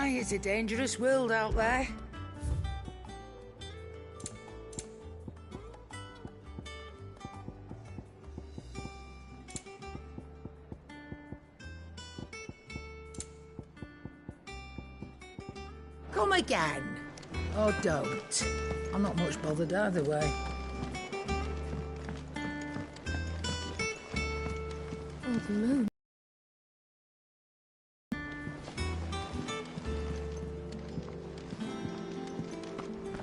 Aye, it's a dangerous world out there. Come again. Or don't. I'm not much bothered either way. Oh, the moon.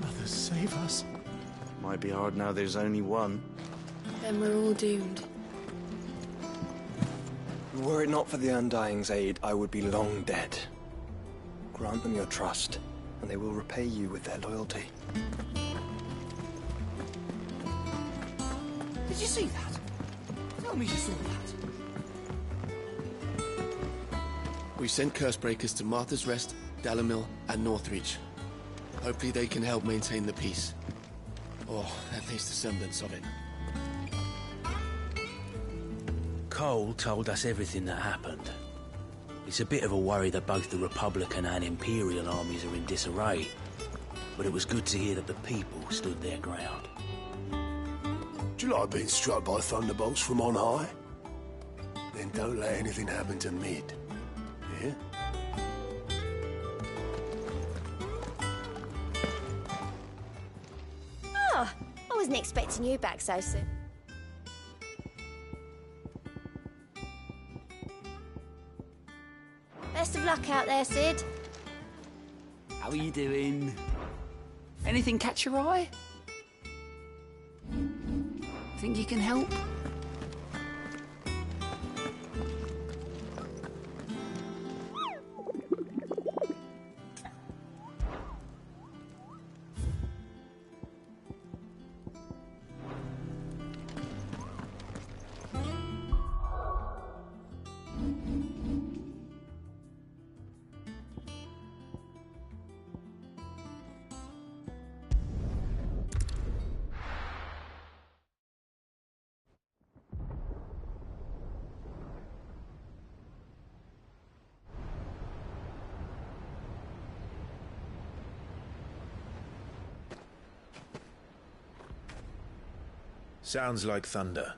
Mother, save us. Might be hard now there's only one. Then we're all doomed. Were it not for the Undying's aid, I would be long dead. Grant them your trust, and they will repay you with their loyalty. Did you see that? Tell me you saw that. We've sent Cursebreakers to Martha's Rest, Dalamil, and Northreach. Hopefully they can help maintain the peace. Or at least a semblance of it. Cole told us everything that happened. It's a bit of a worry that both the Republican and Imperial armies are in disarray, but it was good to hear that the people stood their ground. Do you like being struck by thunderbolts from on high? Then don't let anything happen to Mid. Yeah? Oh, I wasn't expecting you back so soon. Best of luck out there, Sid. How are you doing? Anything catch your eye? Think you can help? Sounds like thunder.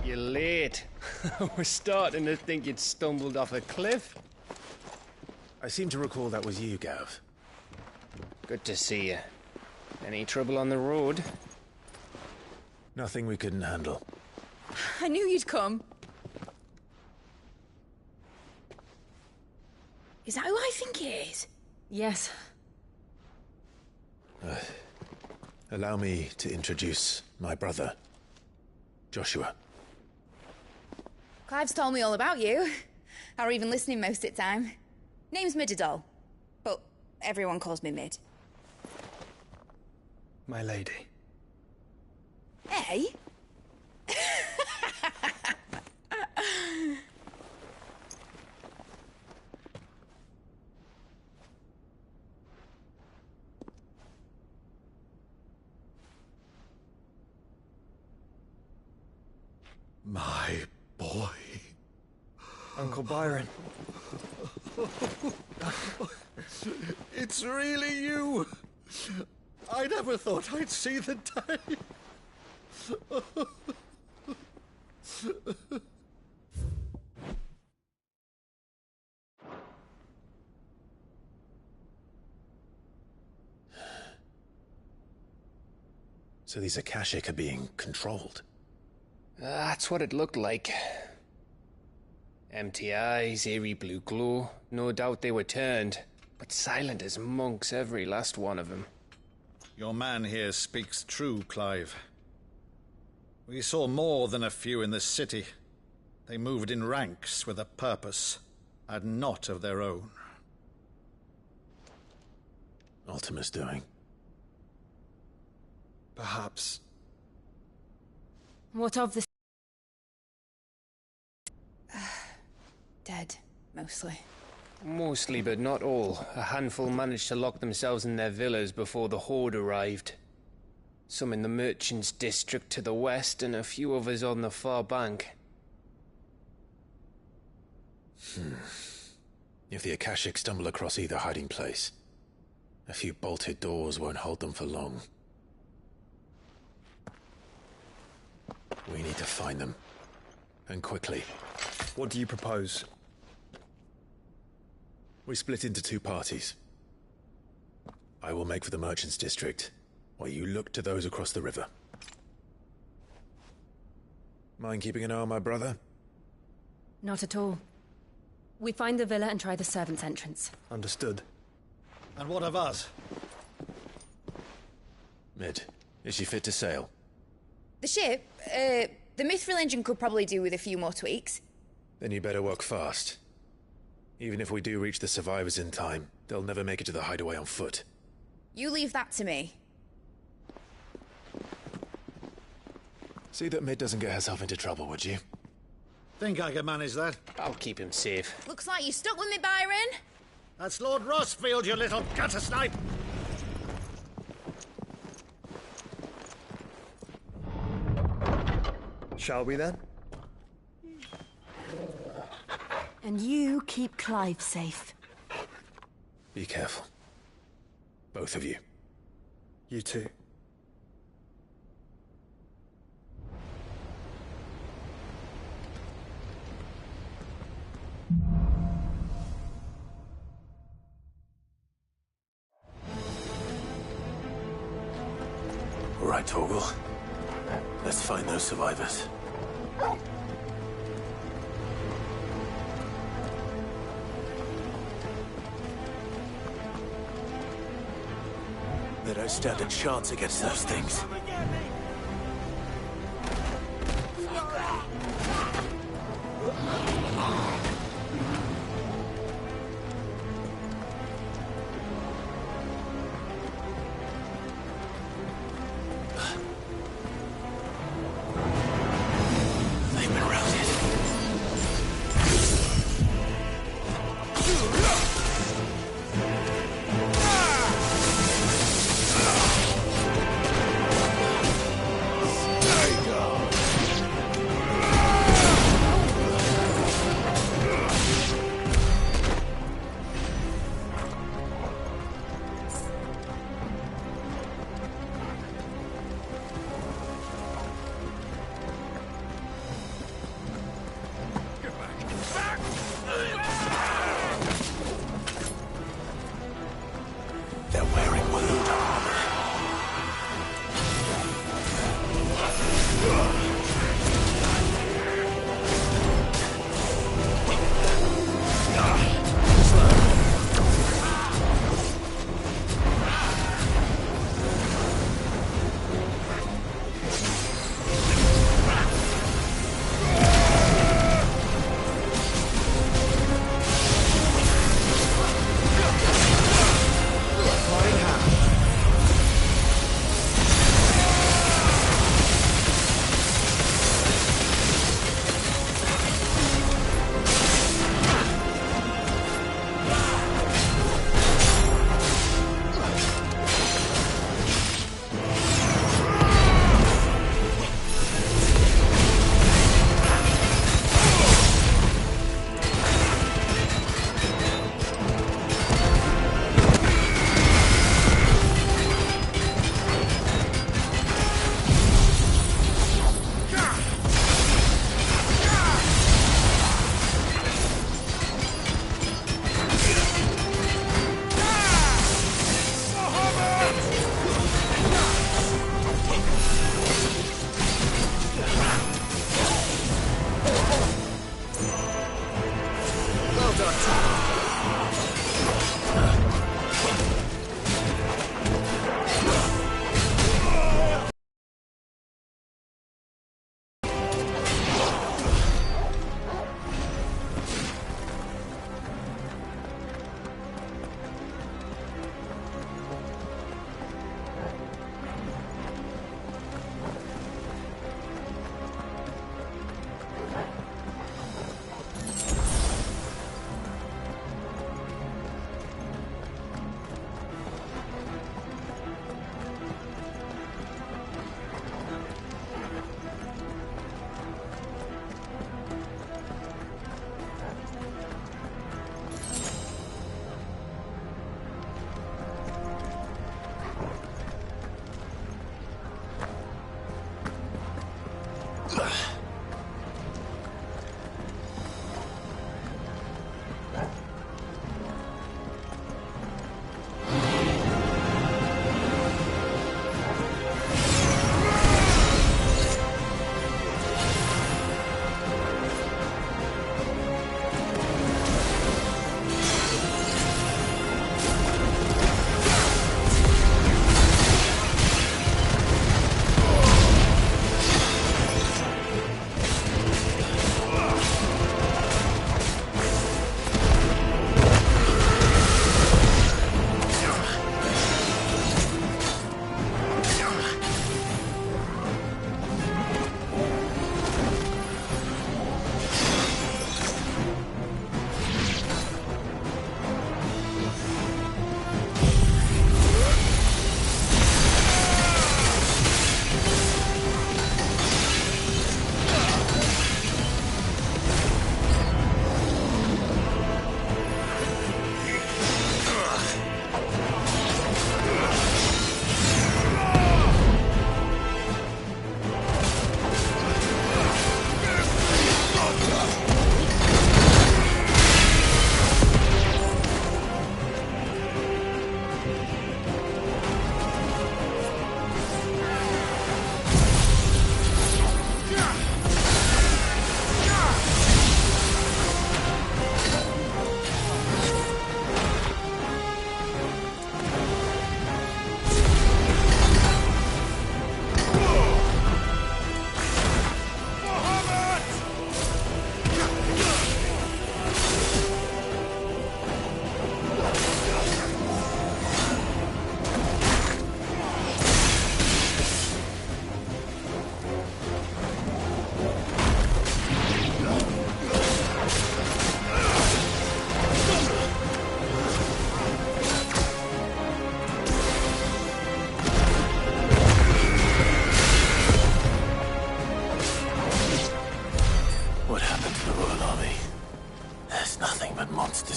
You're late. We're starting to think you'd stumbled off a cliff. I seem to recall that was you, Gav. Good to see you. Any trouble on the road? Nothing we couldn't handle. I knew you'd come. Is that who I think it is? Yes. Allow me to introduce my brother, Joshua. Clive's told me all about you. Or even listening most of the time. Name's Midadol, but everyone calls me Mid. My lady. Hey? My boy. Uncle Byron. It's really you. I never thought I'd see the day. So these Akashic are being controlled. That's what it looked like. Empty eyes, eerie blue glow. No doubt they were turned, but silent as monks, every last one of them. Your man here speaks true, Clive. We saw more than a few in the city. They moved in ranks with a purpose, and not of their own. Ultima's doing. Perhaps. What of the... Dead, mostly. Mostly, but not all. A handful managed to lock themselves in their villas before the Horde arrived. Some in the merchants' district to the west, and a few others on the far bank. If the Akashic stumble across either hiding place, a few bolted doors won't hold them for long. We need to find them. And quickly. What do you propose? We split into two parties. I will make for the merchants' district, while you look to those across the river. Mind keeping an eye on my brother? Not at all. We find the villa and try the servants' entrance. Understood. And what of us? Mid, is she fit to sail? The ship, the Mithril engine could probably do with a few more tweaks. Then you better work fast. Even if we do reach the survivors in time, they'll never make it to the hideaway on foot. You leave that to me. See that Mid doesn't get herself into trouble, would you? Think I can manage that? I'll keep him safe. Looks like you stuck with me, Byron. That's Lord Rossfield, you little gutter snipe! Shall we then? And you keep Clive safe. Be careful. Both of you. You too. All right, Torgal. Let's find those survivors. They don't stand a chance against those things. They've been routed.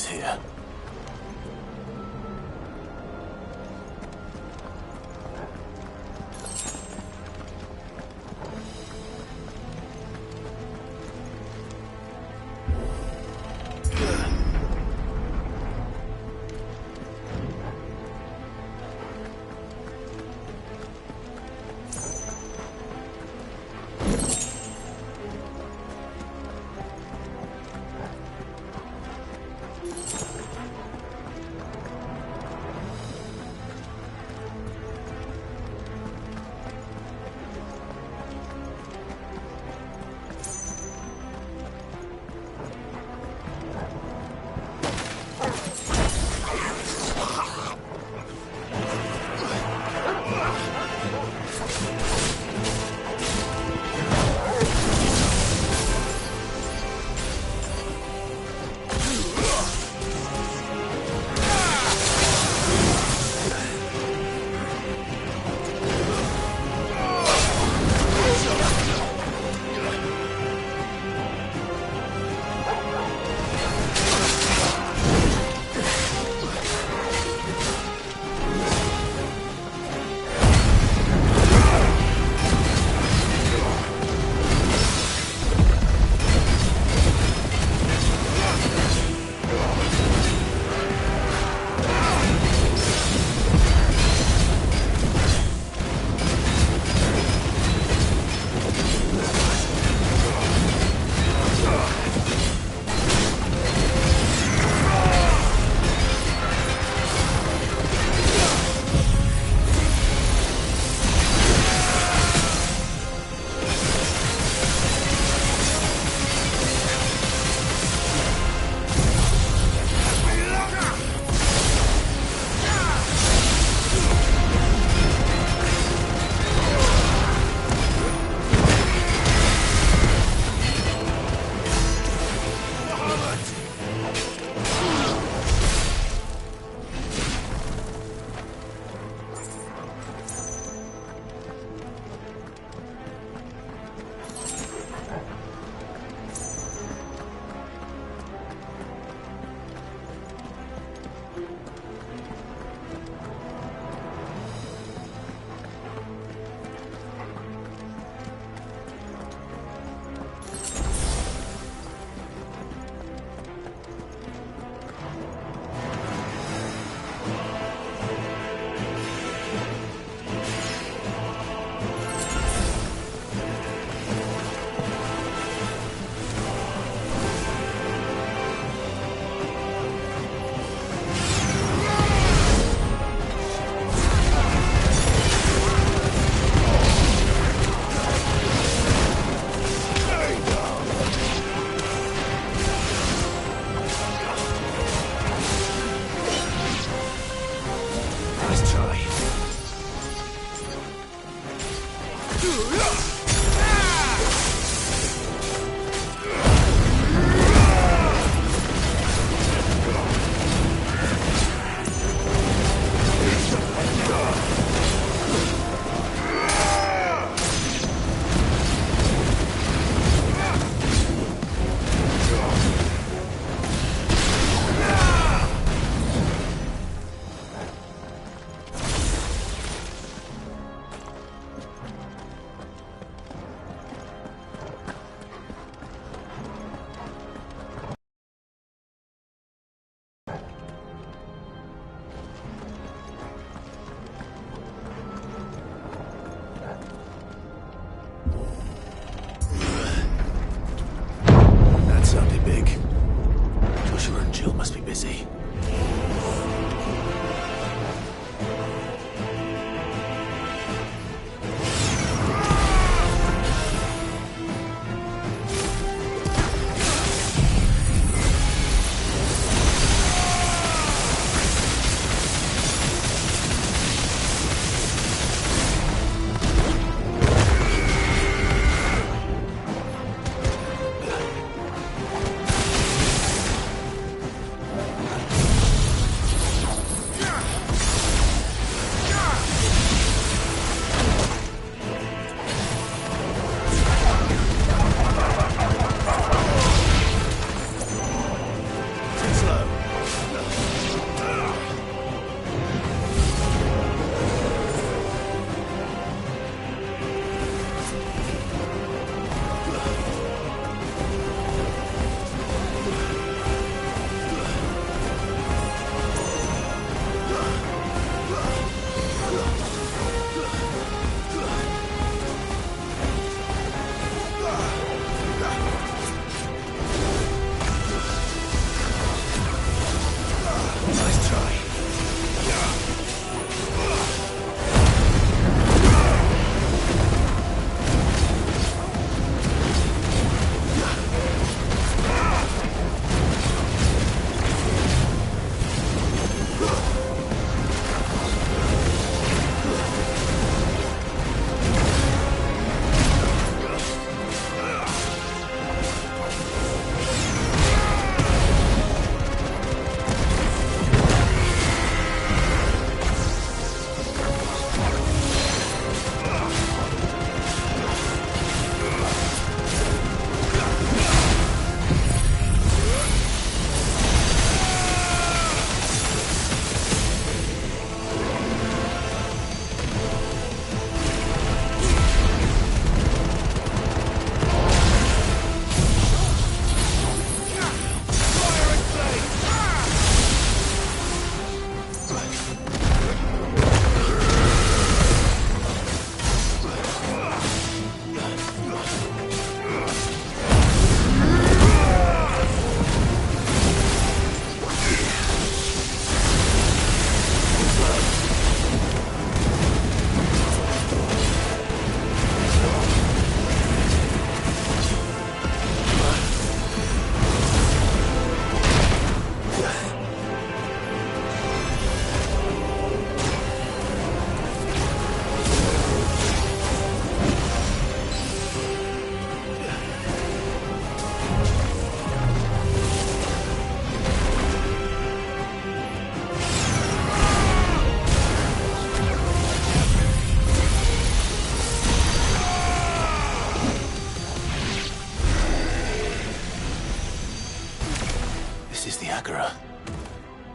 is here.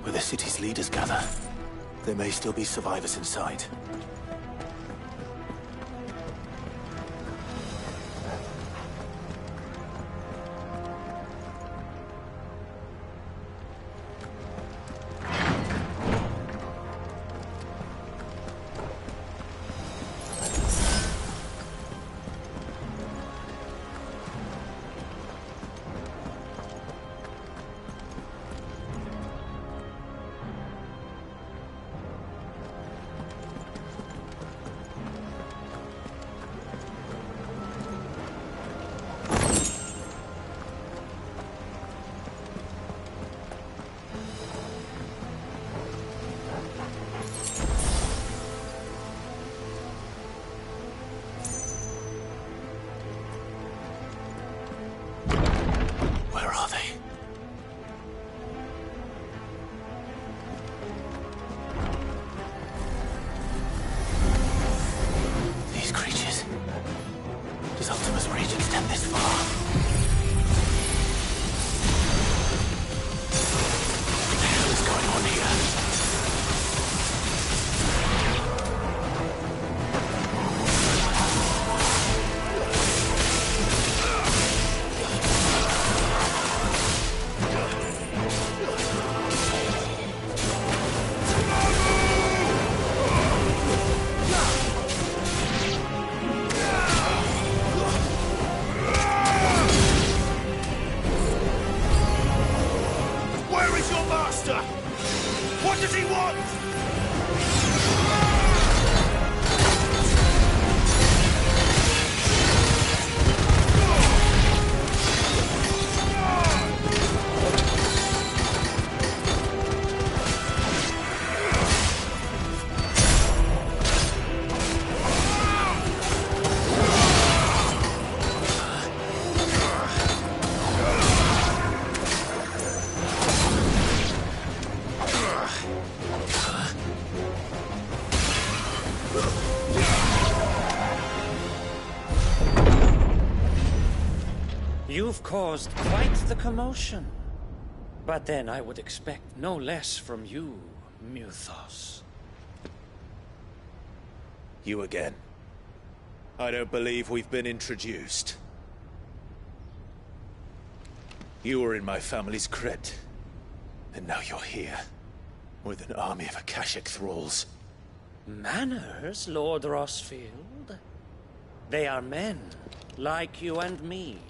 where the city's leaders gather. There may still be survivors inside. Where are they? These creatures. Does Optimus' rage extend this far? What the hell is going on here? Where is your master? What does he want? You've caused quite the commotion. But then I would expect no less from you, Muthos. You again. I don't believe we've been introduced. You were in my family's crypt. And now you're here. With an army of Akashic thralls. Manners, Lord Rossfield? They are men, like you and me.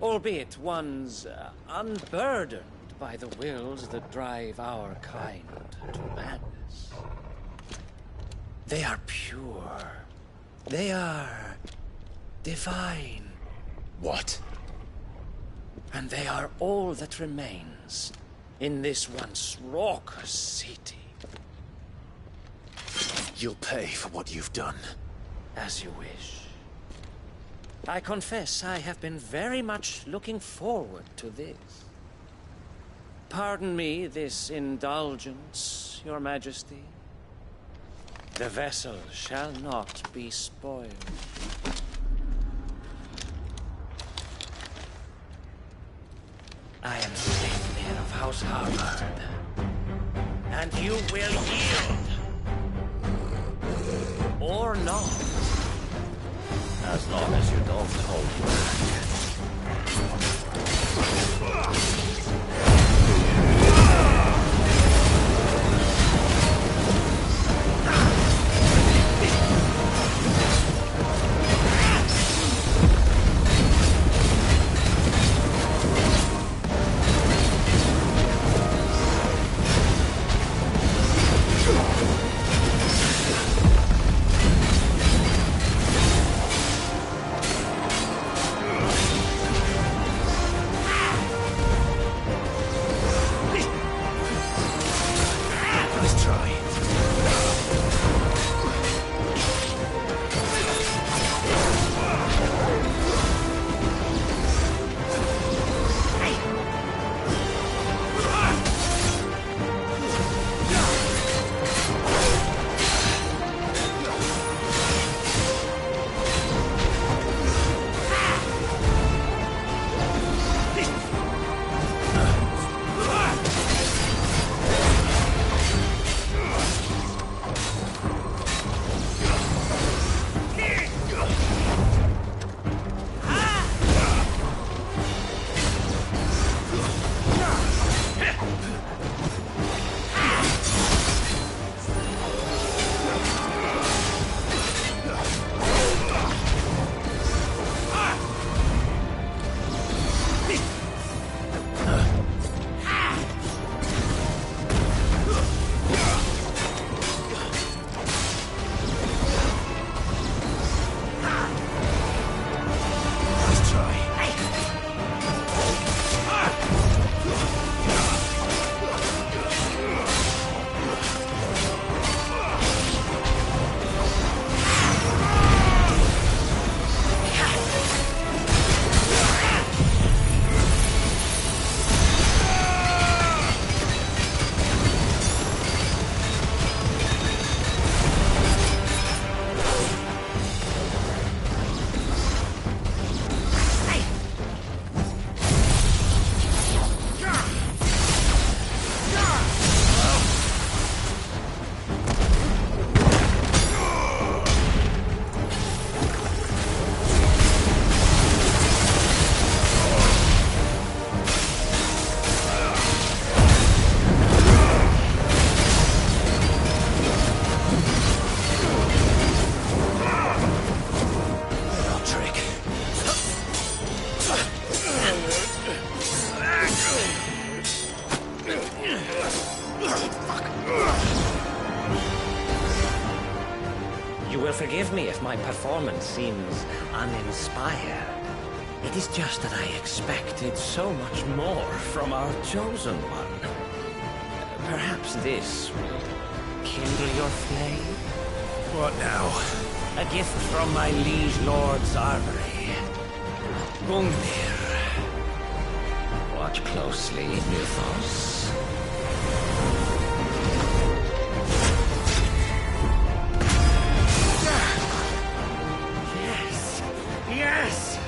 Albeit ones unburdened by the wills that drive our kind to madness. They are pure. They are divine. What? And they are all that remains in this once raucous city. You'll pay for what you've done. As you wish. I confess I have been very much looking forward to this. Pardon me this indulgence, Your Majesty. The vessel shall not be spoiled. I am Sleipnir of House Harvard, and you will yield. Or not. As long as you don't hold back. will forgive me if my performance seems uninspired. It is just that I expected so much more from our chosen one. Perhaps this will kindle your flame? What now? A gift from my liege lord's armory. Gungnir. Watch closely, Mythos. Yes! Yes!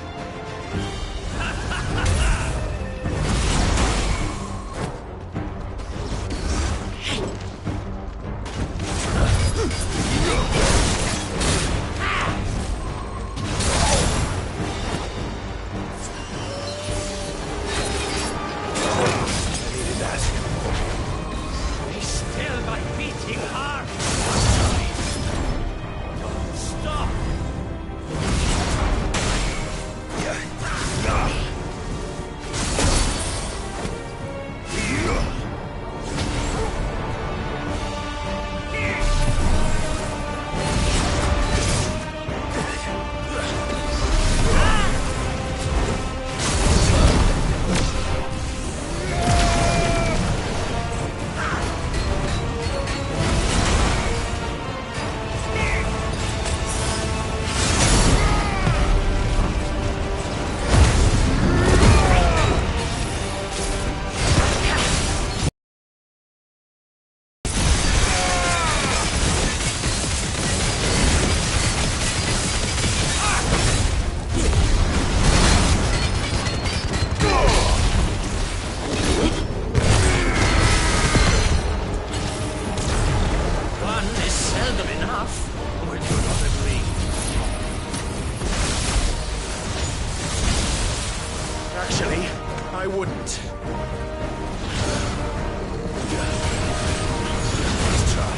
Actually, I wouldn't. Let's try.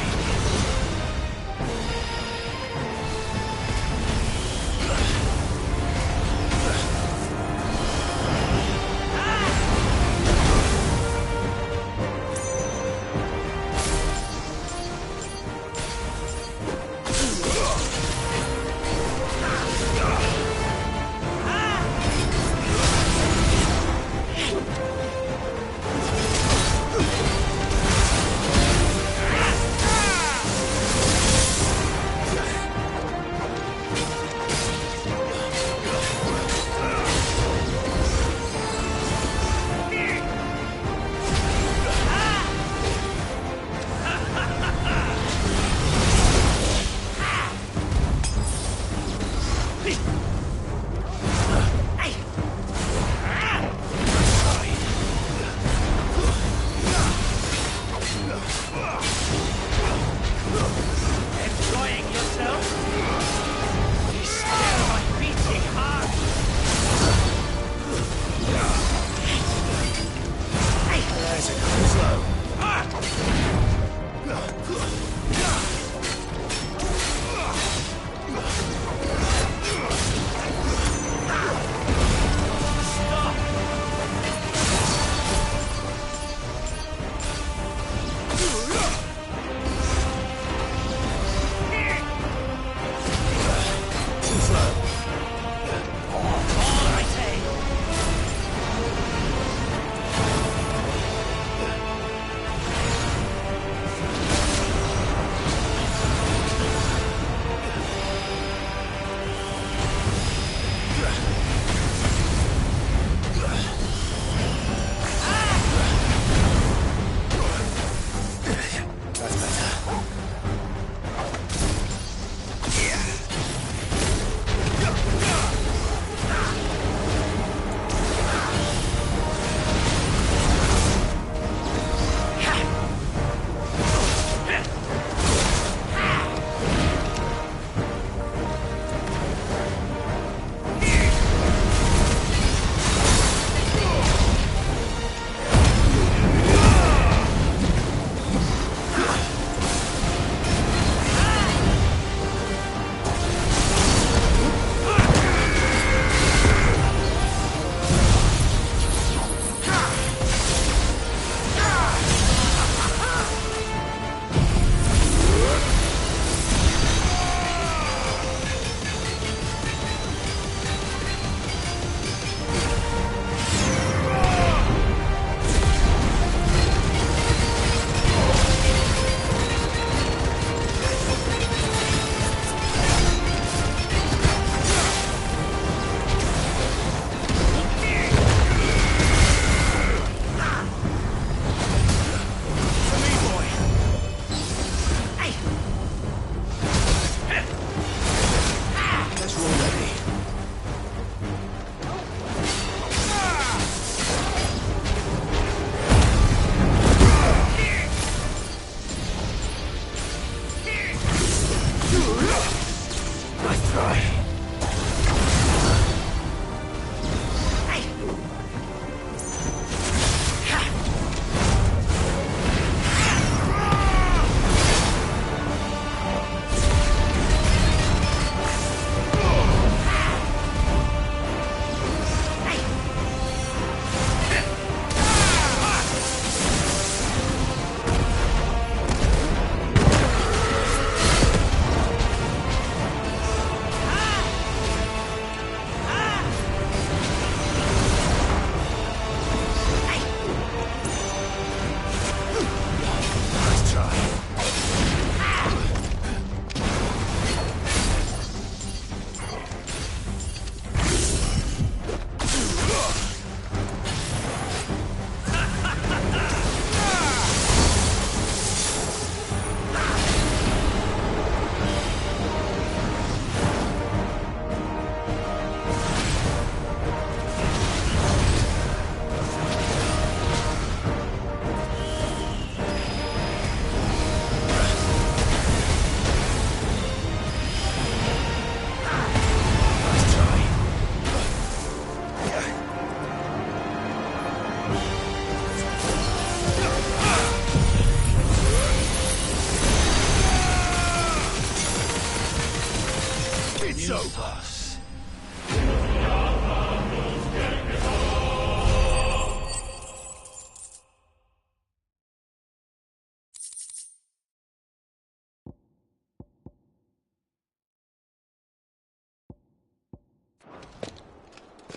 Enjoying yourself? Be still my beating heart! There's a go slow.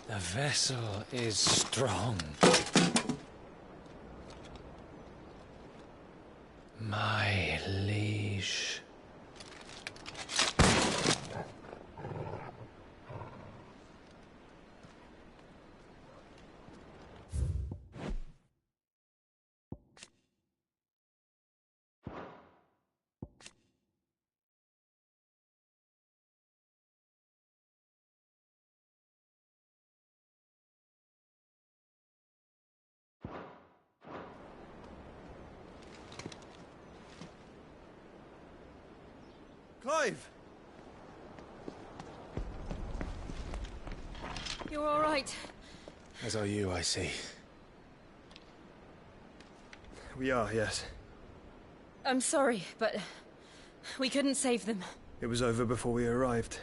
The vessel is strong. My liege. Clive! You're all right. As are you, I see. We are, yes. I'm sorry, but we couldn't save them. It was over before we arrived.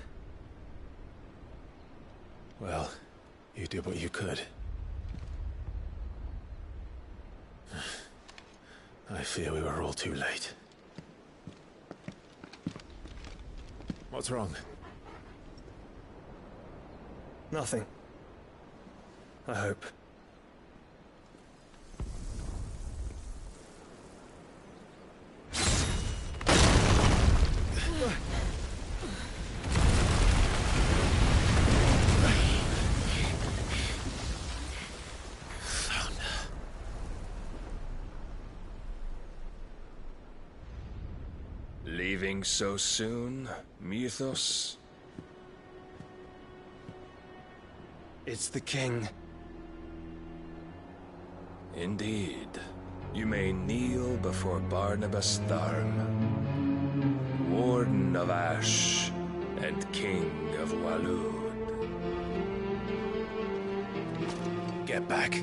Well, you did what you could. I fear we were all too late. What's wrong? Nothing. I hope. Leaving so soon, Mythos? It's the king. Indeed. You may kneel before Barnabas Tharm, Warden of Ash and King of Walud. Get back.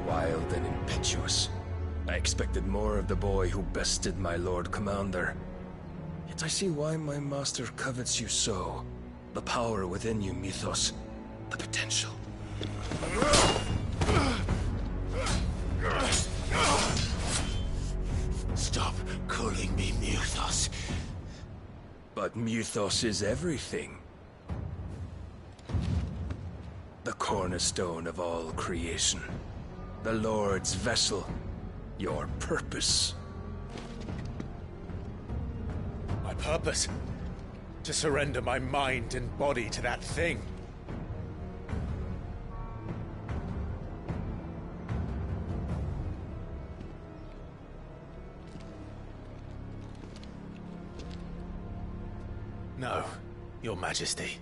Wild and impetuous. I expected more of the boy who bested my Lord Commander. Yet I see why my master covets you so. The power within you, Mythos. The potential. Stop calling me Mythos. But Mythos is everything. The cornerstone of all creation. The Lord's vessel. Your purpose. My purpose? To surrender my mind and body to that thing. No, Your Majesty.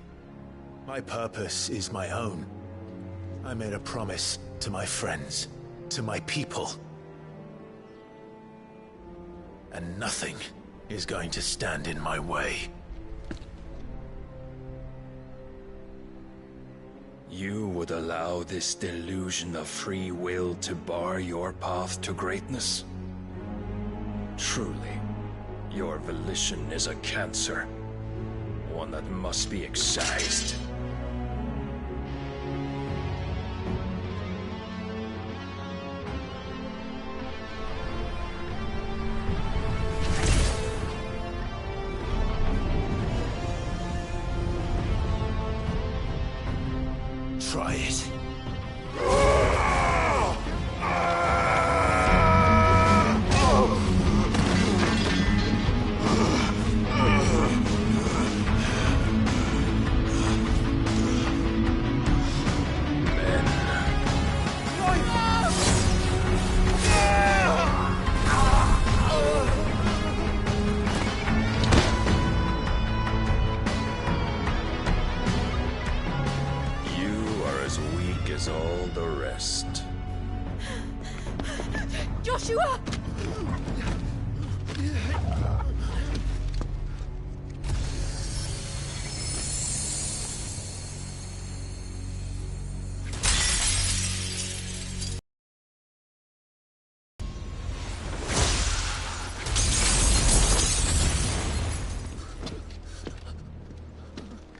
My purpose is my own. I made a promise to my friends, to my people. And nothing is going to stand in my way. You would allow this delusion of free will to bar your path to greatness? Truly, your volition is a cancer. One that must be excised. Try it. as weak as all the rest. Joshua!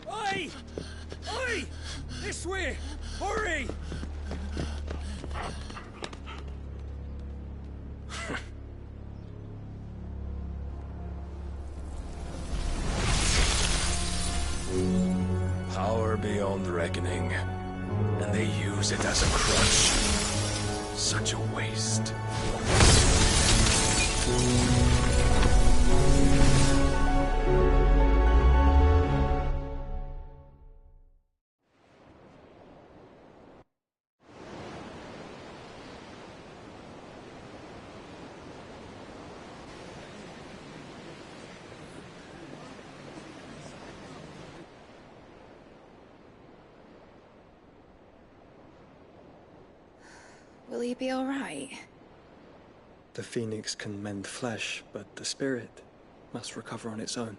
Oi! Oi! This way! Hurry! Power beyond reckoning, and they use it as a crutch. Such a waste. Will he be all right? The phoenix can mend flesh, but the spirit must recover on its own.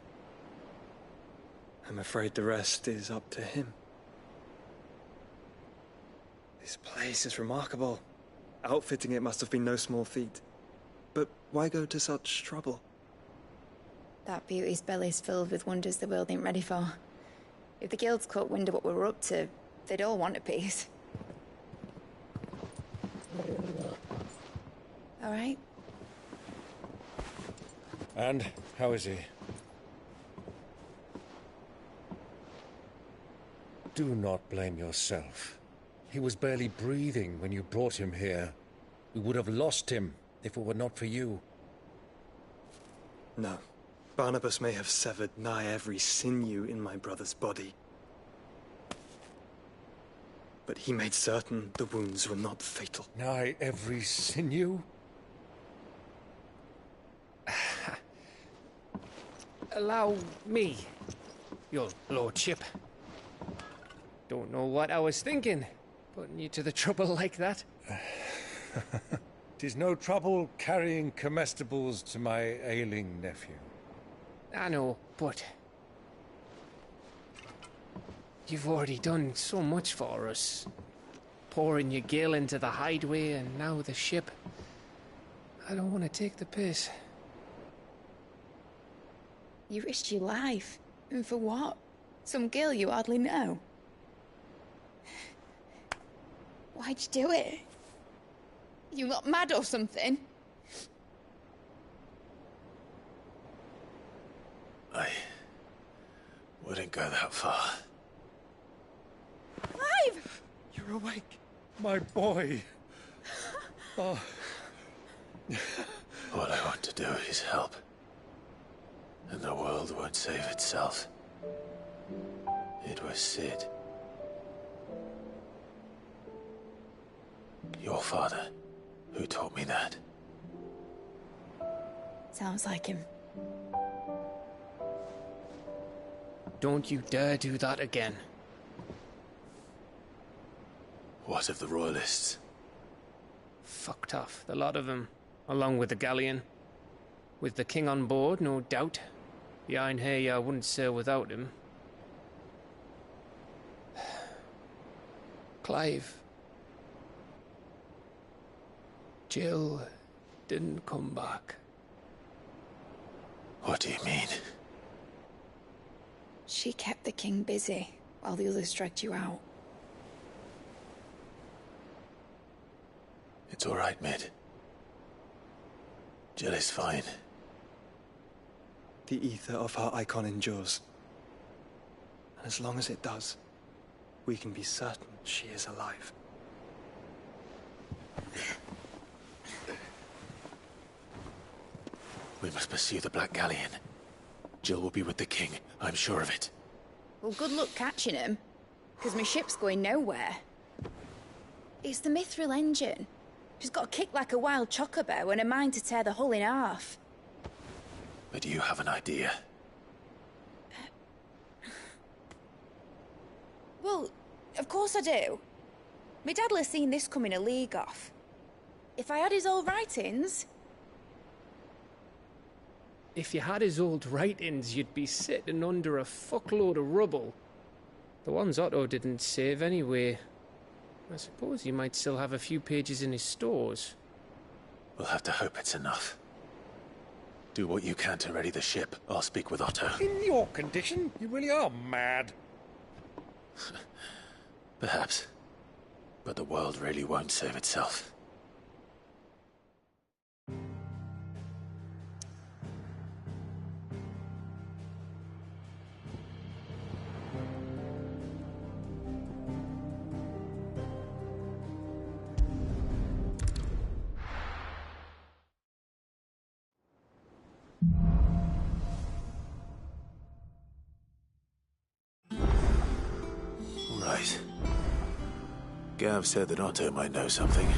I'm afraid the rest is up to him. This place is remarkable. Outfitting it must have been no small feat. But why go to such trouble? That beauty's belly's filled with wonders the world ain't ready for. If the guilds caught wind of what we're up to, they'd all want a piece. All right? And how is he? Do not blame yourself. He was barely breathing when you brought him here. We would have lost him if it were not for you. No. Barnabas may have severed nigh every sinew in my brother's body. But he made certain the wounds were not fatal. Nigh every sinew? Allow me, your lordship. Don't know what I was thinking, putting you to the trouble like that. 'Tis no trouble carrying comestibles to my ailing nephew. I know, but you've already done so much for us. Pouring your gale into the hideaway and now the ship. I don't want to take the piss. You risked your life. And for what? Some girl you hardly know. Why'd you do it? You got mad or something? I wouldn't go that far. Clive! You're awake. My boy. Oh. All I want to do is help. And the world won't save itself. It was Sid. Your father, who taught me that. Sounds like him. Don't you dare do that again. What of the Royalists? Fucked off, the lot of them, along with the galleon. With the king on board, no doubt. Behind here, I wouldn't sail without him. Clive. Jill didn't come back. What do you mean? She kept the king busy while the others dragged you out. It's all right, Mid. Jill is fine. The ether of her icon endures. And as long as it does, we can be certain she is alive. We must pursue the Black Galleon. Jill will be with the king, I'm sure of it. Well, good luck catching him, because my ship's going nowhere. It's the Mithril engine. She's got a kick like a wild chocobo and a mind to tear the hull in half. But do you have an idea? Well, of course I do. My dad'll have seen this coming a league off. If I had his old writings... If you had his old writings, you'd be sitting under a fuckload of rubble. The ones Otto didn't save anyway. I suppose he might still have a few pages in his stores. We'll have to hope it's enough. Do what you can to ready the ship. I'll speak with Otto. In your condition, you really are mad. Perhaps. But the world really won't save itself. Right. Gav said that Otto might know something.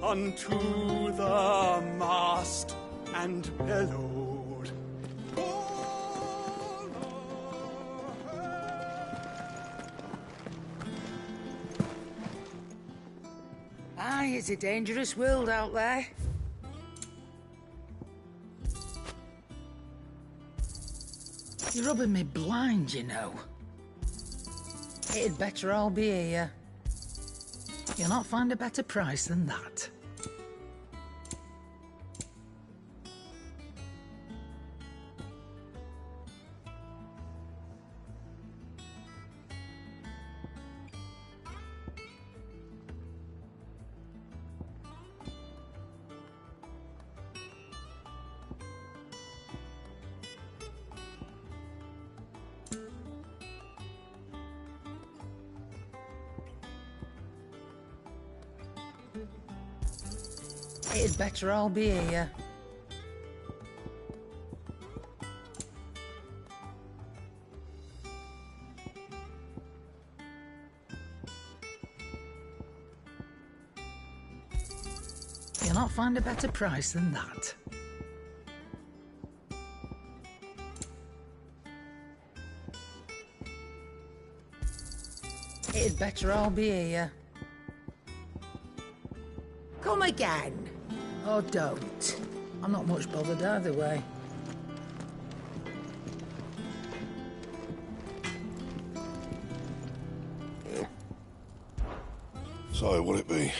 Unto the mast and bellowed. Aye, it's a dangerous world out there. You're rubbing me blind, you know. It'd better all be here. You'll not find a better price than that. It'd better all be here. You'll not find a better price than that. It'd better all be here. Come again. Oh, don't. I'm not much bothered either way. So, will it be?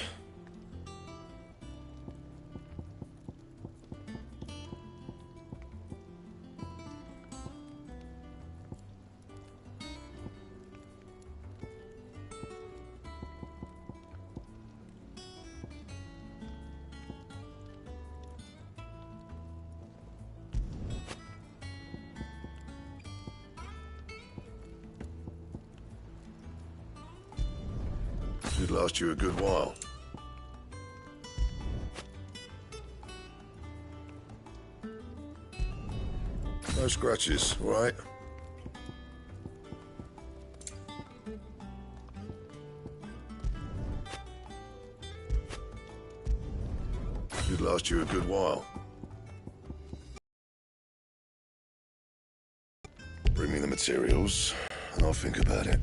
Should last you a good while. No scratches, all right? Should last you a good while. Bring me the materials, and I'll think about it.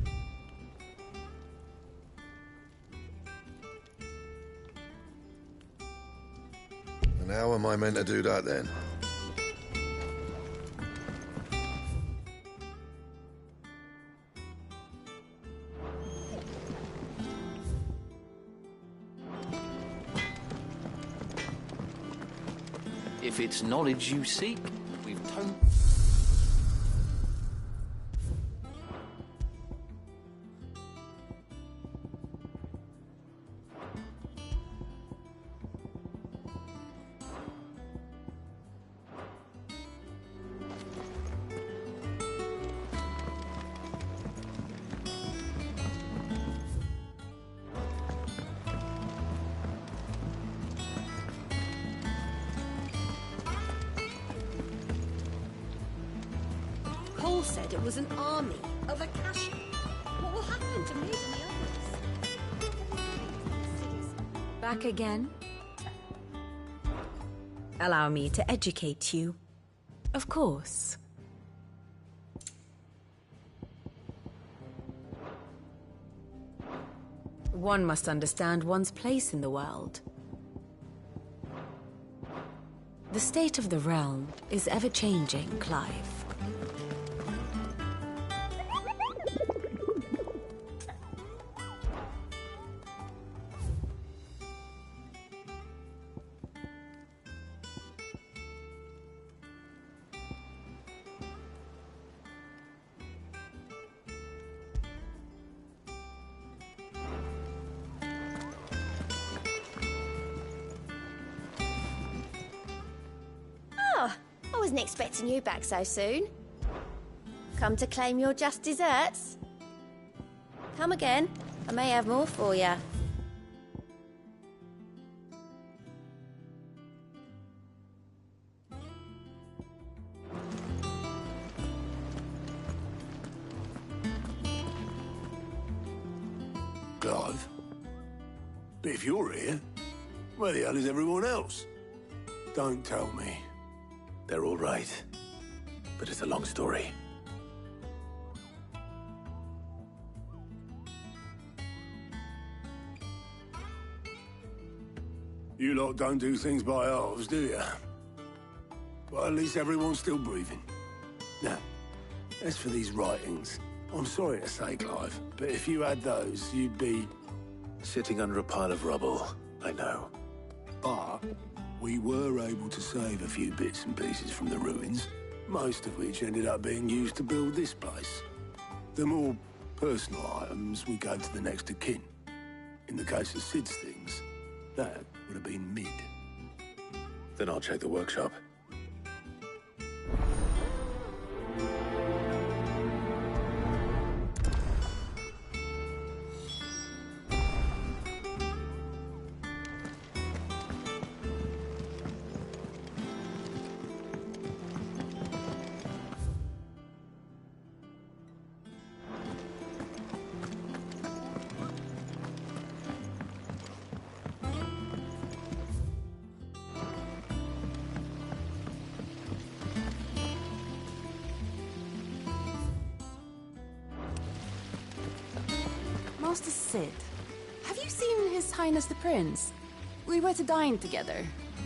And how am I meant to do that then? If it's knowledge you seek, we've toned... Cole said it was an army of Akashi. What will happen to me and the others? Back again? Allow me to educate you. Of course. One must understand one's place in the world. The state of the realm is ever-changing, Clive. Oh, I wasn't expecting you back so soon. Come to claim your just desserts? Come again. I may have more for you. Clive? But if you're here, where the hell is everyone else? Don't tell me. They're all right. But it's a long story. You lot don't do things by halves, do you? Well, at least everyone's still breathing. Now, as for these writings, I'm sorry to say, Clive, but if you had those, you'd be... Sitting under a pile of rubble, I know. But we were able to save a few bits and pieces from the ruins, most of which ended up being used to build this place. The more personal items, we go to the next of kin. In the case of Sid's things, that would have been mid. Then I'll check the workshop. Master Sid, have you seen His Highness the Prince? We were to dine together,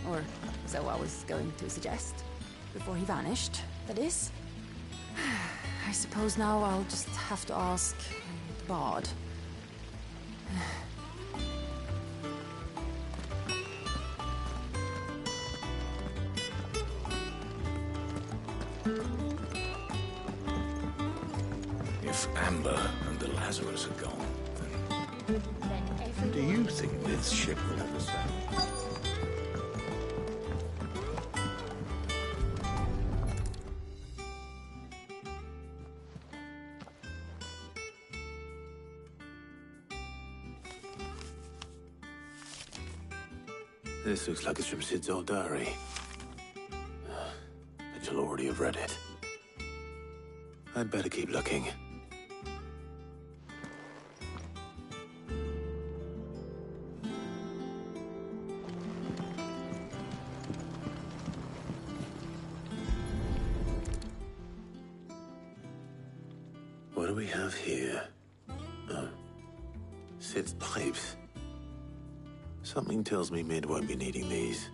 or so I was going to suggest. Before he vanished, that is. I suppose now I'll just have to ask the Bard. If Amber and the Lazarus are gone, then do you think this ship will ever sail? This looks like it's from Sid's old diary. But you'll already have read it. I'd better keep looking. What do we have here? Oh, Sid's pipes. Something tells me Mid won't be needing these.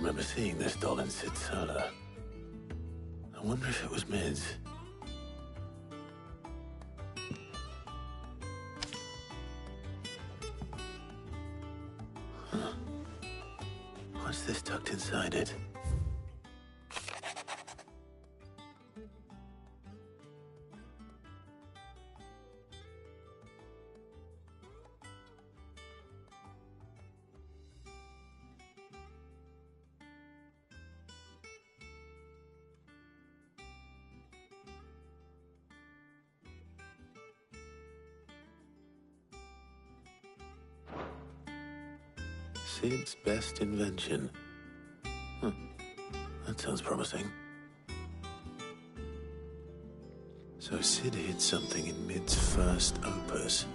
remember seeing this doll in Sid Solar. I wonder if it was Mid's. Huh. What's this tucked inside it? Sid's best invention. Huh. That sounds promising. So Sid hid something in Mid's first opus.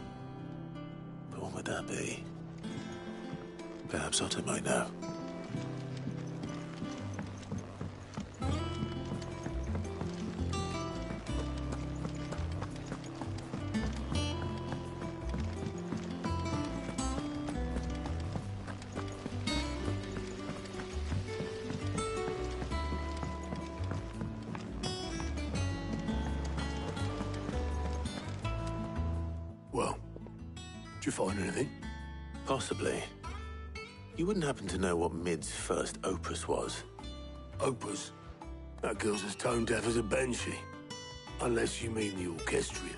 But what would that be? Perhaps Otto might know. Did you find anything? Possibly. You wouldn't happen to know what Mid's first opus was? Opus? That girl's as tone deaf as a banshee. Unless you mean the orchestrion.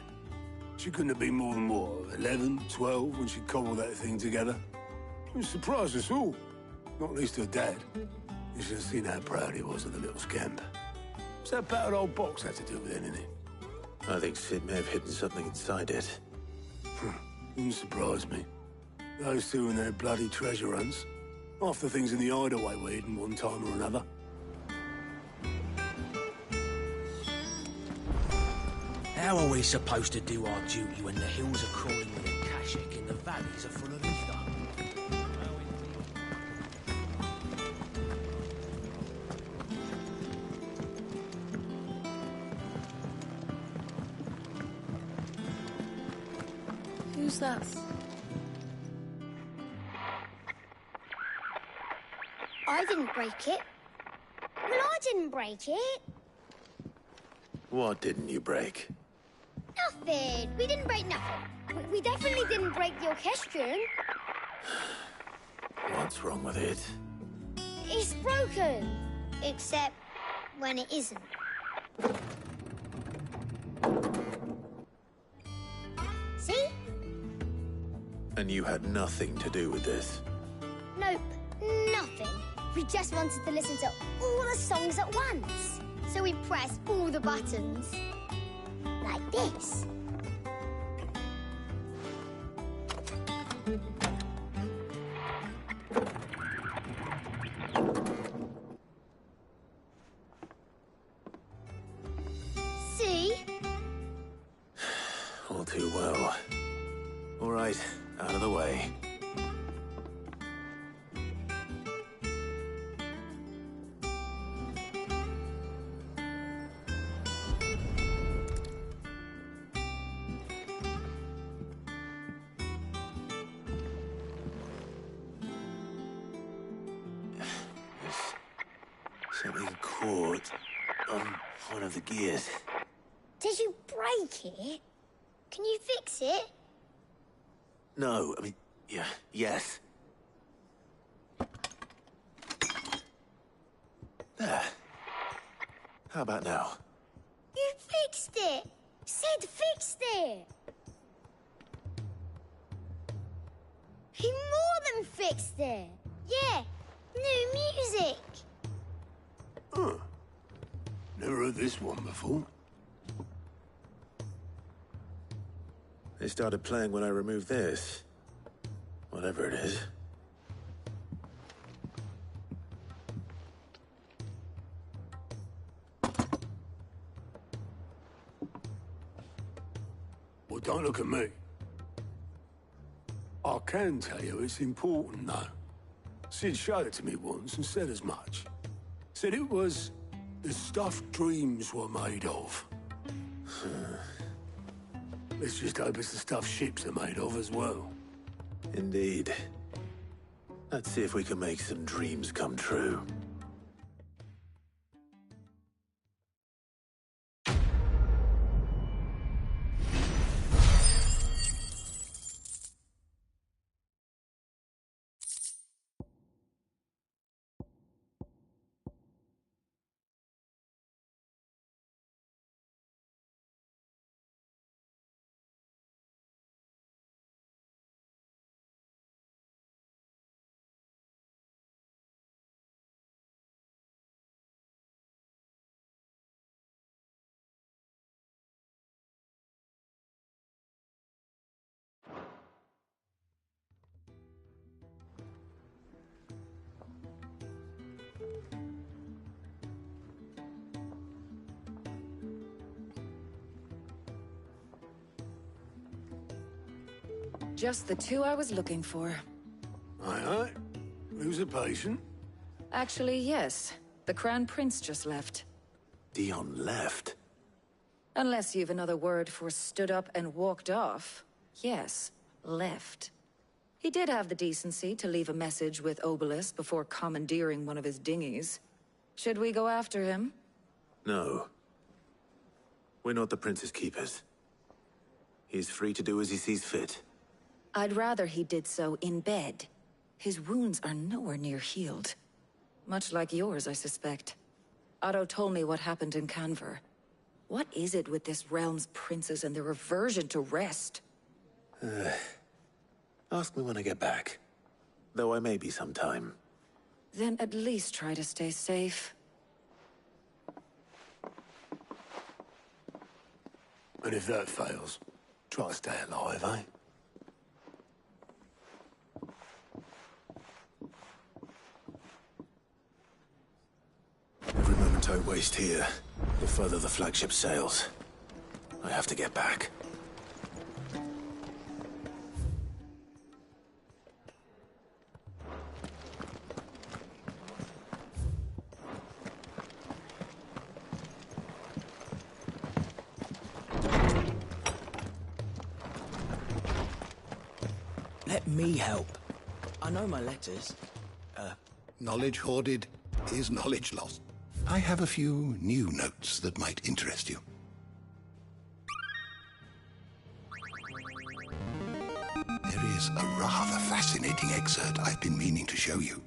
She couldn't have been more than, what, 11, 12 when she cobbled that thing together? It surprised us all. Not least her dad. You should have seen how proud he was of the little scamp. What's that battered old box had to do with anything? I think Sid may have hidden something inside it. Wouldn't surprise me. Those two and their bloody treasure hunts. Half the things in the hideaway were hidden one time or another. How are we supposed to do our duty when the hills are crawling with a Kashik and the valleys are full of ether? Who's that? I didn't break it. Well, I didn't break it. What didn't you break? Nothing. We didn't break nothing. We definitely didn't break the orchestrion. What's wrong with it? It's broken. Except when it isn't. See? And you had nothing to do with this? Nope, nothing. We just wanted to listen to all the songs at once. So we pressed all the buttons. Like this. See? All too well. All right, out of the way. Something caught on one of the gears. Did you break it? Can you fix it? No, I mean, yeah, yes. There. How about now? You fixed it! Sid fixed it! He more than fixed it! Yeah, new music! Huh. Never heard this one before. They started playing when I removed this. Whatever it is. Well, don't look at me. I can tell you it's important, though. Sid showed it to me once and said as much. Said it was the stuff dreams were made of. Let's just hope it's the stuff ships are made of as well. Indeed. Let's see if we can make some dreams come true. Just the two I was looking for. Aye, aye. Who's a patient? Actually, yes. The Crown Prince just left. Dion left? Unless you've another word for stood up and walked off. Yes, left. He did have the decency to leave a message with Obelisk before commandeering one of his dinghies. Should we go after him? No. We're not the Prince's keepers. He's free to do as he sees fit. I'd rather he did so in bed. His wounds are nowhere near healed. Much like yours, I suspect. Otto told me what happened in Canver. What is it with this realm's princes and their aversion to rest? Ask me when I get back. Though I may be some time. Then at least try to stay safe. And if that fails, try to stay alive, eh? Every moment I waste here, the further the flagship sails. I have to get back. Let me help. I know my letters. Knowledge hoarded is knowledge lost. I have a few new notes that might interest you. There is a rather fascinating excerpt I've been meaning to show you.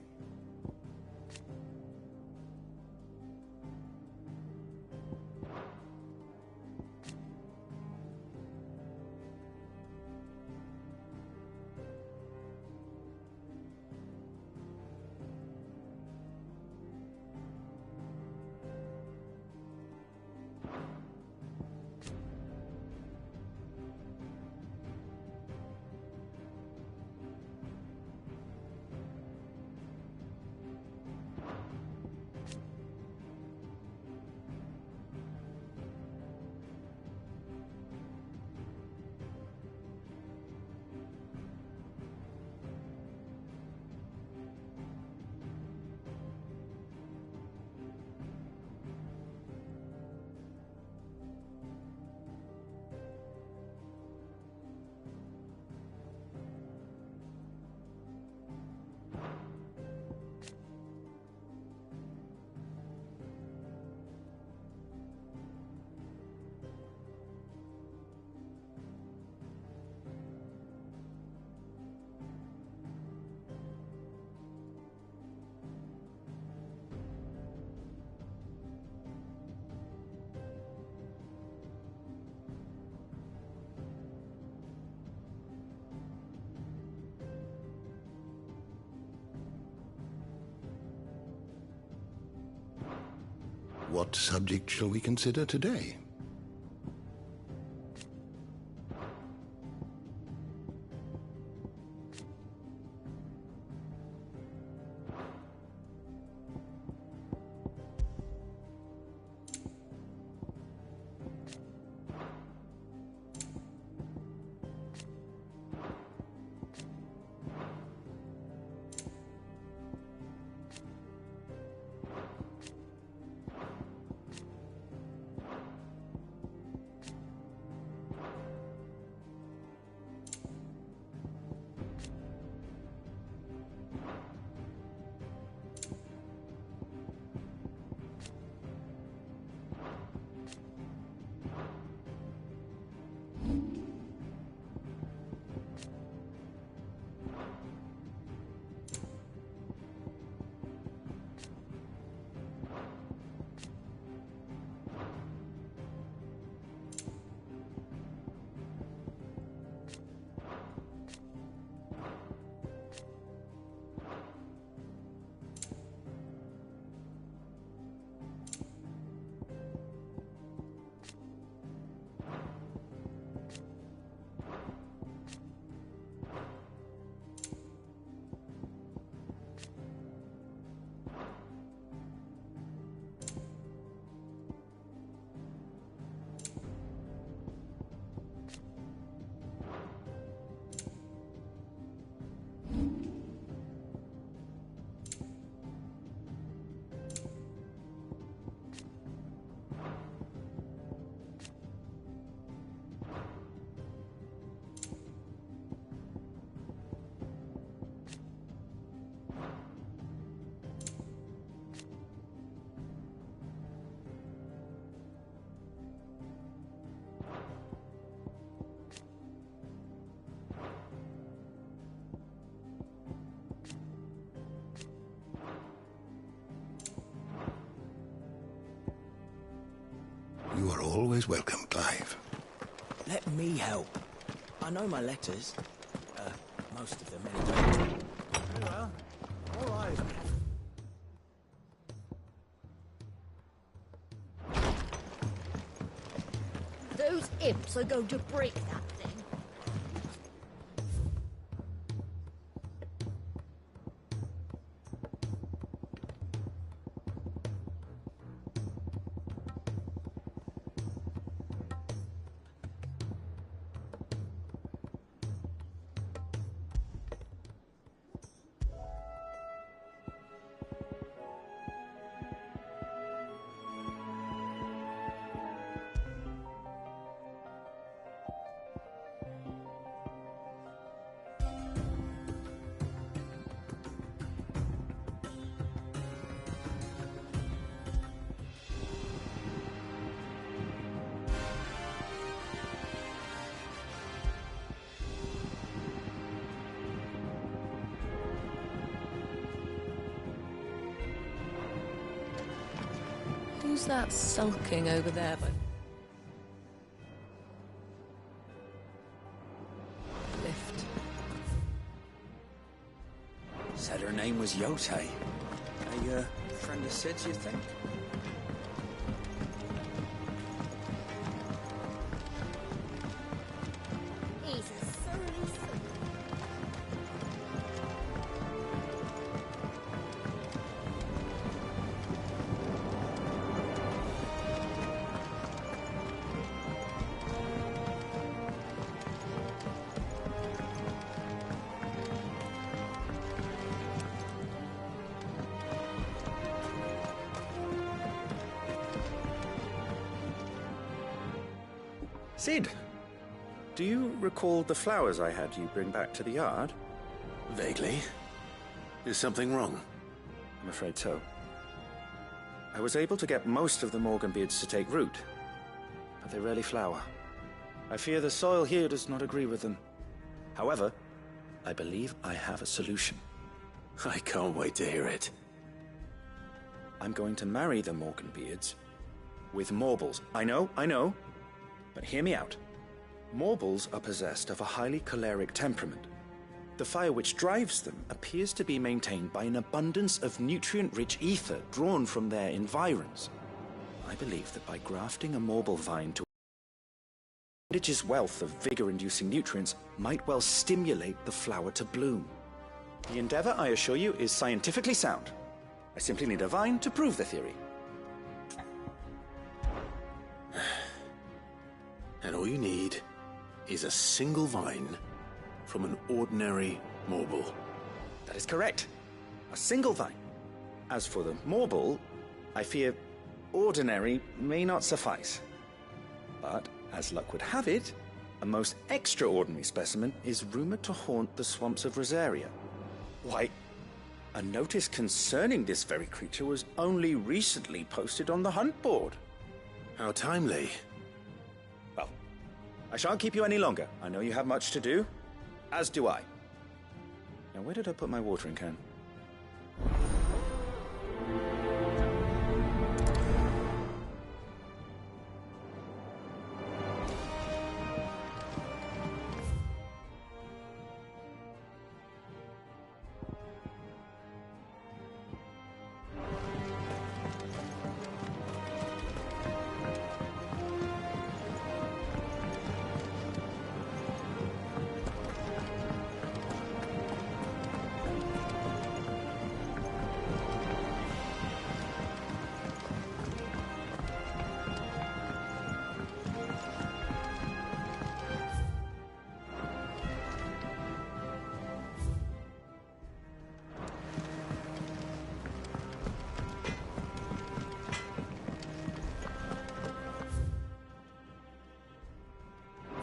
What subject shall we consider today? always welcome, Clive. Let me help. I know my letters. Most of them, anyway. Very well. All right. Those imps are going to break that thing. Who's that sulking over there? Lift. Said her name was Yote. A friend of Sid's, you think? He's a surly fool. Sid, do you recall the flowers I had you bring back to the yard? Vaguely. Is something wrong? I'm afraid so. I was able to get most of the Morganbeards to take root, but they rarely flower. I fear the soil here does not agree with them. However, I believe I have a solution. I can't wait to hear it. I'm going to marry the Morganbeards with Morbles. I know. But hear me out. Morbles are possessed of a highly choleric temperament. The fire which drives them appears to be maintained by an abundance of nutrient-rich ether drawn from their environs. I believe that by grafting a Morble vine to its wealth of vigor-inducing nutrients might well stimulate the flower to bloom. The endeavor, I assure you, is scientifically sound. I simply need a vine to prove the theory. And all you need is a single vine from an ordinary Morble. That is correct. A single vine. As for the Morble, I fear ordinary may not suffice. But, as luck would have it, a most extraordinary specimen is rumored to haunt the swamps of Rosaria. Why, a notice concerning this very creature was only recently posted on the hunt board. How timely. Well, I shan't keep you any longer. I know you have much to do, as do I. Now, where did I put my watering can?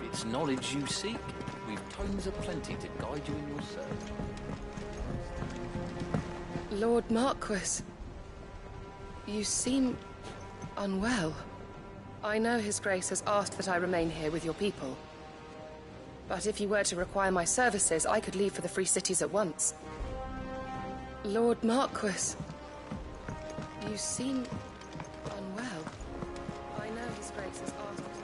It's knowledge you seek. We've tomes aplenty to guide you in your search. Lord Marquis, you seem unwell. I know His Grace has asked that I remain here with your people. But if you were to require my services, I could leave for the Free Cities at once. Lord Marquis, you seem unwell. I know His Grace has asked...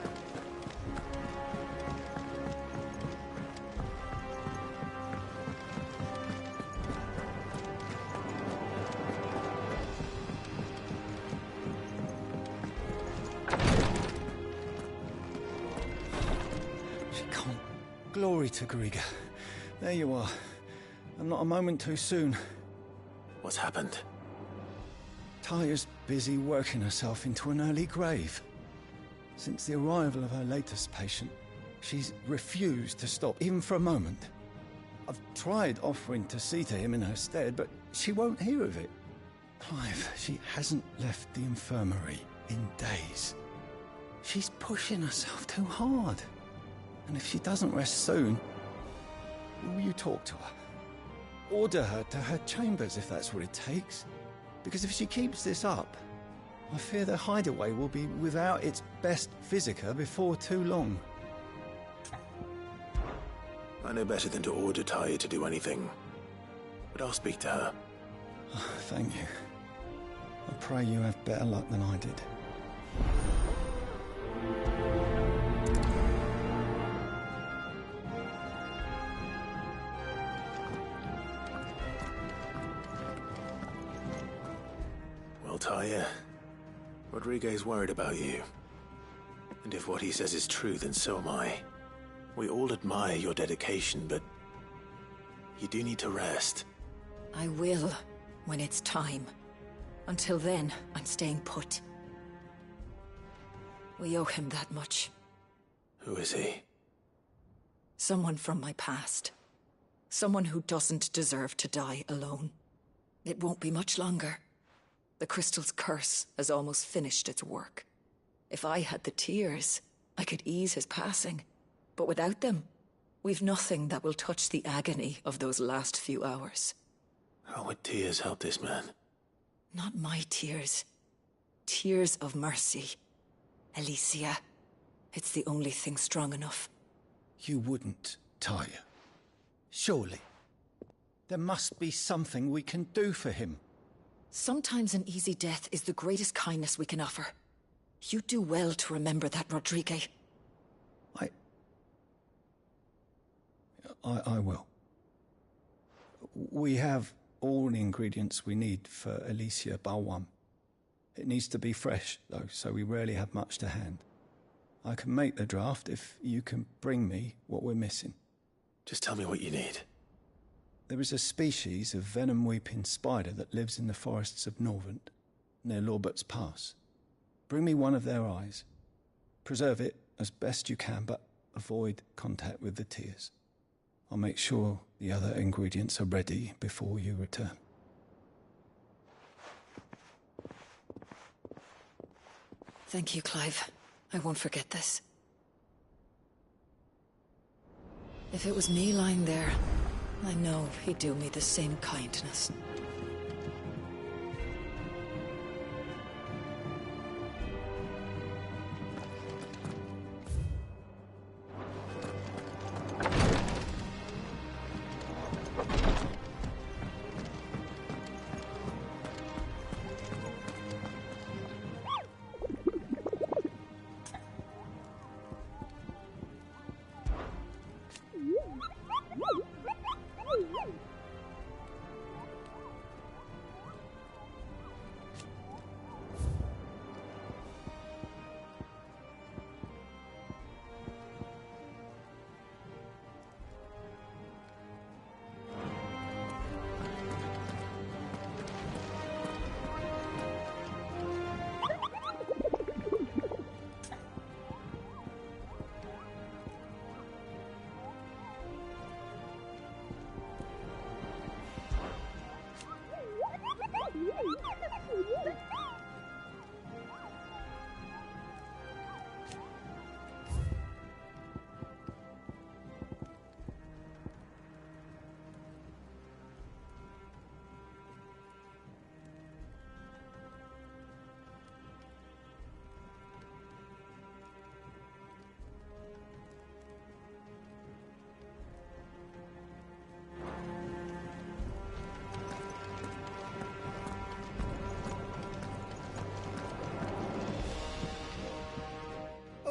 glory to Griga. There you are. And not a moment too soon. What's happened? Taya's busy working herself into an early grave. Since the arrival of her latest patient, she's refused to stop, even for a moment. I've tried offering to see to him in her stead, but she won't hear of it. Clive, she hasn't left the infirmary in days. She's pushing herself too hard. And if she doesn't rest soon, will you talk to her? Order her to her chambers if that's what it takes. Because if she keeps this up, I fear the hideaway will be without its best physica before too long. I know better than to order Taya to do anything. But I'll speak to her. Thank you. I pray you have better luck than I did. Well, Taya, Rodriguez worried about you. And if what he says is true, then so am I. We all admire your dedication, but you do need to rest. I will, when it's time. Until then, I'm staying put. We owe him that much. Who is he? Someone from my past. Someone who doesn't deserve to die alone. It won't be much longer. The crystal's curse has almost finished its work. If I had the tears, I could ease his passing. But without them, we've nothing that will touch the agony of those last few hours. How would tears help this man? Not my tears. Tears of mercy. Alicia, it's the only thing strong enough. You wouldn't, Taya. Surely. There must be something we can do for him. Sometimes an easy death is the greatest kindness we can offer. You do well to remember that, Rodriguez. I will. We have all the ingredients we need for Alicia Balwam. It needs to be fresh, though, so we rarely have much to hand. I can make the draft if you can bring me what we're missing. Just tell me what you need. There is a species of venom-weeping spider that lives in the forests of Norvent, near Lorbert's Pass. Bring me one of their eyes. Preserve it as best you can, but avoid contact with the tears. I'll make sure the other ingredients are ready before you return. Thank you, Clive. I won't forget this. If it was me lying there, I know he'd do me the same kindness.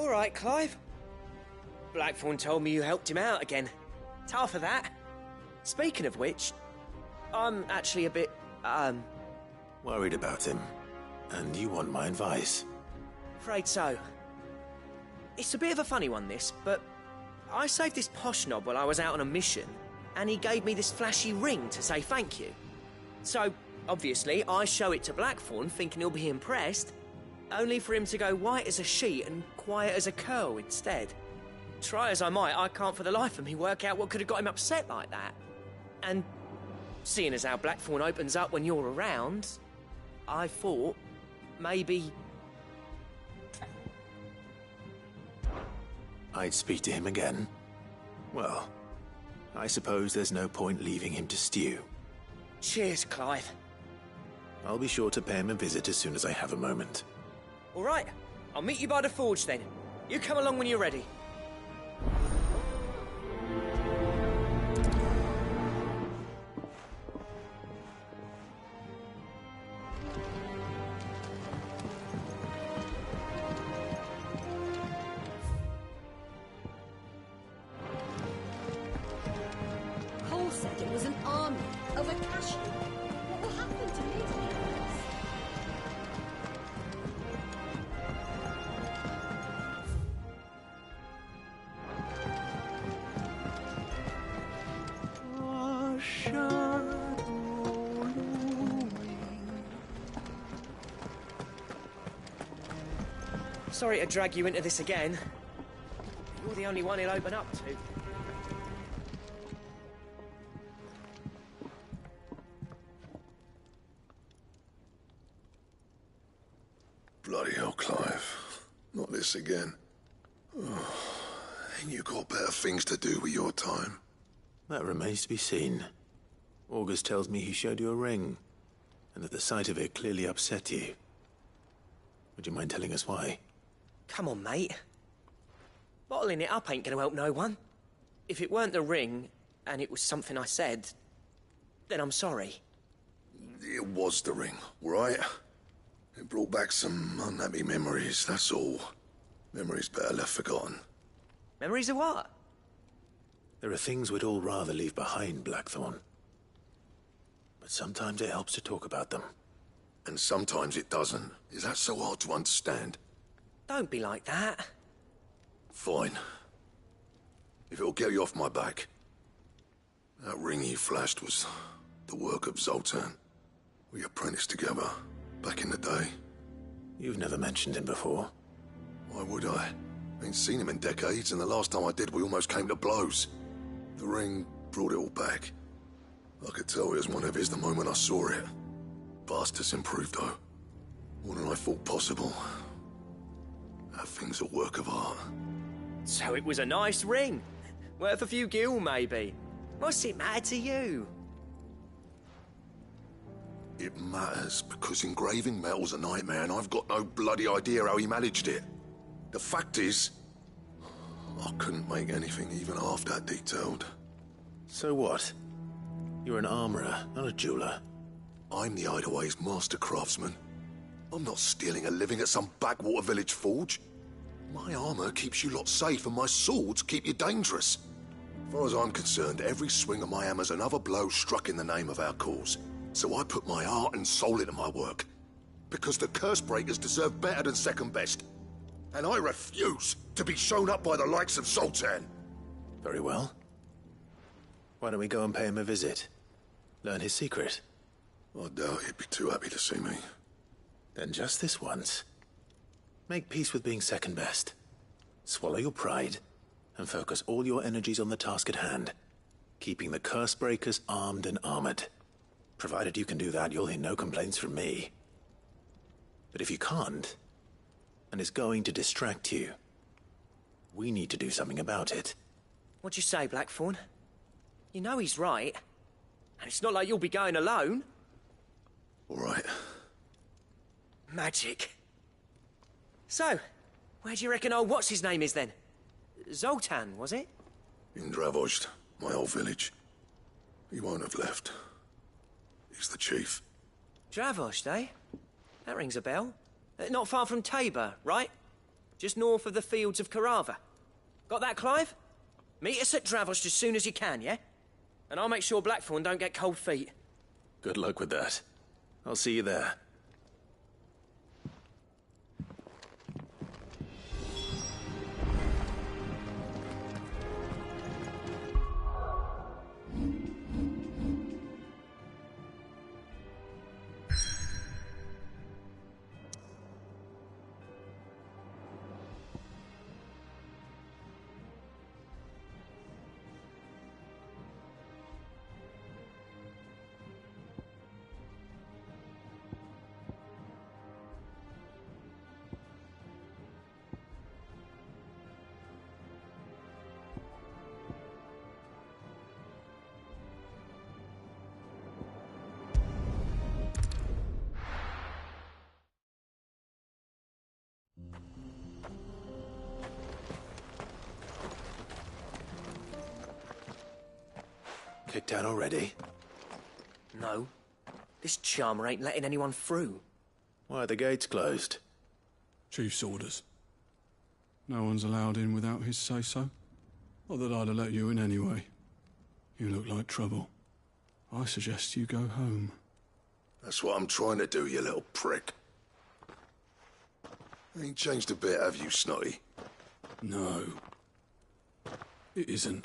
All right, Clive. Blackthorn told me you helped him out again. Tough for that. Speaking of which, I'm actually a bit, Worried about him. And you want my advice? afraid so. It's a bit of a funny one, this, but I saved this posh knob while I was out on a mission, and he gave me this flashy ring to say thank you. So, obviously, I show it to Blackthorn thinking he'll be impressed, only for him to go white as a sheet and quiet as a curl instead. Try as I might, I can't for the life of me work out what could have got him upset like that. And seeing as how Blackthorn opens up when you're around, I thought maybe... I'd speak to him again. Well, I suppose there's no point leaving him to stew. Cheers, Clive. I'll be sure to pay him a visit as soon as I have a moment. All right, I'll meet you by the forge then. You come along when you're ready. Cole said it was an army of Akashi. What will happen to me? Sorry to drag you into this again. You're the only one he'll open up to. Bloody hell, Clive. Not this again. Oh, ain't you got better things to do with your time? That remains to be seen. August tells me he showed you a ring, and that the sight of it clearly upset you. Would you mind telling us why? Come on, mate. Bottling it up ain't gonna help no one. If it weren't the ring, and it was something I said, then I'm sorry. It was the ring, right? It brought back some unhappy memories, that's all. Memories better left forgotten. Memories of what? There are things we'd all rather leave behind, Blackthorn. But sometimes it helps to talk about them. And sometimes it doesn't. Is that so hard to understand? Don't be like that. Fine. If it'll get you off my back. That ring he flashed was the work of Zoltan. We apprenticed together, back in the day. You've never mentioned him before. Why would I? Ain't seen him in decades, and the last time I did, we almost came to blows. The ring brought it all back. I could tell it was one of his the moment I saw it. Bastard's improved, though. More than I thought possible. That thing's a work of art. So it was a nice ring. Worth a few gil, maybe. What's it matter to you? It matters because engraving metal's a nightmare, and I've got no bloody idea how he managed it. The fact is, I couldn't make anything even half that detailed. So what? You're an armorer, not a jeweler. I'm the Hideaway's master craftsman. I'm not stealing a living at some backwater village forge. My armor keeps you lot safe, and my swords keep you dangerous. As far as I'm concerned, every swing of my hammer's another blow struck in the name of our cause. So I put my heart and soul into my work. Because the curse breakers deserve better than second best. And I refuse to be shown up by the likes of Zoltan. Very well. Why don't we go and pay him a visit? Learn his secret. I doubt he'd be too happy to see me. Then just this once. Make peace with being second best. Swallow your pride, and focus all your energies on the task at hand. Keeping the curse breakers armed and armored. Provided you can do that, you'll hear no complaints from me. But if you can't, and it's going to distract you, we need to do something about it. What'd you say, Blackthorn? You know he's right. And it's not like you'll be going alone. All right. Magic. So, where do you reckon old what's-his-name is then? Zoltan, was it? In Dravozd, my old village. He won't have left. He's the chief. Dravozd, eh? That rings a bell. Not far from Tabor, right? Just north of the fields of Karava. Got that, Clive? Meet us at Dravozd as soon as you can, yeah? And I'll make sure Blackthorn don't get cold feet. Good luck with that. I'll see you there. Kicked out already? No. This charmer ain't letting anyone through. Why are the gates closed? Chief's orders. No one's allowed in without his say-so. Not that I'd have let you in anyway. You look like trouble. I suggest you go home. That's what I'm trying to do, you little prick. Ain't changed a bit, have you, Snotty? No. It isn't.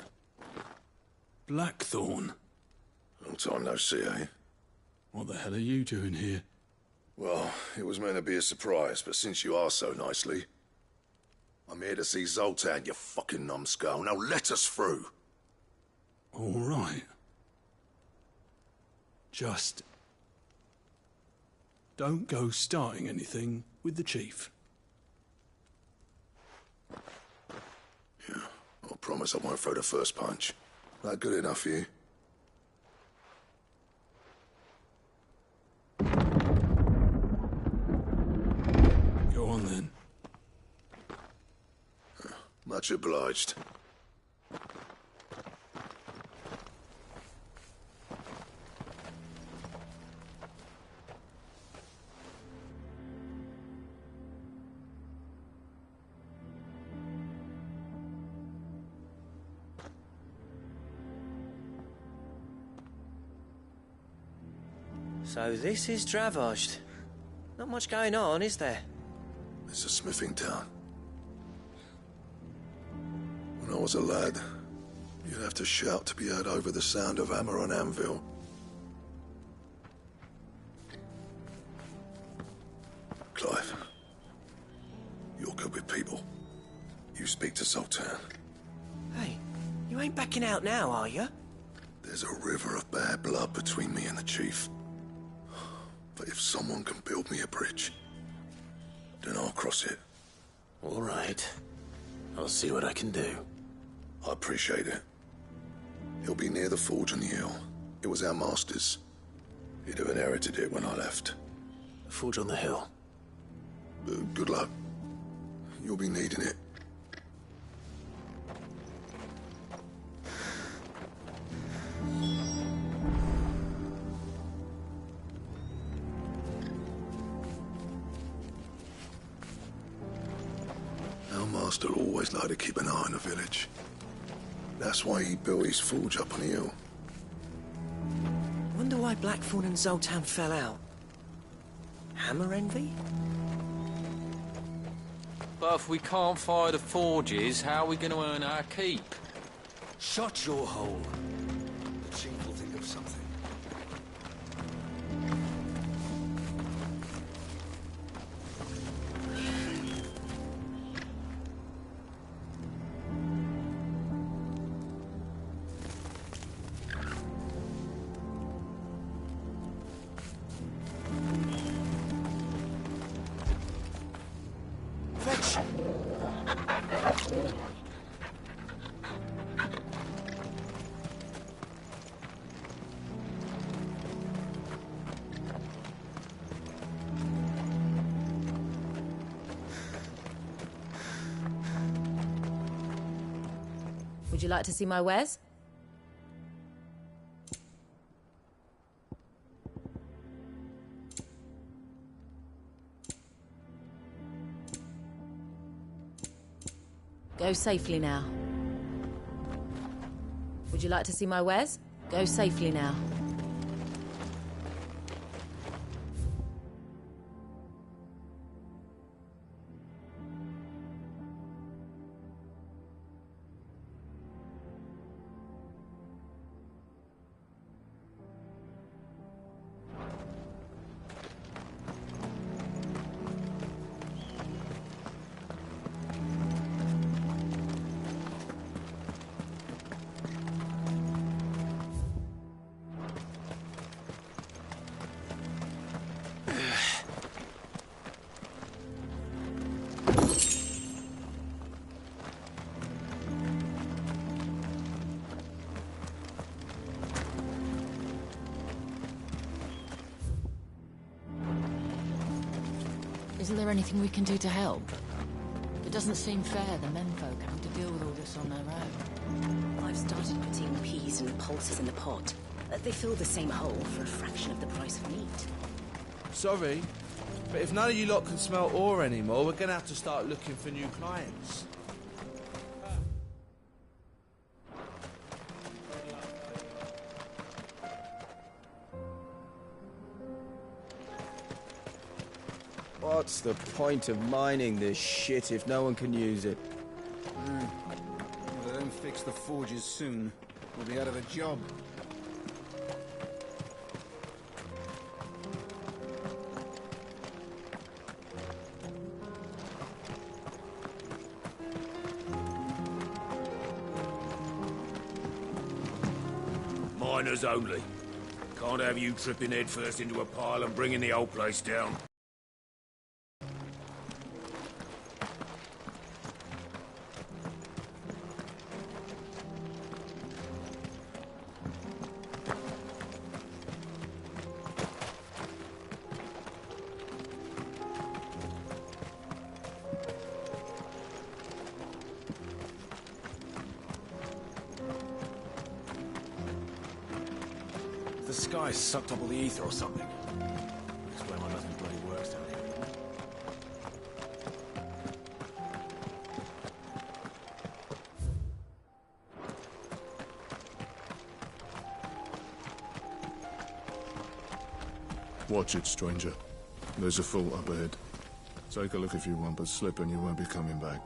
Blackthorn. Long time no see, eh? What the hell are you doing here? Well, it was meant to be a surprise, but since you asked so nicely... I'm here to see Zoltan, you fucking numbskull. Now let us through. All right. Just... don't go starting anything with the chief. Yeah, I promise I won't throw the first punch. That good enough for you? Go on then. Much obliged. So this is Dravosht. Not much going on, is there? It's a smithing town. When I was a lad, you'd have to shout to be heard over the sound of hammer on anvil. Clive, you're good with people. You speak to Zoltan. Hey, you ain't backing out now, are you? There's a river of bad blood between me and the chief. But if someone can build me a bridge, then I'll cross it. All right. I'll see what I can do. I appreciate it. He'll be near the forge on the hill. It was our master's. He'd have inherited it when I left. The forge on the hill. Good luck. You'll be needing it. Our master always liked to keep an eye on the village. That's why he built his forge up on the hill. Wonder why Blackthorn and Zoltan fell out. Hammer envy? But if we can't fire the forges, how are we going to earn our keep? Shut your hole. The chief will think of something. Would you like to see my wares? Go safely now. Would you like to see my wares? Go safely now. Isn't there anything we can do to help? It doesn't seem fair the menfolk having to deal with all this on their own. I've started putting peas and pulses in the pot. They fill the same hole for a fraction of the price of meat. Sorry, but if none of you lot can smell ore anymore, we're gonna have to start looking for new clients. What's the point of mining this shit if no one can use it? If they don't fix the forges soon, we'll be out of a job. Miners only. Can't have you tripping headfirst into a pile and bringing the whole place down. The sky sucked up all the ether or something. Explain why nothing bloody works down here. Watch it, stranger. There's a fool up ahead. Take a look if you want, but slip and you won't be coming back.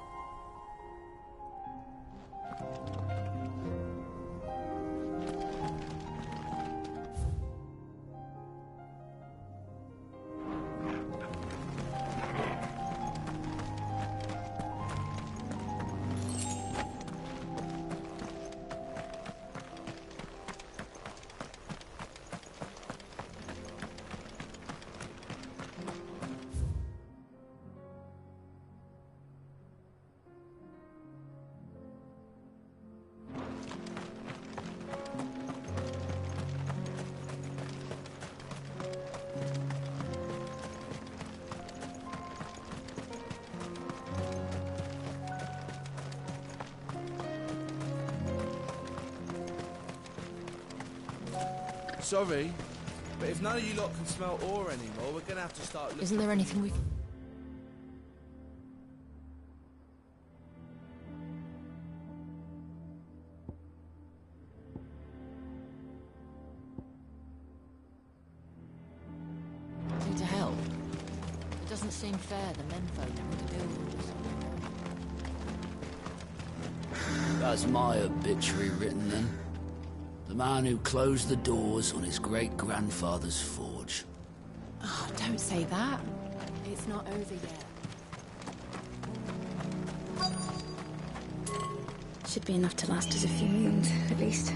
Sorry, but if none of you lot can smell ore anymore, we're gonna have to start looking... Isn't there anything we can... do to help? It doesn't seem fair the menfolk having to deal with this. That's my obituary written then. The man who closed the doors on his great-grandfather's forge. Oh, don't say that. It's not over yet. Should be enough to last us a few moons, at least.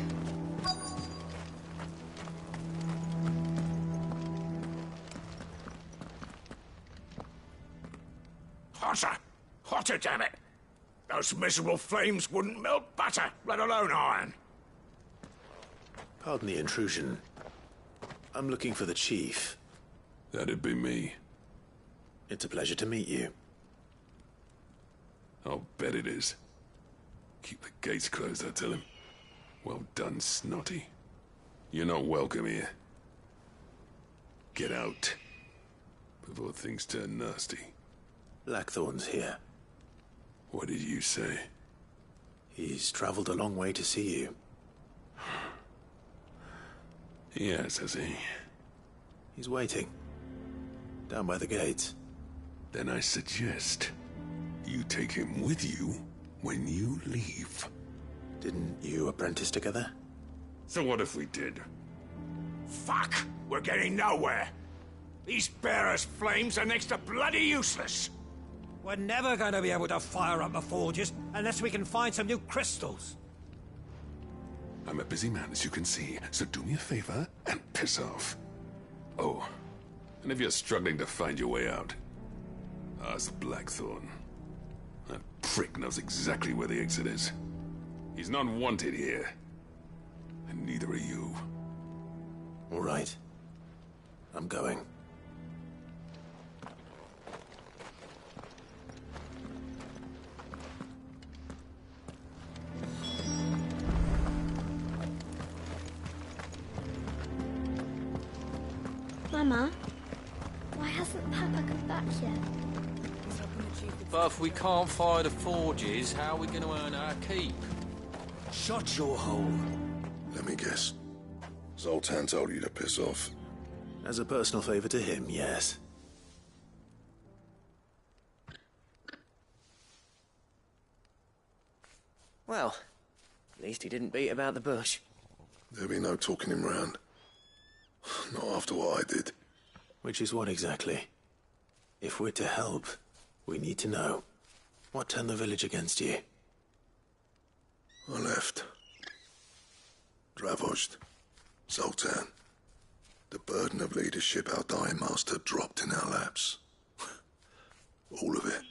Hotter! Hotter, damn it! Those miserable flames wouldn't melt butter, let alone iron. Pardon the intrusion. I'm looking for the chief. That'd be me. It's a pleasure to meet you. I'll bet it is. Keep the gates closed, I tell him. Well done, Snotty. You're not welcome here. Get out. Before things turn nasty. Blackthorn's here. What did you say? He's traveled a long way to see you. Yes, has he? He's waiting. Down by the gates. Then I suggest you take him with you when you leave. Didn't you apprentice together? So what if we did? Fuck! We're getting nowhere! These bearers' flames are next to bloody useless! We're never going to be able to fire up the forges unless we can find some new crystals. I'm a busy man, as you can see, so do me a favor and piss off. Oh, and if you're struggling to find your way out, ask Blackthorn. That prick knows exactly where the exit is. He's not wanted here. And neither are you. All right. I'm going. Mama, why hasn't Papa come back yet? But if we can't fire the forges, how are we going to earn our keep? Shut your hole. Let me guess. Zoltan told you to piss off. As a personal favor to him, yes. Well, at least he didn't beat about the bush. There'll be no talking him round. Not after what I did. Which is what exactly? If we're to help, we need to know. What turned the village against you? I left. Dravost. Zoltan. The burden of leadership our dying master dropped in our laps. All of it.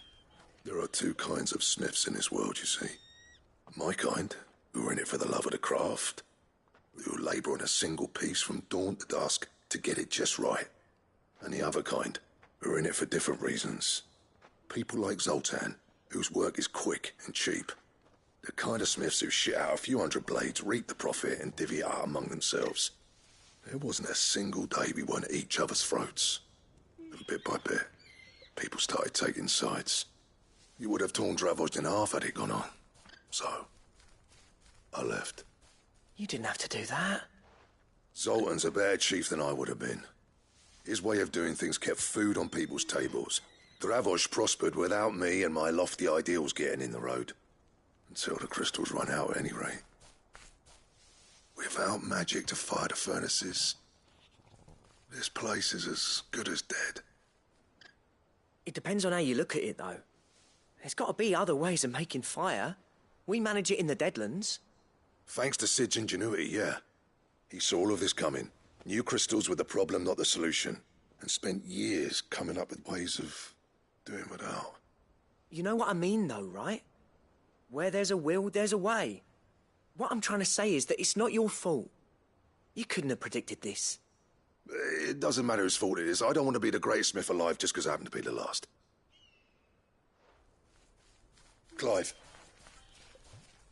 There are two kinds of smiths in this world, you see. My kind, who are in it for the love of the craft, who labour on a single piece from dawn to dusk to get it just right. And the other kind, who are in it for different reasons. People like Zoltan, whose work is quick and cheap. The kind of smiths who shit out a few hundred blades, reap the profit, and divvy it out among themselves. There wasn't a single day we weren't at each other's throats. And bit by bit, people started taking sides. You would have torn Dravost in half had it gone on. So, I left. You didn't have to do that. Zoltan's a better chief than I would have been. His way of doing things kept food on people's tables. Dravost prospered without me and my lofty ideals getting in the road. Until the crystals run out at any rate. Without magic to fire the furnaces, this place is as good as dead. It depends on how you look at it, though. There's got to be other ways of making fire. We manage it in the Deadlands. Thanks to Sid's ingenuity, yeah. He saw all of this coming. Knew crystals were the problem, not the solution. And spent years coming up with ways of doing without. You know what I mean, though, right? Where there's a will, there's a way. What I'm trying to say is that it's not your fault. You couldn't have predicted this. It doesn't matter whose fault it is. I don't want to be the greatest smith alive just because I happen to be the last. Clive.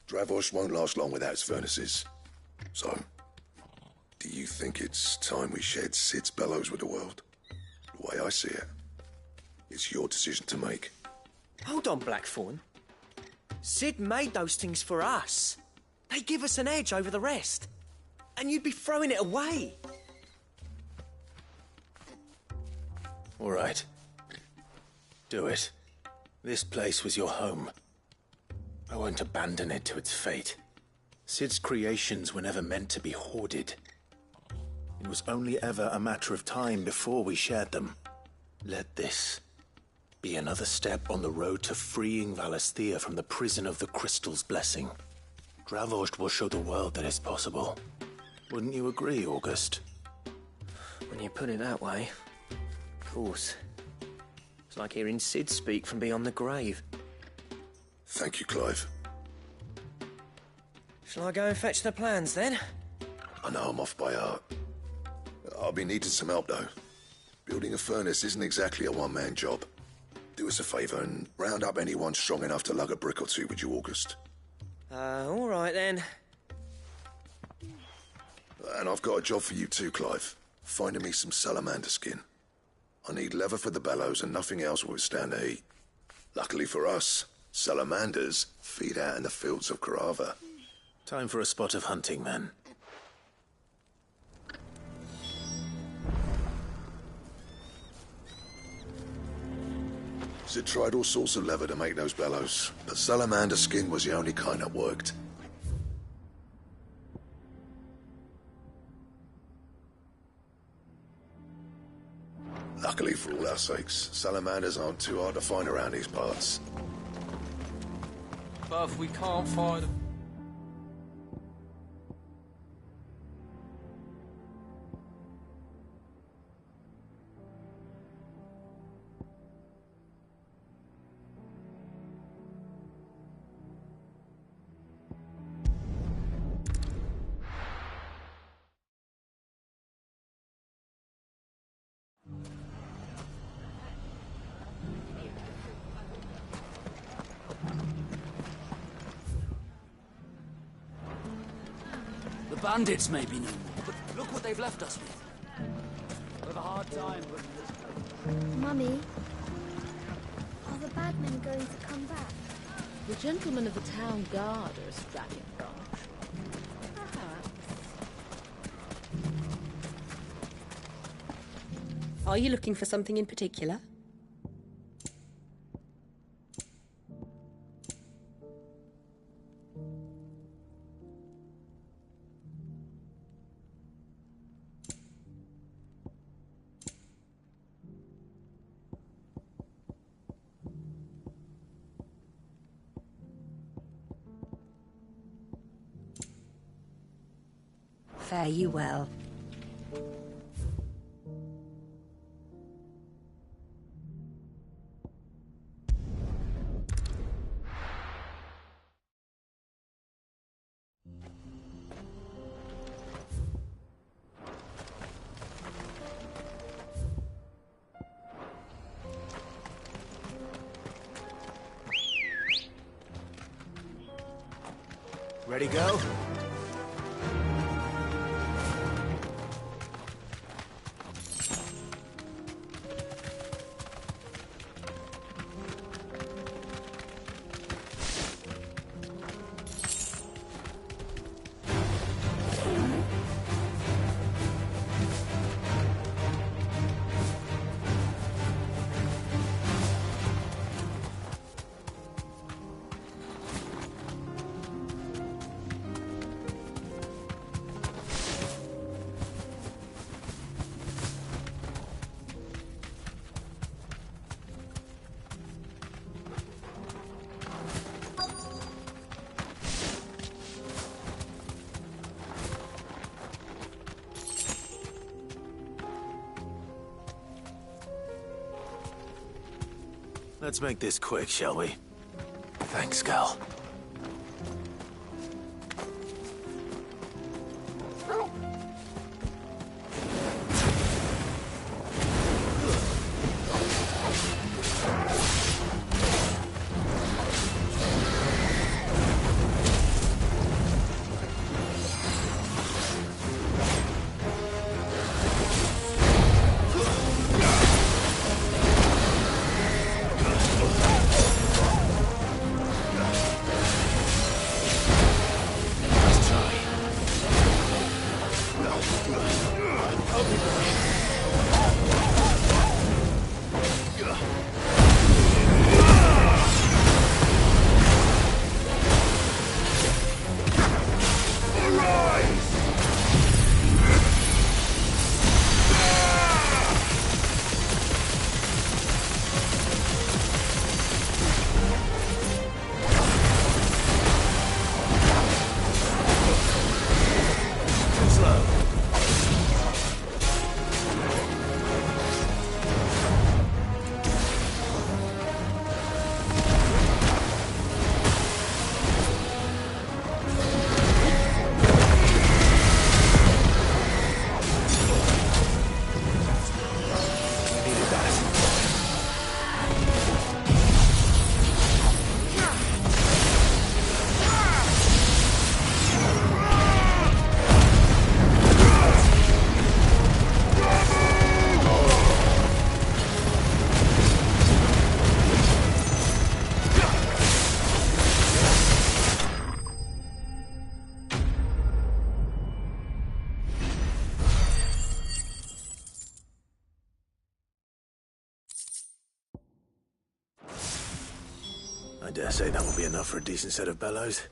Dravost won't last long without its furnaces. So, do you think it's time we shared Sid's bellows with the world? The way I see it, it's your decision to make. Hold on, Blackthorn. Sid made those things for us. They give us an edge over the rest. And you'd be throwing it away. All right. Do it. This place was your home. I won't abandon it to its fate. Sid's creations were never meant to be hoarded. It was only ever a matter of time before we shared them. Let this be another step on the road to freeing Valisthea from the prison of the Crystal's blessing. Dravost will show the world that it's possible. Wouldn't you agree, August? When you put it that way, of course. It's like hearing Sid speak from beyond the grave. Thank you, Clive. Shall I go and fetch the plans, then? I know I'm off by heart. I'll be needing some help, though. Building a furnace isn't exactly a one-man job. Do us a favour and round up anyone strong enough to lug a brick or two, would you, August? All right, then. And I've got a job for you too, Clive. Finding me some salamander skin. I need leather for the bellows and nothing else will withstand the heat. Luckily for us, salamanders feed out in the fields of Carava. Time for a spot of hunting, then. Sid tried all sorts of leather to make those bellows, but salamander skin was the only kind that worked. Luckily for all our sakes, salamanders aren't too hard to find around these parts. But if we can't find them... The bandits may be no more, but look what they've left us with. We'll have a hard time. Mummy, are the bad men going to come back? The gentlemen of the town guard are a strapping bunch. Perhaps. Are you looking for something in particular? Fare you well. Ready, go? Let's make this quick, shall we? Thanks, Gal. I dare say that will be enough for a decent set of bellows.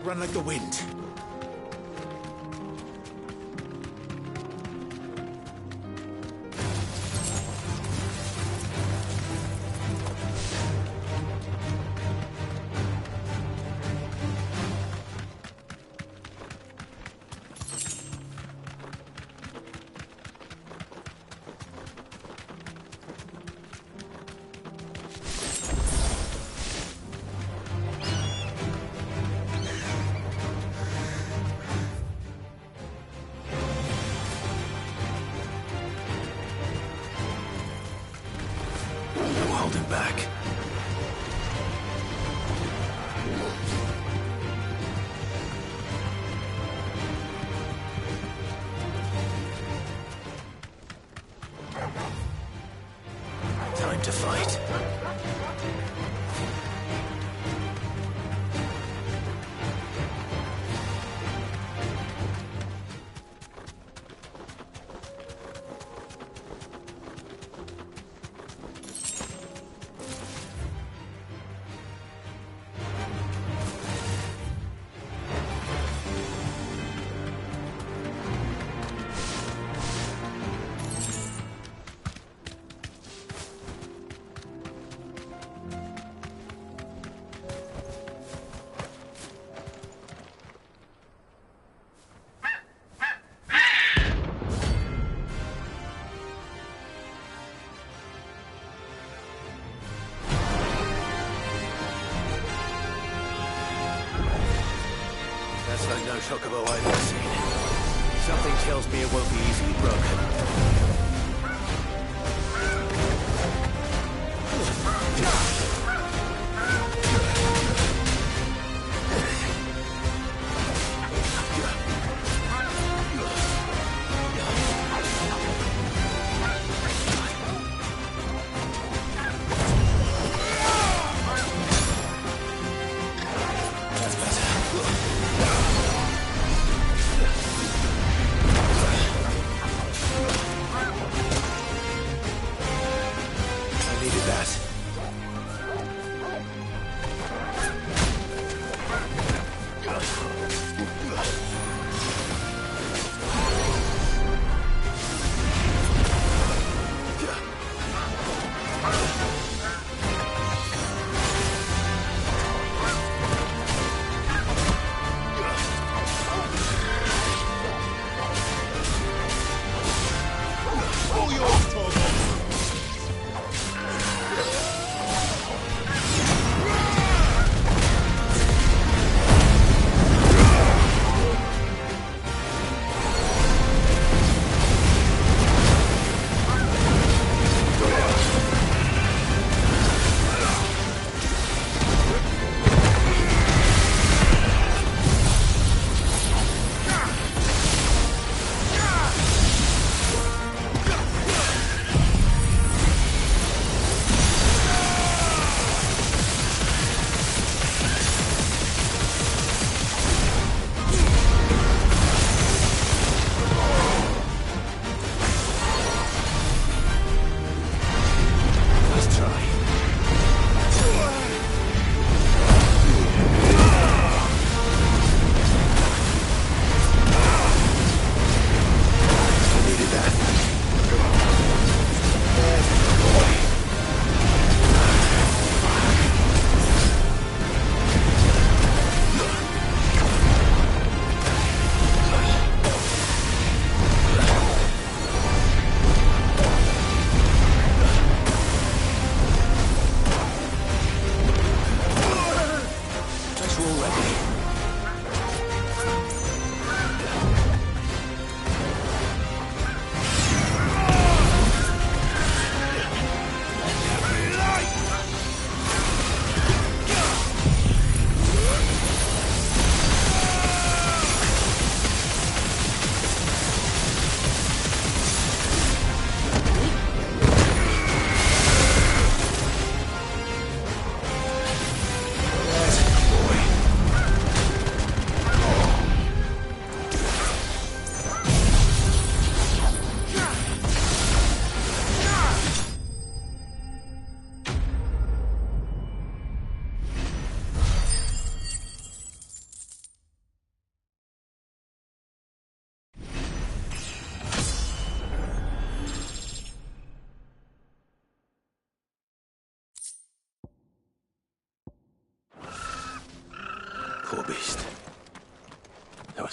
Run like the wind. Back. Time to fight. That's like no chocobo I've ever seen. Something tells me it won't be easily broken.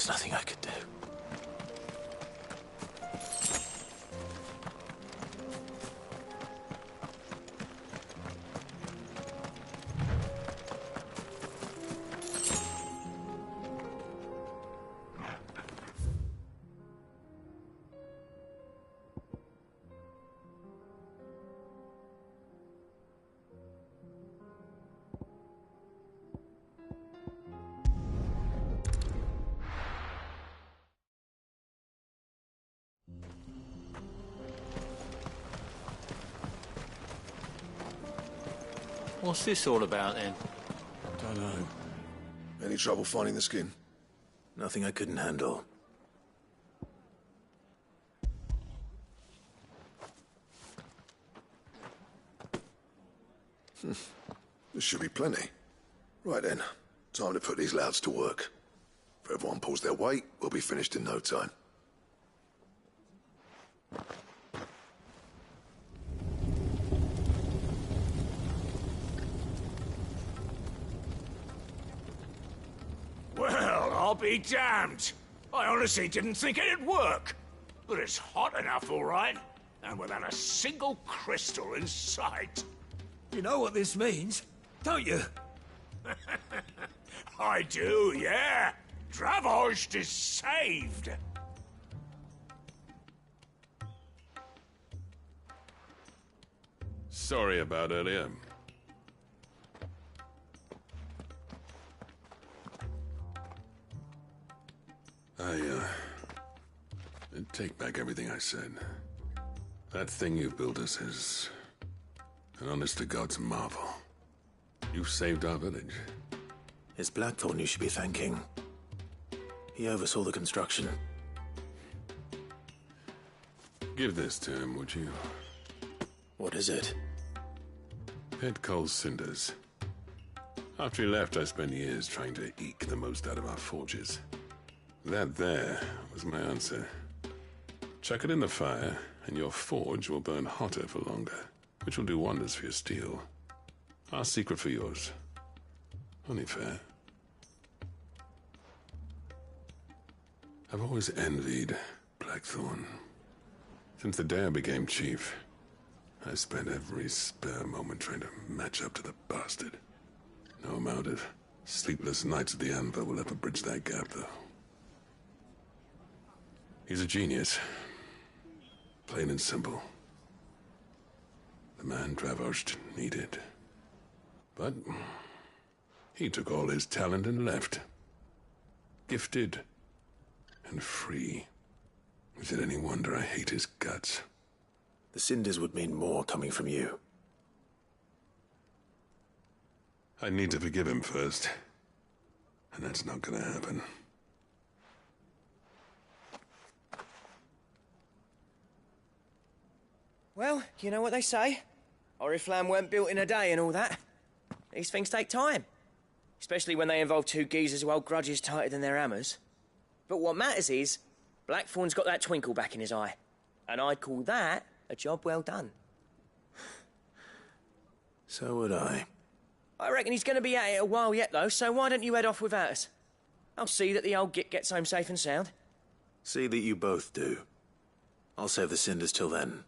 was nothing I could do. What's this all about, then? Don't know. Any trouble finding the skin? Nothing I couldn't handle. There should be plenty. Right then, time to put these louds to work. If everyone pulls their weight, we'll be finished in no time. Well, I'll be damned. I honestly didn't think it'd work. But it's hot enough, all right. And without a single crystal in sight. You know what this means, don't you? I do, yeah. Dravost is saved. Sorry about earlier. I take back everything I said. That thing you built us is an honest-to-God's marvel. You saved our village. It's Blackthorn you should be thanking. He oversaw the construction. Give this to him, would you? What is it? Head Cole's cinders. After he left, I spent years trying to eke the most out of our forges. That there was my answer. Chuck it in the fire, and your forge will burn hotter for longer, which will do wonders for your steel. Our secret for yours. Only fair. I've always envied Blackthorn. Since the day I became chief, I spent every spare moment trying to match up to the bastard. No amount of sleepless nights at the Anvil will ever bridge that gap, though. He's a genius. Plain and simple. The man Dravost needed. But he took all his talent and left. Gifted and free. Is it any wonder I hate his guts? The cinders would mean more coming from you. I need to forgive him first. And that's not gonna happen. Well, you know what they say. Oriflamme weren't built in a day and all that. These things take time. Especially when they involve two geezers who hold grudges tighter than their hammers. But what matters is, Blackthorn's got that twinkle back in his eye. And I'd call that a job well done. So would I. I reckon he's going to be at it a while yet, though, so why don't you head off without us? I'll see that the old git gets home safe and sound. See that you both do. I'll save the cinders till then.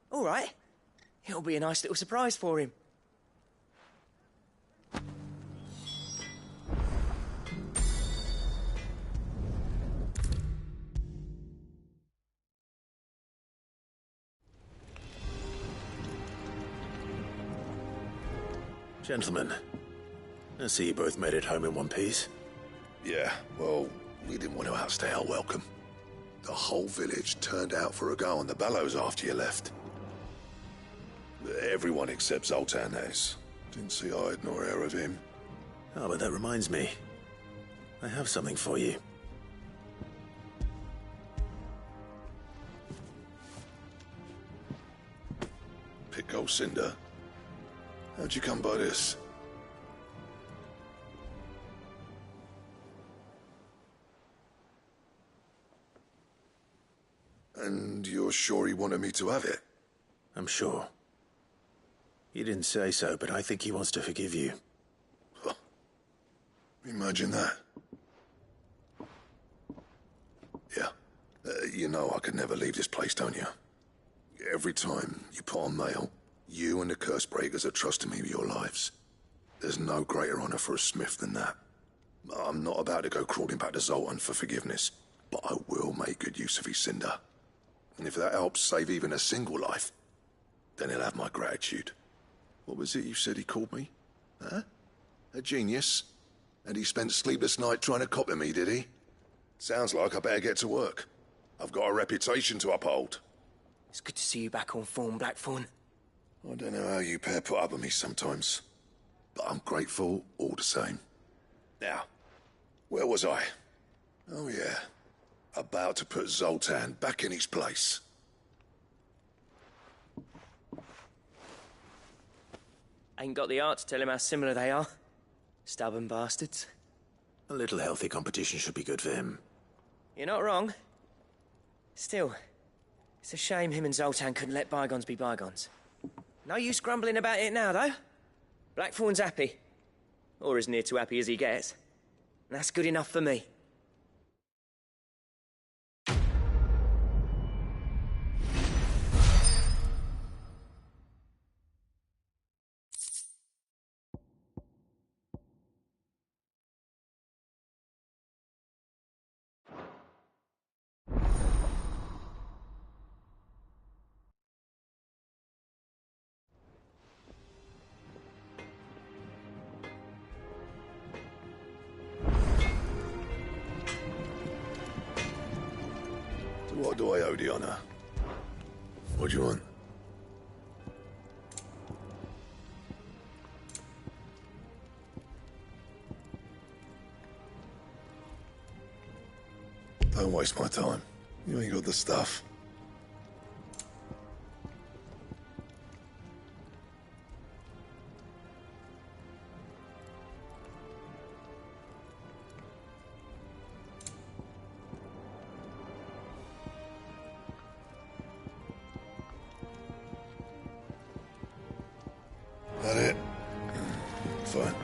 All right. It'll be a nice little surprise for him. Gentlemen, I see you both made it home in one piece. Yeah, well, we didn't want to outstay our welcome. The whole village turned out for a go on the bellows after you left. Everyone except Zoltan has. Didn't see hide nor hair of him. Oh, but that reminds me. I have something for you. Pico Cinder. How'd you come by this? And you're sure he wanted me to have it? I'm sure. He didn't say so, but I think he wants to forgive you. Huh. Imagine that. You know I could never leave this place, don't you? Every time you put on mail, you and the curse breakers are trusting me with your lives. There's no greater honor for a smith than that. I'm not about to go crawling back to Zoltan for forgiveness, but I will make good use of his cinder. And if that helps save even a single life, then he'll have my gratitude. What was it you said he called me? Huh? A genius? And he spent sleepless night trying to copy me, did he? Sounds like I better get to work. I've got a reputation to uphold. It's good to see you back on form, Blackthorn. I don't know how you pair put up with me sometimes, but I'm grateful all the same. Now, where was I? Oh yeah, about to put Zoltan back in his place. Ain't got the art to tell him how similar they are. Stubborn bastards. A little healthy competition should be good for him. You're not wrong. Still, it's a shame him and Zoltan couldn't let bygones be bygones. No use grumbling about it now, though. Blackthorn's happy. Or as near to happy as he gets. And that's good enough for me. What do I owe the honor? What do you want? Don't waste my time. You ain't got the stuff. That it? Fine.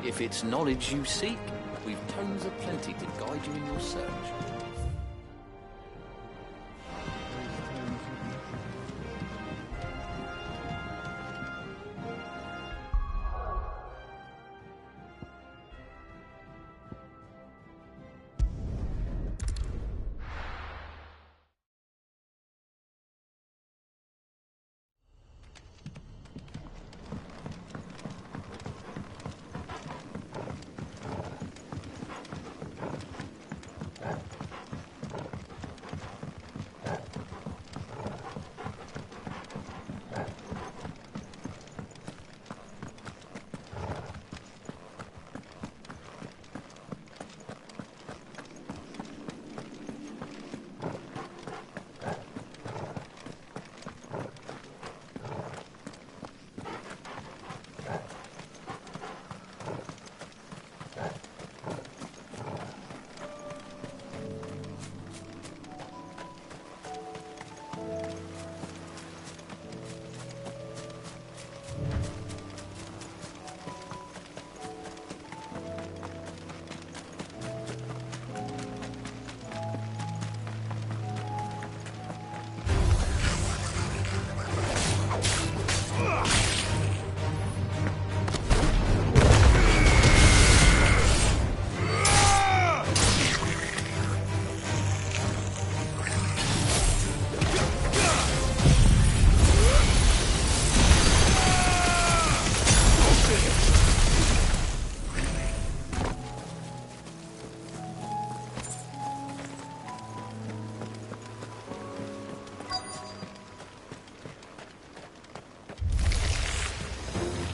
If it's knowledge you seek, we've tomes aplenty to guide you in your search.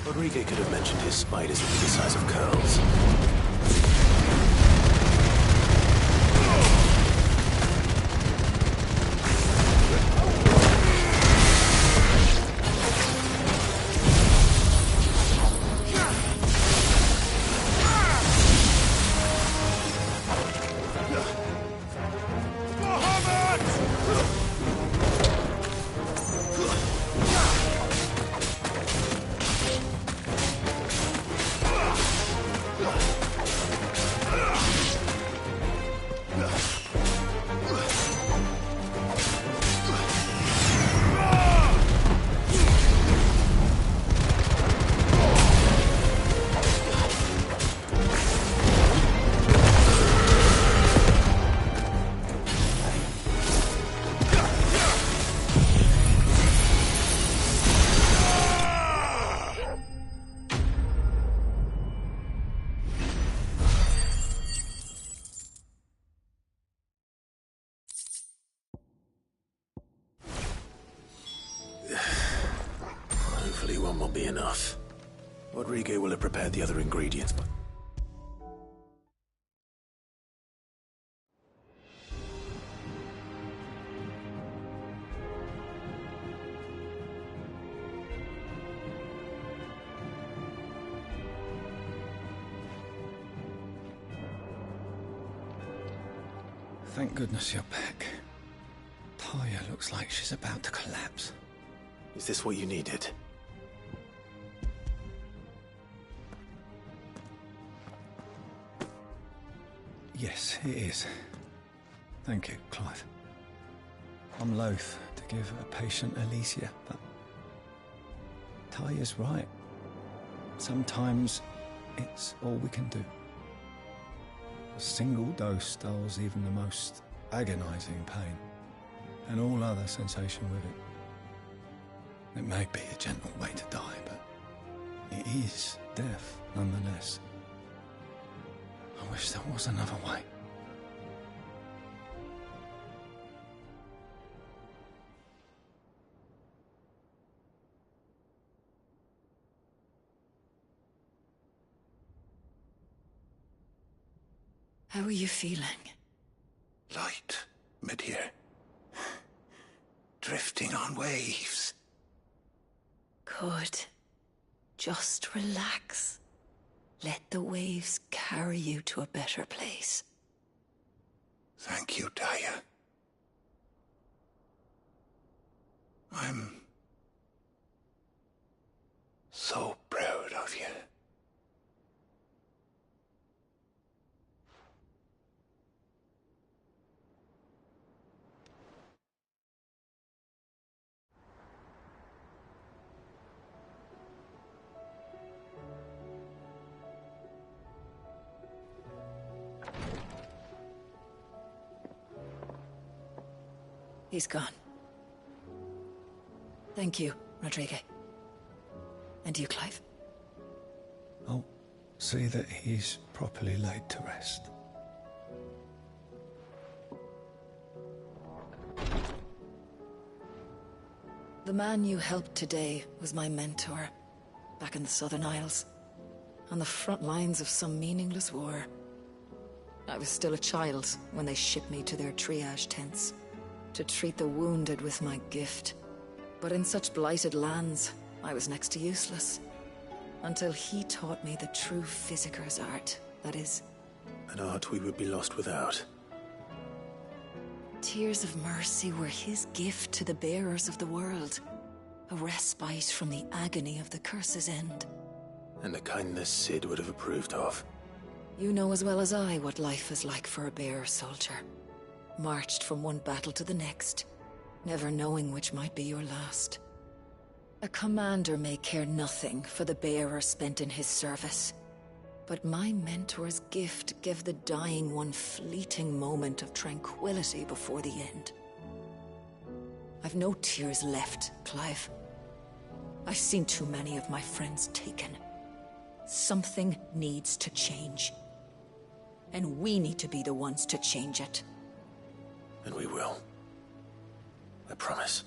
Rodriguez could have mentioned his spiders would be the size of curls. enough. Rodrigo will have prepared the other ingredients, but... Thank goodness you're back. Talia looks like she's about to collapse. Is this what you needed? Yes, it is. Thank you, Clive. I'm loath to give a patient Alicia, but Talia's right. Sometimes it's all we can do. A single dose dulls even the most agonizing pain, and all other sensation with it. It may be a gentle way to die, but it is death nonetheless. I wish there was another way. How are you feeling? Light, mid-here. Drifting on waves. Good. Just relax. Let the waves carry you to a better place. Thank you, Talia. I'm so proud of you. He's gone. Thank you, Rodrigo. And you, Clive. I'll see that he's properly laid to rest. The man you helped today was my mentor, back in the Southern Isles, on the front lines of some meaningless war. I was still a child when they shipped me to their triage tents, to treat the wounded with my gift. But in such blighted lands, I was next to useless. Until he taught me the true physicker's art, that is. An art we would be lost without. Tears of mercy were his gift to the bearers of the world. A respite from the agony of the curse's end. And a kindness Sid would have approved of. You know as well as I what life is like for a bearer soldier. Marched from one battle to the next, never knowing which might be your last. A commander may care nothing for the bearer spent in his service, but my mentor's gift gave the dying one fleeting moment of tranquility before the end. I've no tears left, Clive. I've seen too many of my friends taken. Something needs to change. And we need to be the ones to change it. And we will. I promise.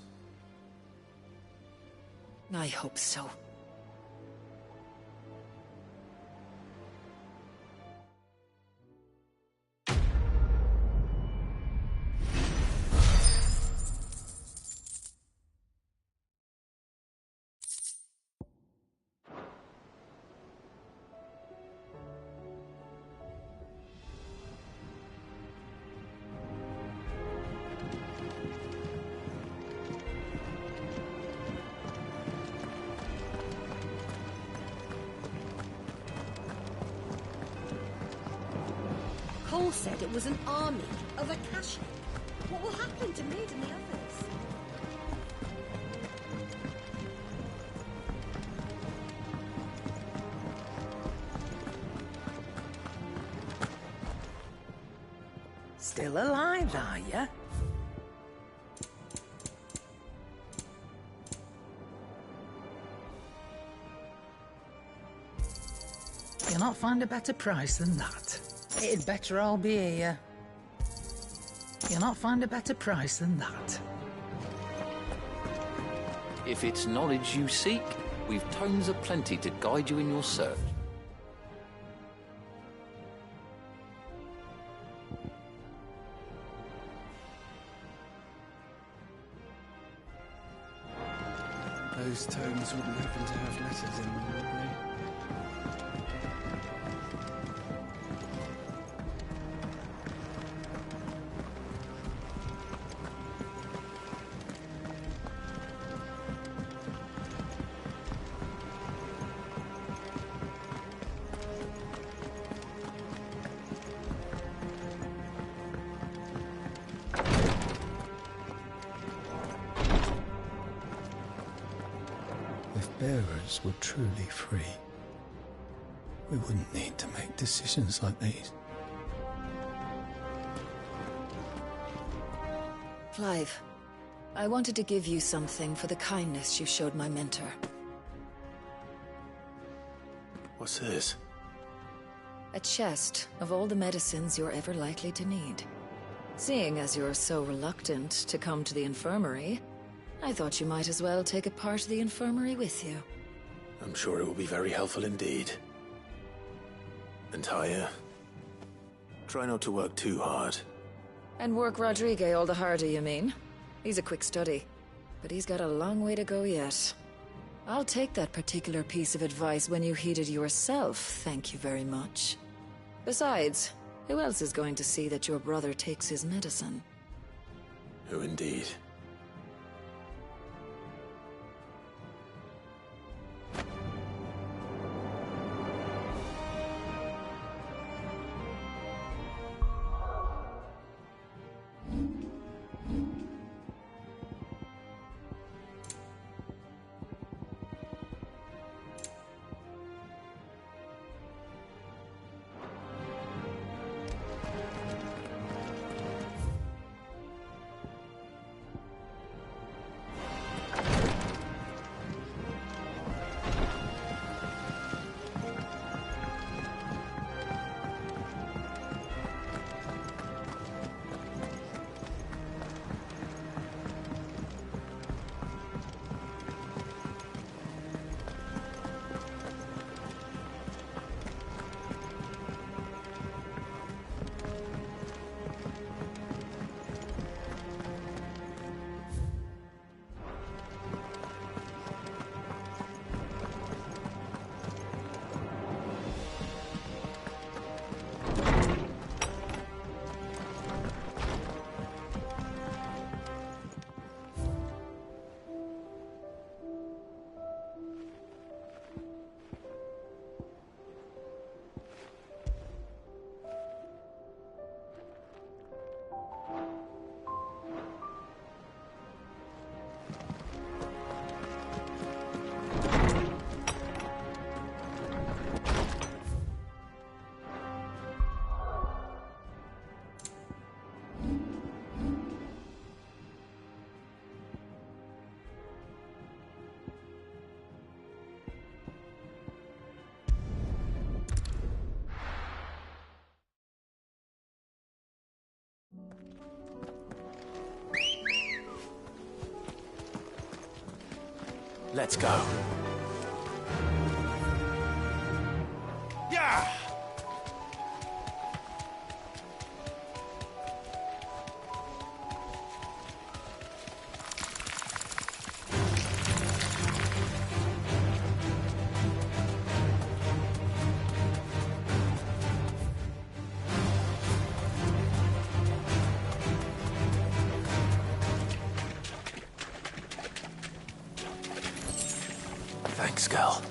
I hope so. Cole said it was an army of Akashi. What will happen to Mid and the others? Still alive, are you? You'll not find a better price than that. It'd better all be here. You'll not find a better price than that. If it's knowledge you seek, We've tomes aplenty to guide you in your search. Those tomes wouldn't happen to have letters in them, would they? If bearers were truly free, we wouldn't need to make decisions like these. Clive, I wanted to give you something for the kindness you showed my mentor. What's this? A chest of all the medicines you're ever likely to need. Seeing as you're so reluctant to come to the infirmary, I thought you might as well take a part of the infirmary with you. I'm sure it will be very helpful indeed. And Taya, try not to work too hard. And work Rodrigue all the harder, you mean? He's a quick study, but he's got a long way to go yet. I'll take that particular piece of advice when you heed it yourself, thank you very much. Besides, who else is going to see that your brother takes his medicine? Who indeed? Let's go. Yeah! Thanks, girl.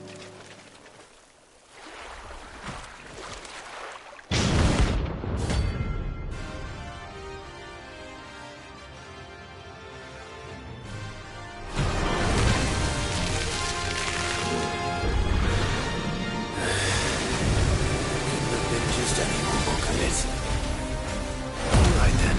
Just any more book of it. Right then.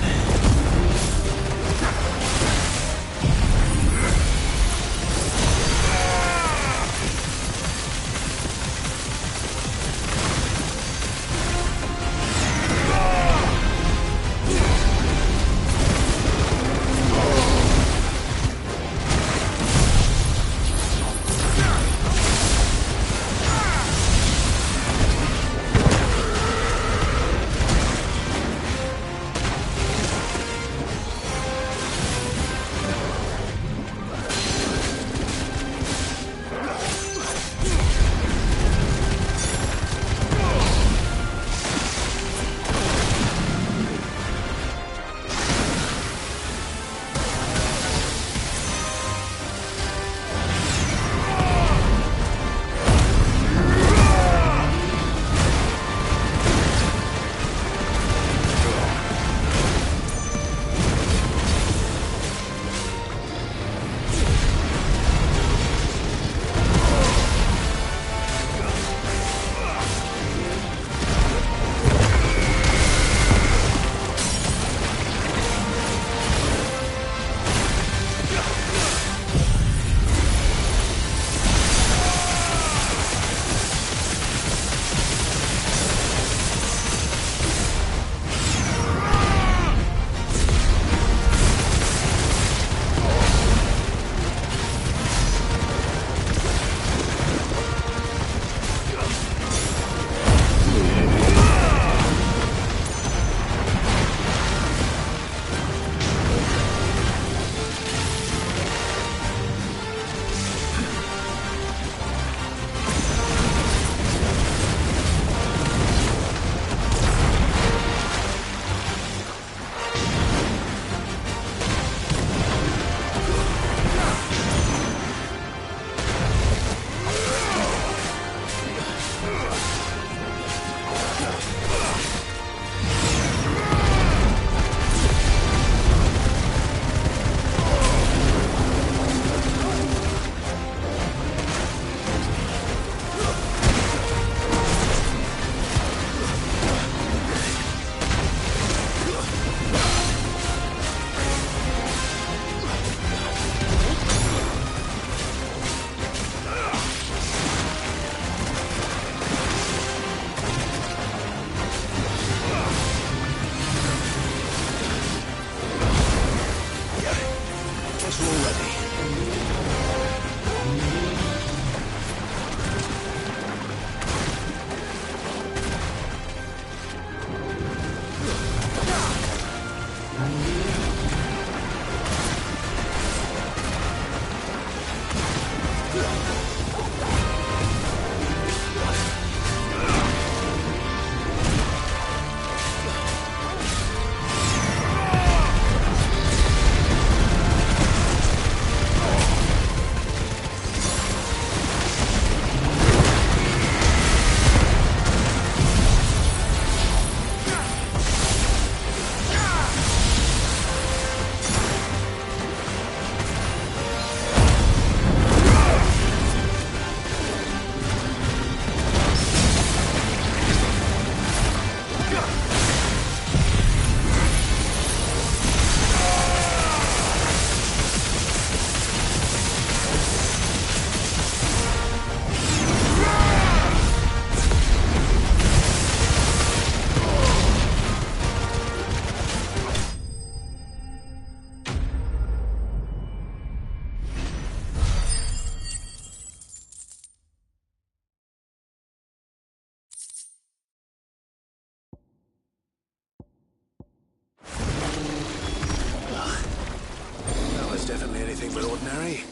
anything but ordinary.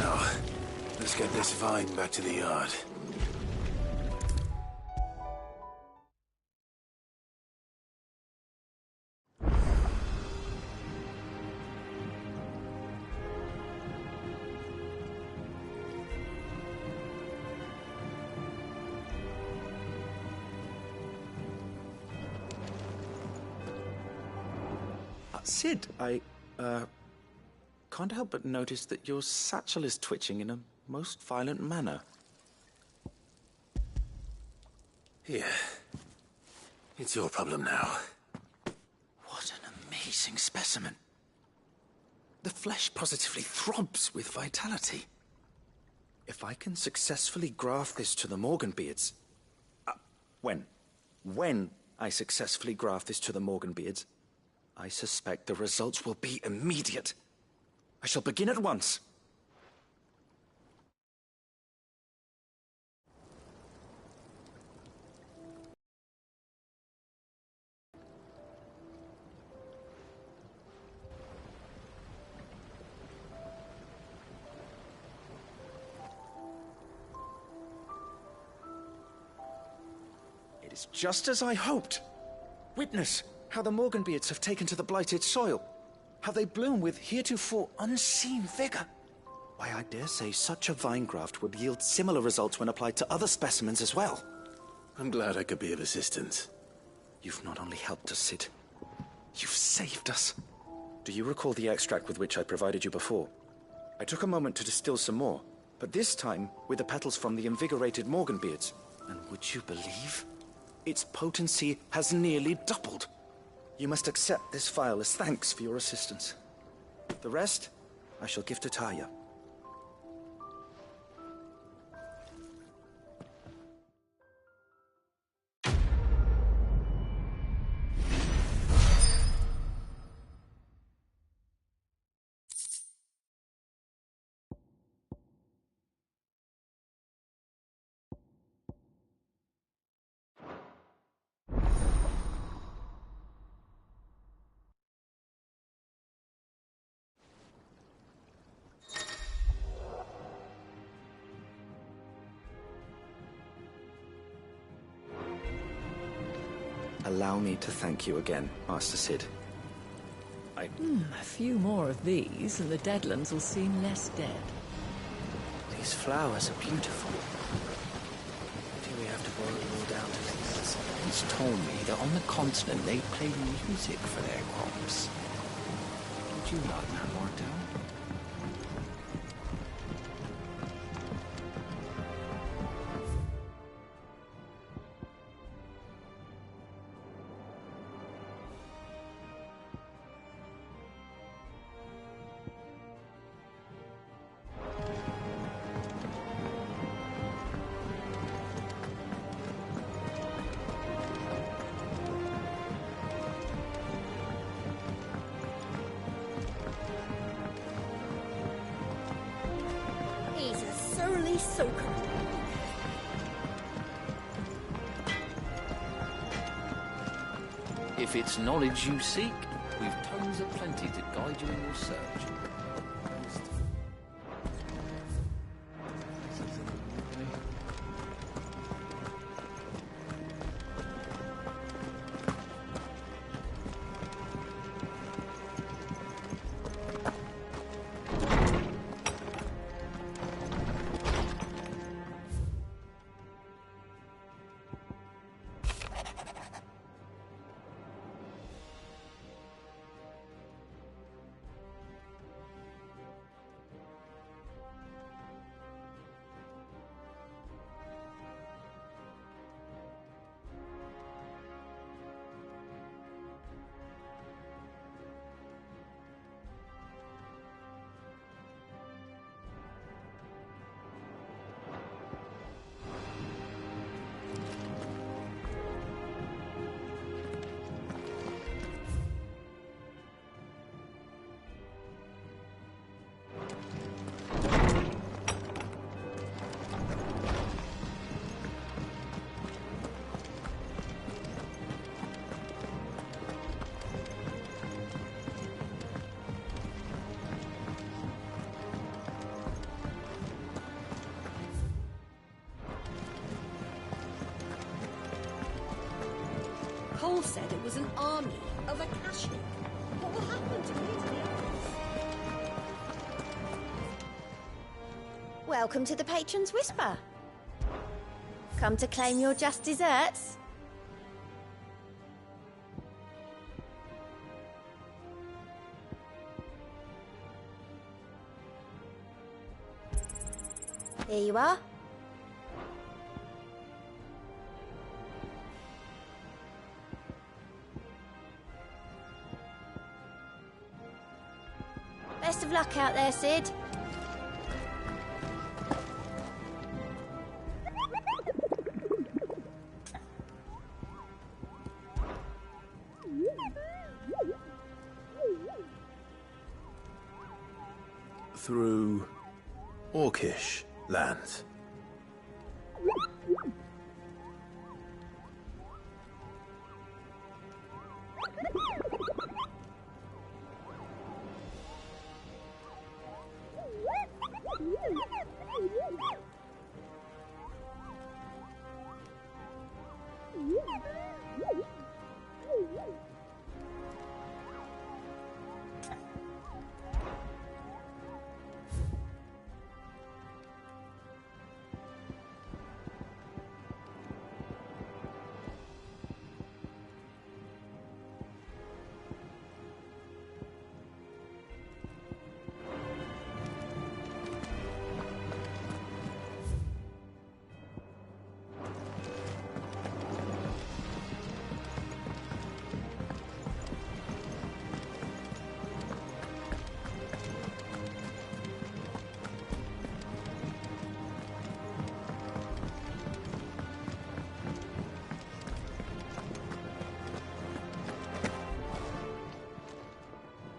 Now, let's get this vine back to the yard. Sid, I can't help but notice that your satchel is twitching in a most violent manner. Here. It's your problem now. What an amazing specimen. The flesh positively throbs with vitality. If I can successfully graft this to the Morganbeards... When I successfully graft this to the Morganbeards, I suspect the results will be immediate. I shall begin at once. It is just as I hoped. Witness how the Morganbeards have taken to the blighted soil. How they bloom with heretofore unseen vigor. Why, I dare say such a vine graft would yield similar results when applied to other specimens as well. I'm glad I could be of assistance. You've not only helped us, Sid, you've saved us. Do you recall the extract with which I provided you before? I took a moment to distill some more, but this time with the petals from the invigorated Morganbeards. And would you believe? Its potency has nearly doubled. You must accept this vial as thanks for your assistance. The rest, I shall give to Taya. Allow me to thank you again, Master Sid. A few more of these, and the Deadlands will seem less dead. These flowers are beautiful. Do we have to boil them all down to pieces? He's told me that on the continent they play music for their crops. Would you like that, Martel? He's a surly soaker. If it's knowledge you seek, we've tomes aplenty to guide you in your search. said it was an army of Akashi. What will happen to me and the others? Welcome to the Patron's Whisper. Come to claim your just desserts? Here you are. Best of luck out there, Sid. Through Orcish lands.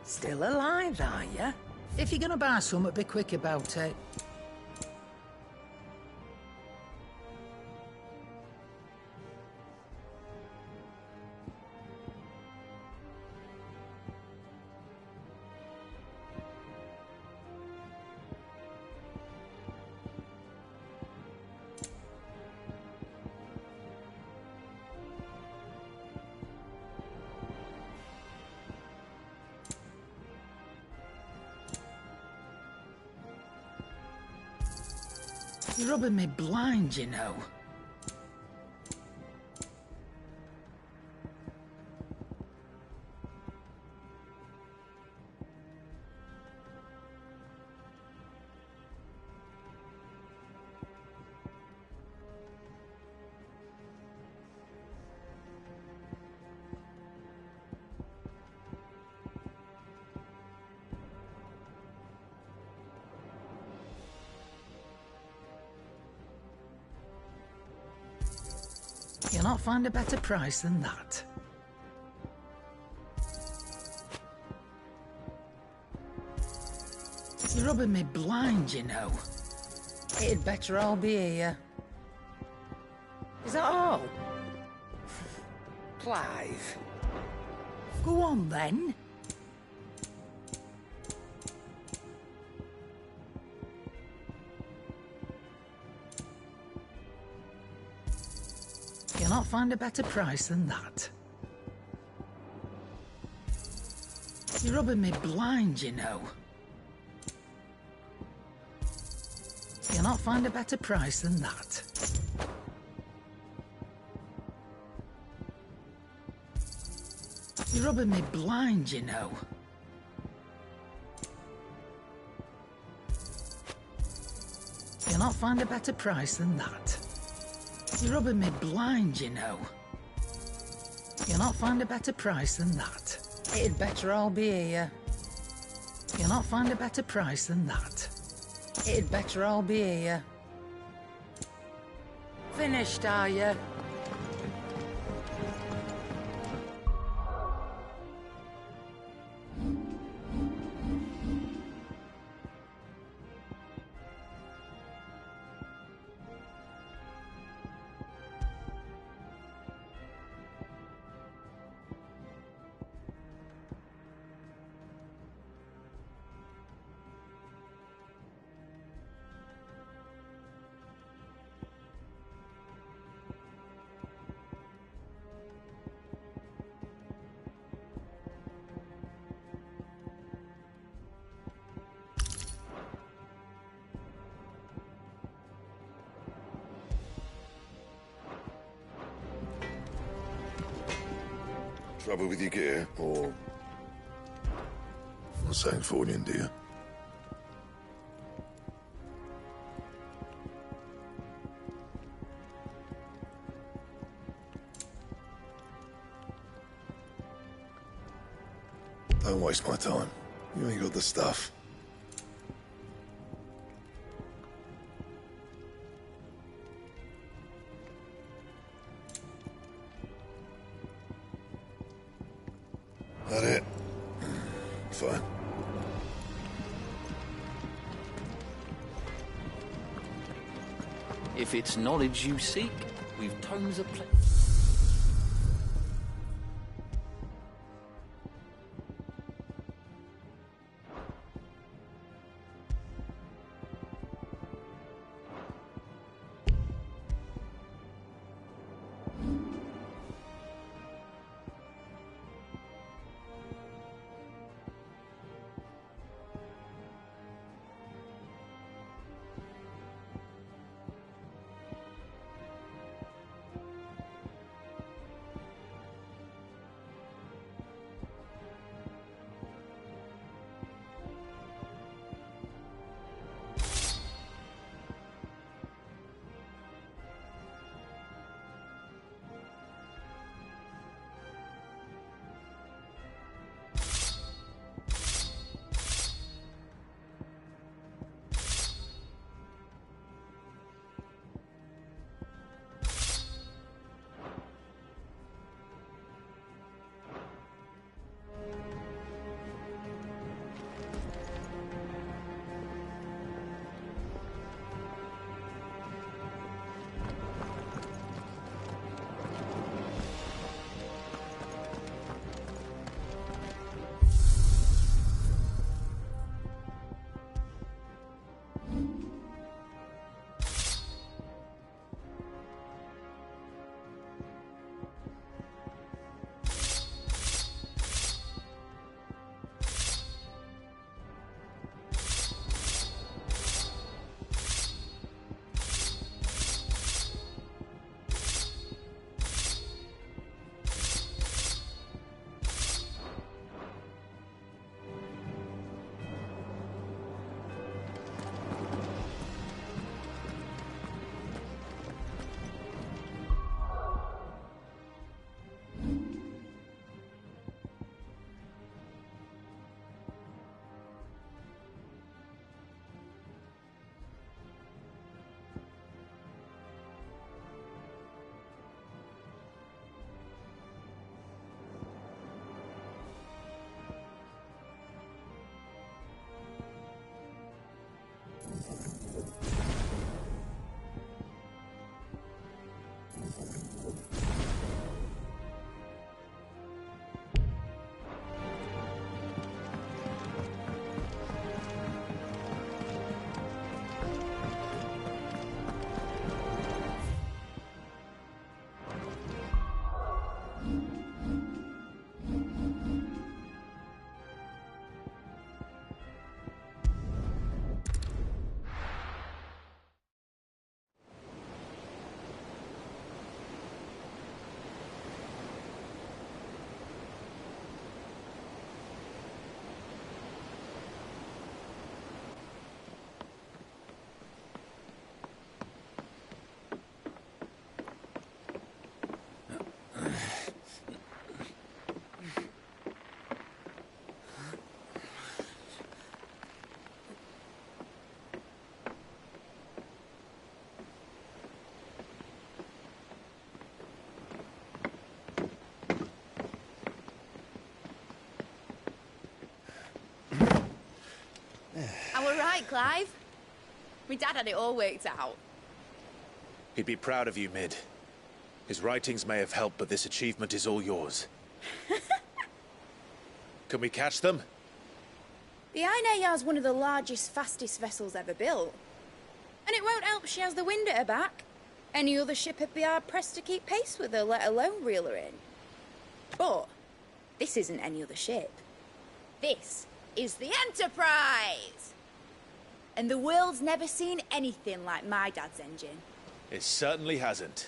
Still alive, are you? If you're gonna buy some, be quick about it. You're rubbing me blind, you know. You'll not find a better price than that. You're rubbing me blind, you know. It'd better all be here. Is that all? Clive. Go on, then. You'll not find a better price than that. You're rubbing me blind, you know. You'll not find a better price than that. You're rubbing me blind, you know. You'll not find a better price than that. You're rubbing me blind, you know. You'll not find a better price than that. It'd better all be here. You'll not find a better price than that. It'd better all be here. Finished, are you? Trouble with your gear, or... Not saying fortune, do you? Don't waste my time. You ain't got the stuff. That it? Fine. If it's knowledge you seek, we've tomes of I were right, Clive. My dad had it all worked out. He'd be proud of you, Mid. His writings may have helped, but this achievement is all yours. Can we catch them? The Ainayar's one of the largest, fastest vessels ever built. And it won't help she has the wind at her back. Any other ship would be hard-pressed to keep pace with her, let alone reel her in. But this isn't any other ship. This is the Enterprise! And the world's never seen anything like my dad's engine. It certainly hasn't.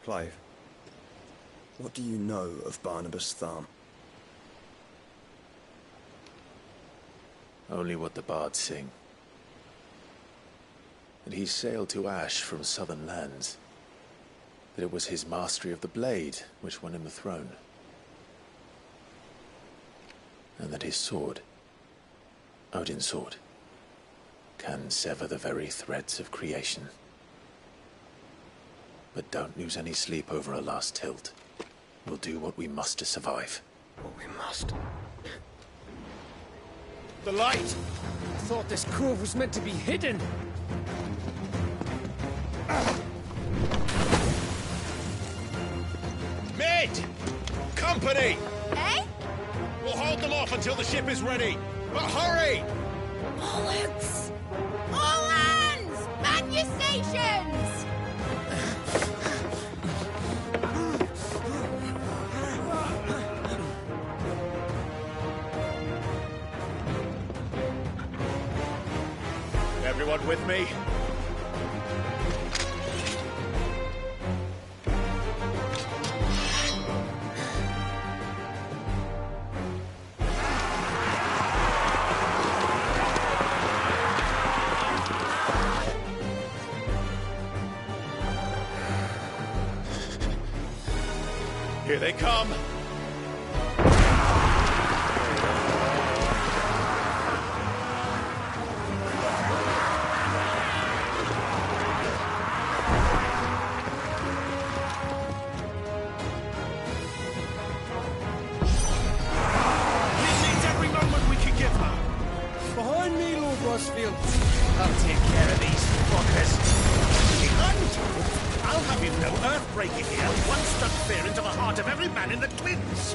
Clive, what do you know of Barnabas Thumb? Only what the bards sing. That he sailed to Ash from southern lands. That it was his mastery of the blade which won him the throne. And that his sword, Odin's sword, can sever the very threads of creation. But don't lose any sleep over a last tilt. We'll do what we must to survive. What we must? The light! I thought this cove was meant to be hidden. Mid! Company! Eh? We'll hold them off until the ship is ready. But hurry! Bollocks! All hands! Man your stations! Everyone with me? Here they come! Behind me, Lord Rosfield. I'll take care of these fuckers. I'll have you know, Earthbreaker here once struck fear into the heart of every man in the Twins.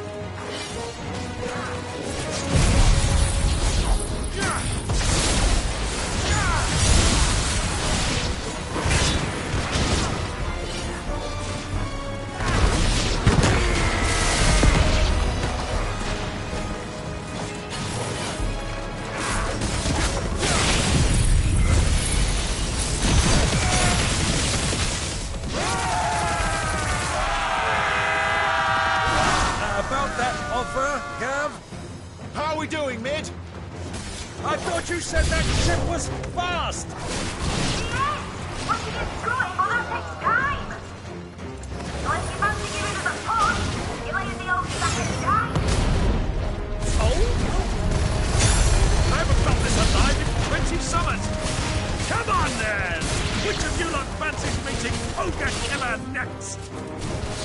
How are we doing, Mid? I thought you said that ship was fast! Yes! But it is going, but that takes time! So if you fancy giving us a push, you lay in the old second die. Oh? I haven't felt this alive in 20 summers! Come on, then! Which of you lot fancies meeting Ogre Killer next?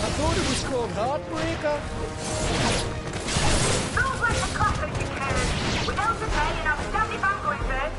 I thought it was called Heartbreaker. Sounds like the coffin you carried. Without the pay and outstanding banquet first.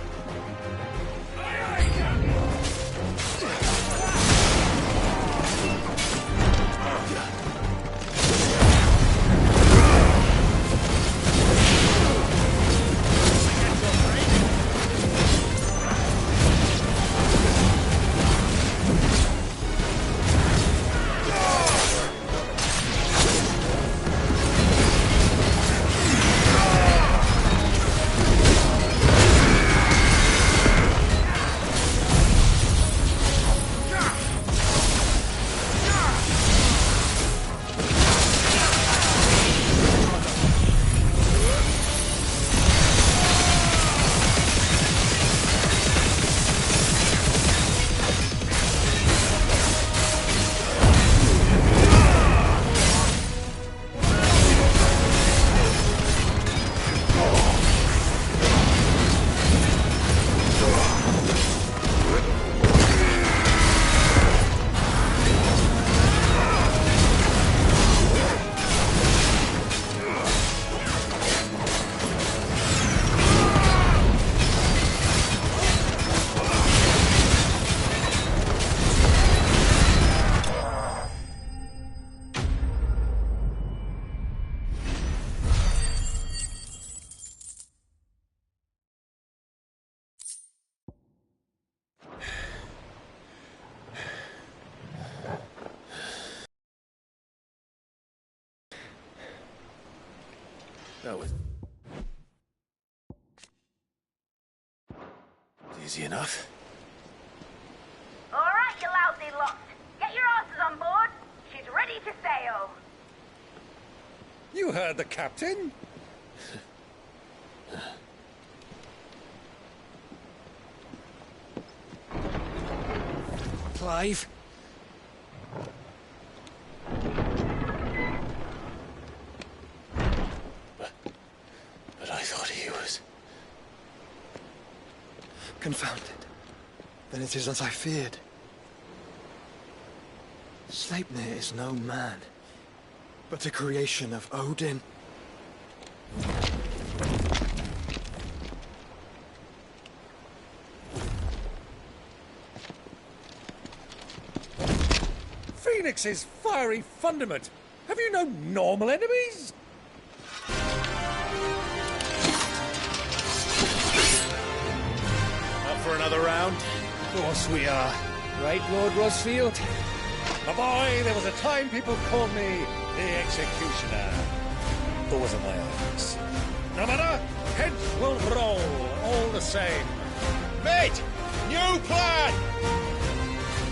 That was easy enough. All right, you lousy lot. Get your asses on board. to sail. You heard the captain. Clive? But I thought he was... Confounded. Then it is as I feared. Sleipnir is no man, but a creation of Odin. Phoenix's fiery fundament. Have you no normal enemies? Up for another round? Of course we are. Right, Lord Rosfield? My boy, there was a time people called me the Executioner. Who was in my eyes. No matter, heads will roll, all the same. Mate! New plan!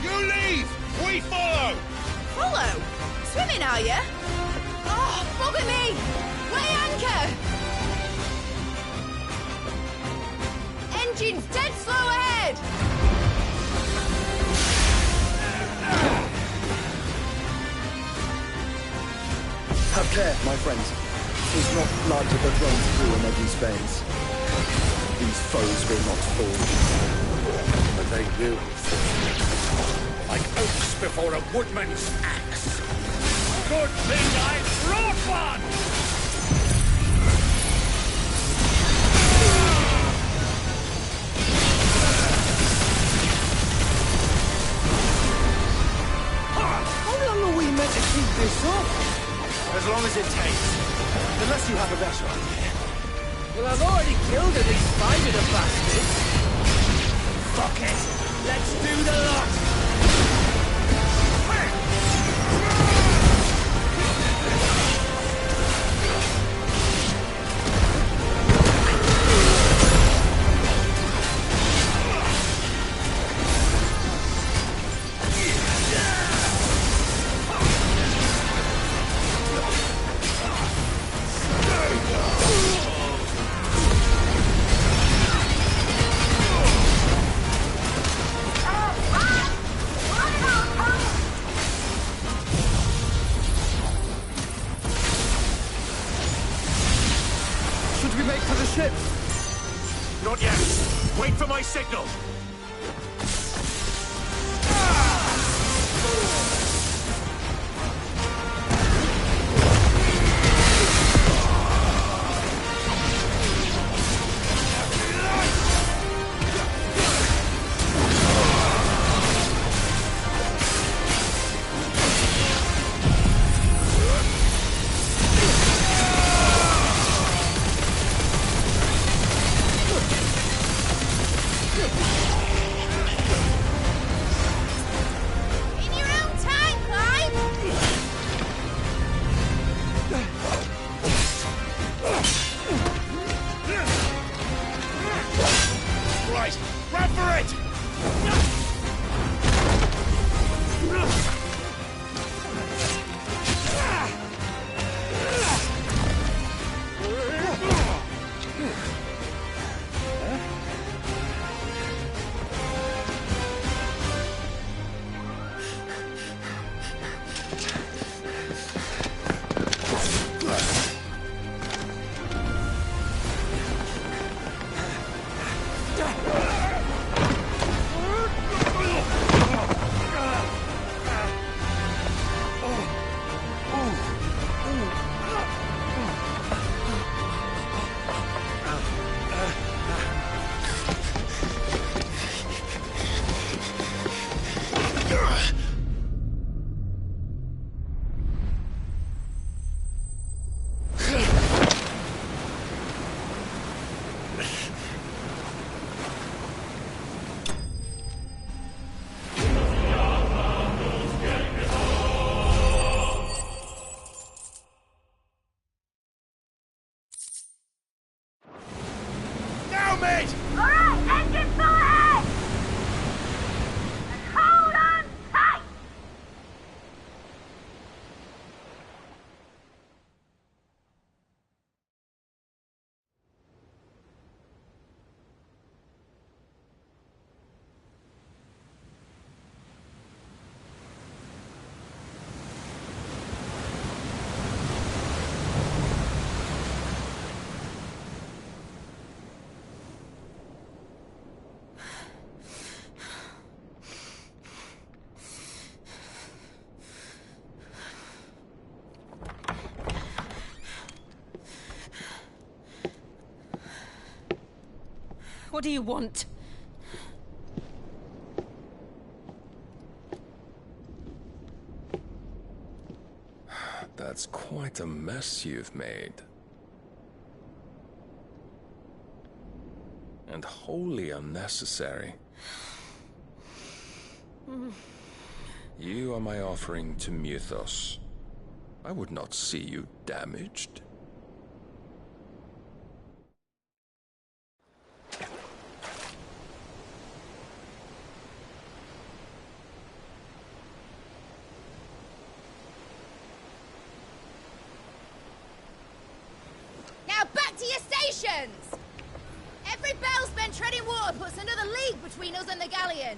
You leave! We follow! Follow? Swimming, are you? Oh, bugger me! Weigh anchor! Engine's dead slow ahead! Have care, my friends. Is not blood that runs through Omega's veins. These foes will not fall. But they will fall. Like oaks before a woodman's axe. Good thing I brought one! How long are we meant to keep this up? As long as it takes. Unless you have a better idea. Well, I've already killed at least 5 of the bastards. Fuck it. Let's do the lot. What do you want? That's quite a mess you've made. And wholly unnecessary. You are my offering to Mythos. I would not see you damaged. Now back to your stations! Every bell spent treading water puts another league between us and the galleon.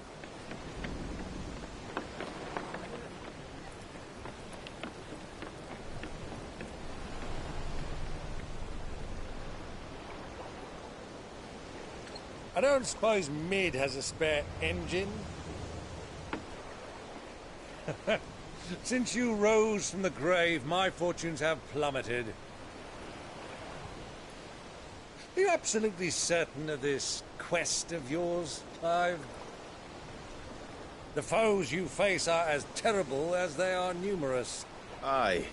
I don't suppose Mid has a spare engine? Since you rose from the grave, my fortunes have plummeted. Are you absolutely certain of this quest of yours, Clive? The foes you face are as terrible as they are numerous. Aye,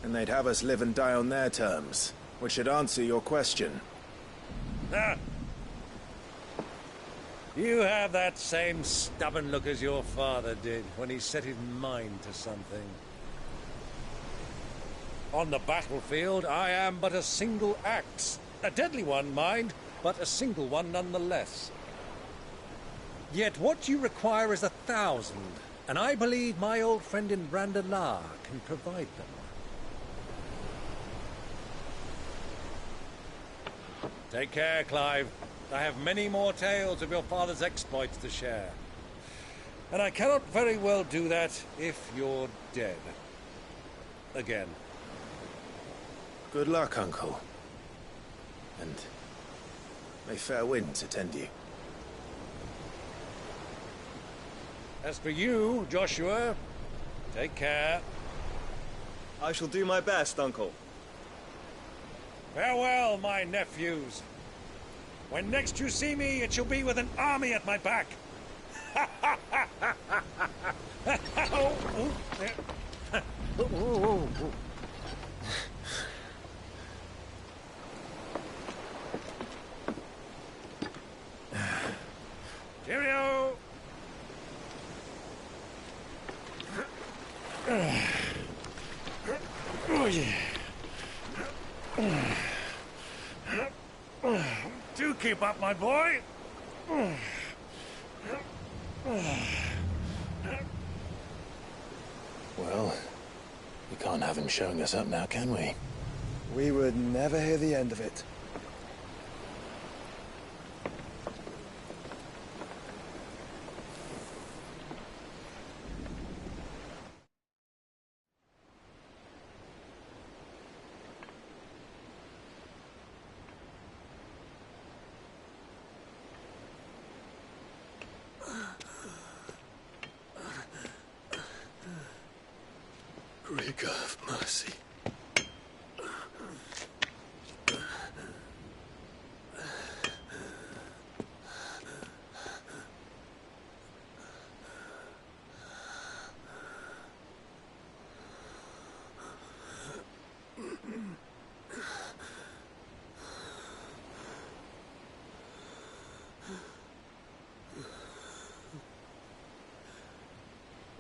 and they'd have us live and die on their terms, which should answer your question. Ah. You have that same stubborn look as your father did when he set his mind to something. On the battlefield, I am but a single axe. A deadly one, mind, but a single one nonetheless. Yet what you require is 1,000, and I believe my old friend in Brandalar can provide them. Take care, Clive. I have many more tales of your father's exploits to share. And I cannot very well do that if you're dead. Again. Good luck, Uncle. And may fair winds attend you. As for you, Joshua, take care. I shall do my best, Uncle. Farewell, my nephews. When next you see me, it shall be with an army at my back. Cheerio! Oh, yeah. Do keep up, my boy. Well, we can't have him showing us up now, can we? We would never hear the end of it. Rigor of mercy.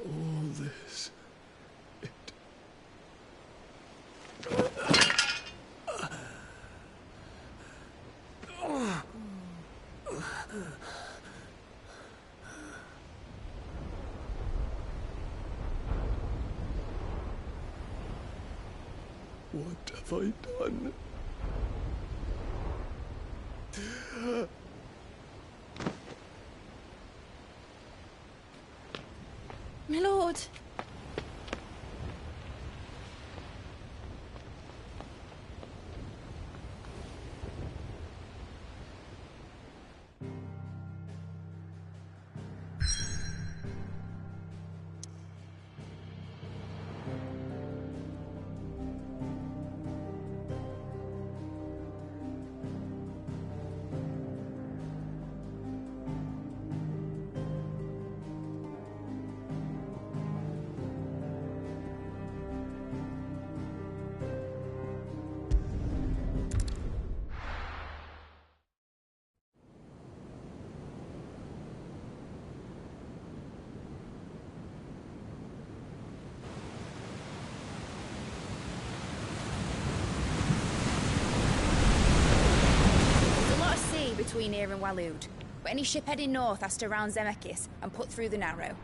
All this. What have I done? My lord. between here and Waloed, but any ship heading north has to round Zemeckis and put through the Narrow.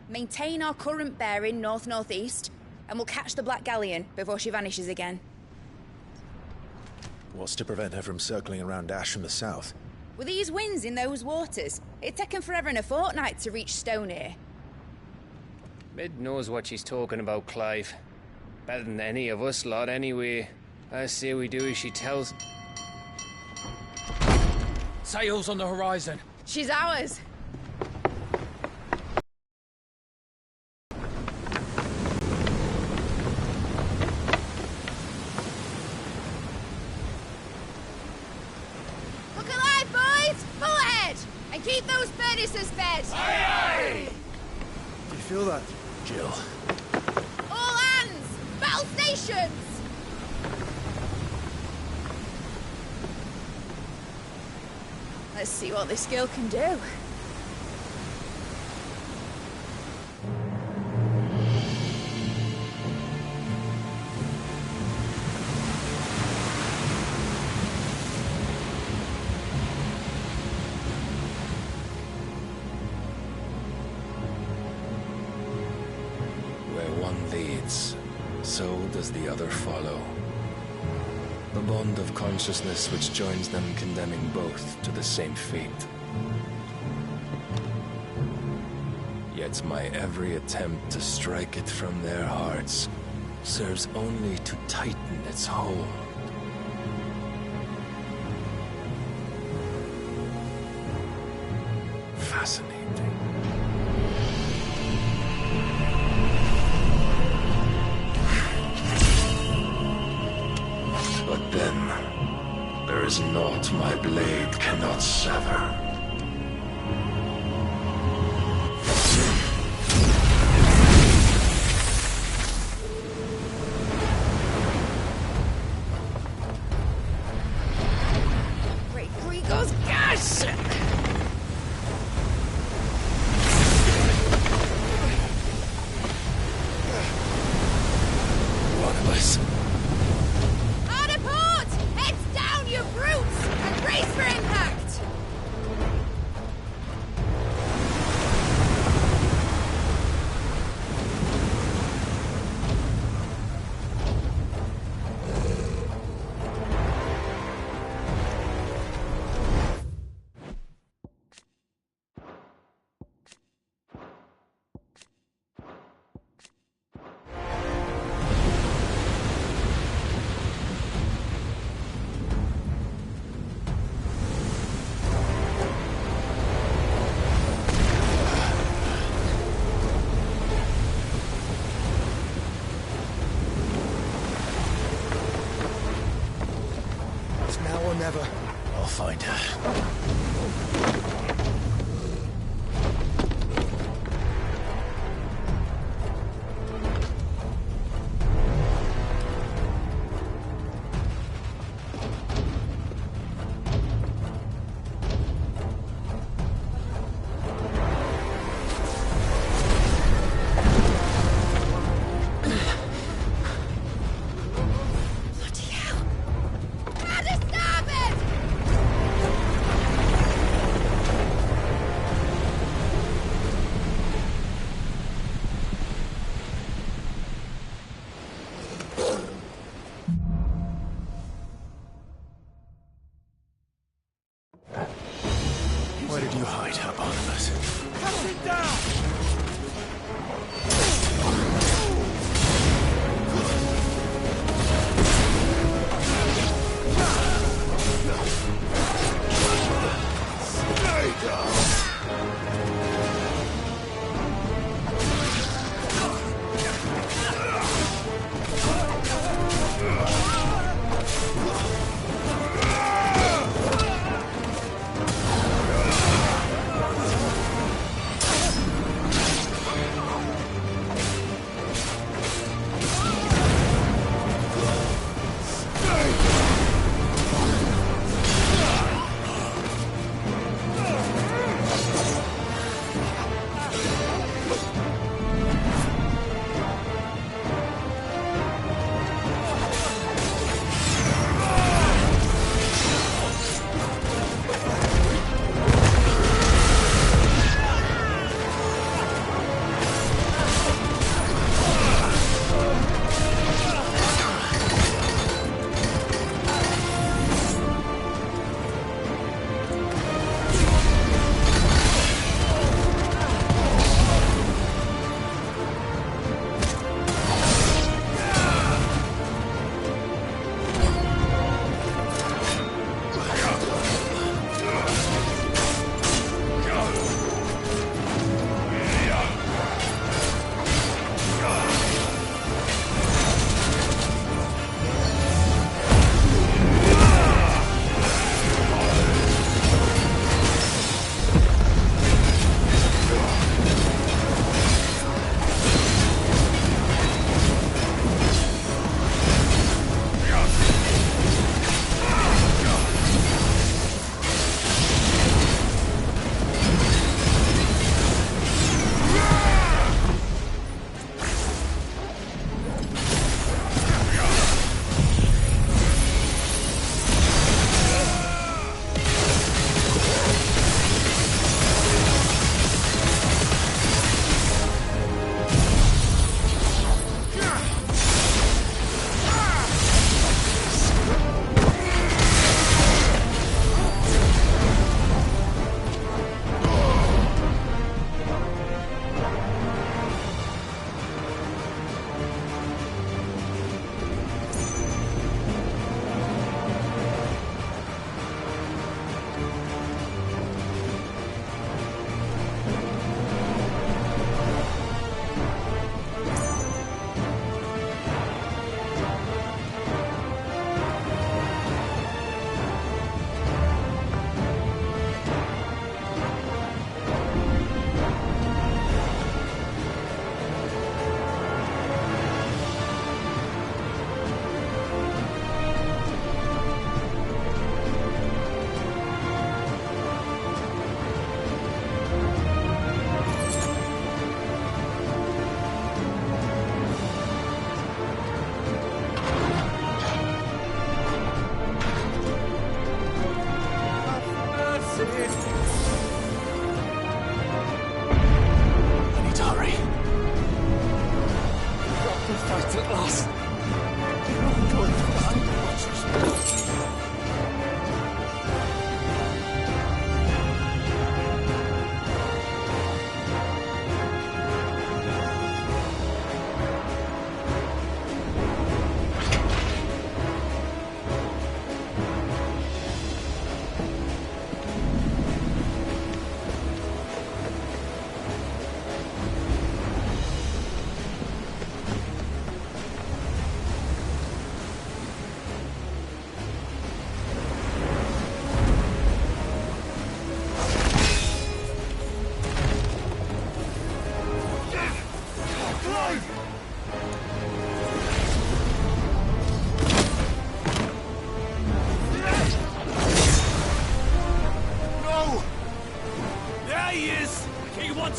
Maintain our current bearing north-northeast, and we'll catch the Black Galleon before she vanishes again. What's to prevent her from circling around Ash from the south? With these winds in those waters, it'd taken forever and a fortnight to reach Stonehere. Mid knows what she's talking about, Clive. Better than any of us lot, anyway. I say we do as she tells. Sails on the horizon. She's ours. Look alive, boys! Pull ahead! And keep those furnaces fed! Aye, aye! Do you feel that, Jill? All hands! Battle stations! Let's see what this girl can do. Where one leads, so does the other follow. The bond of consciousness which joins them condemning both to the same fate. Yet my every attempt to strike it from their hearts serves only to tighten its hold. Fascinating. But then, there is naught my blade cannot sever. Great Grigor's gas! One of us. Hard a port! Heads down, you brutes! And brace for impact!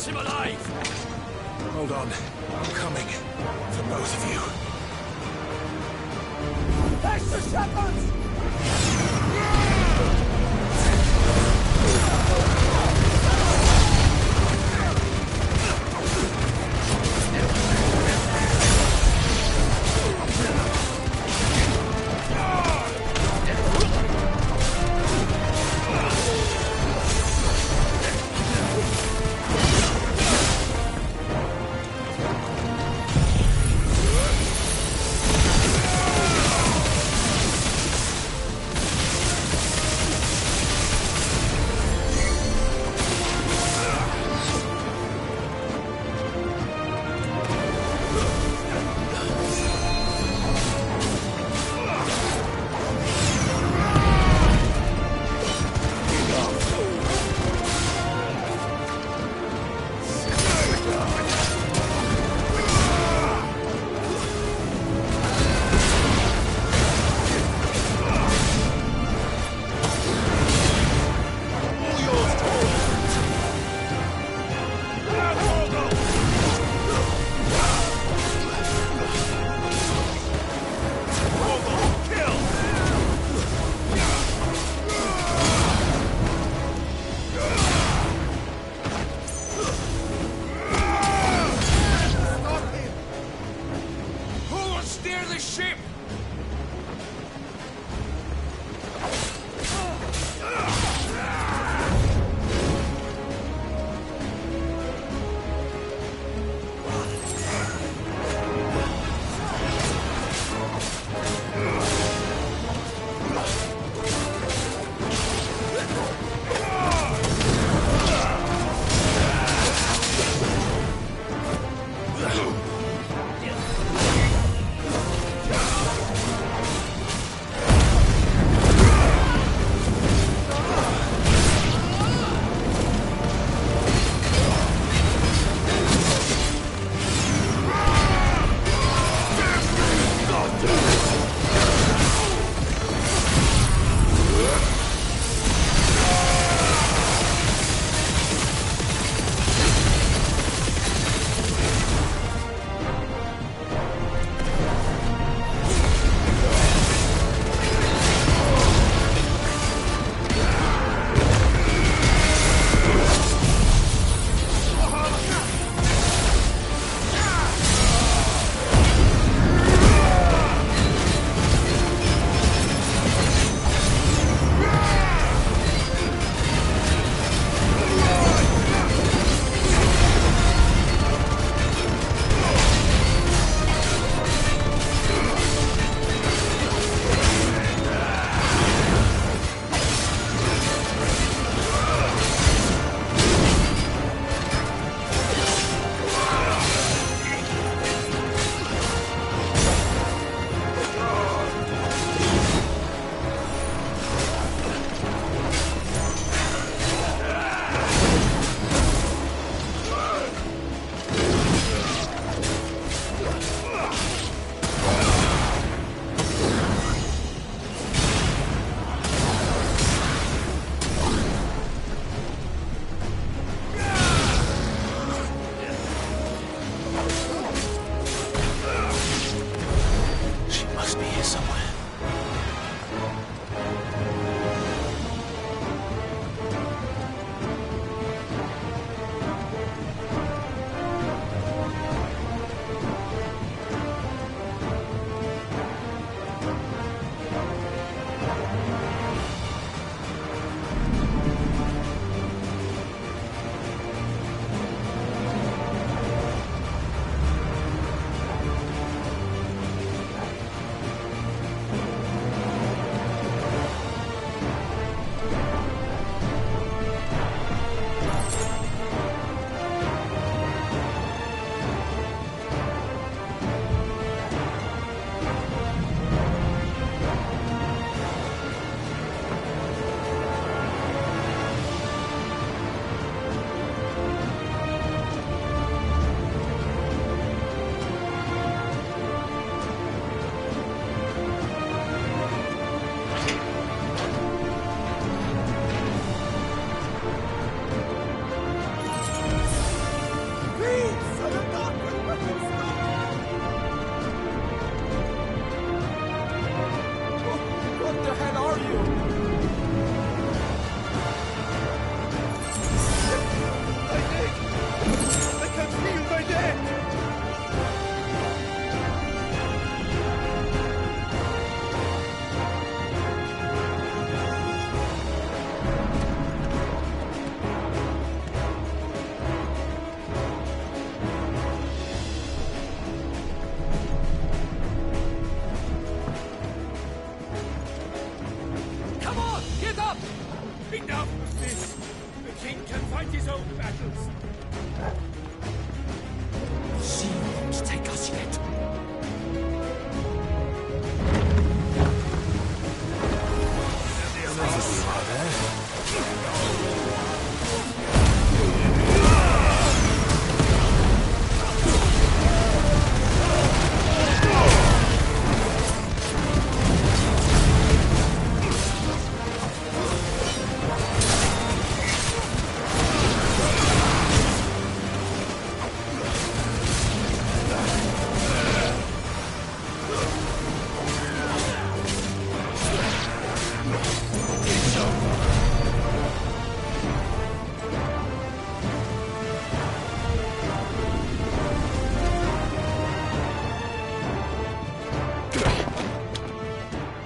keeps him alive! Hold on. I'm coming. For both of you. Extra shepherds!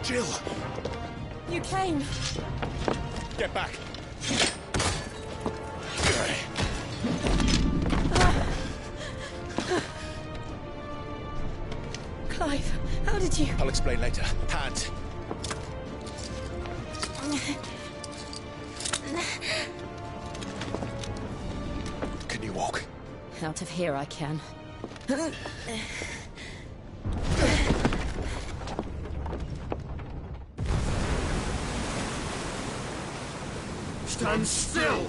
Jill! You came. Get back! Clive, how did you... I'll explain later. Hands. Can you walk? Out of here I can. Stand still!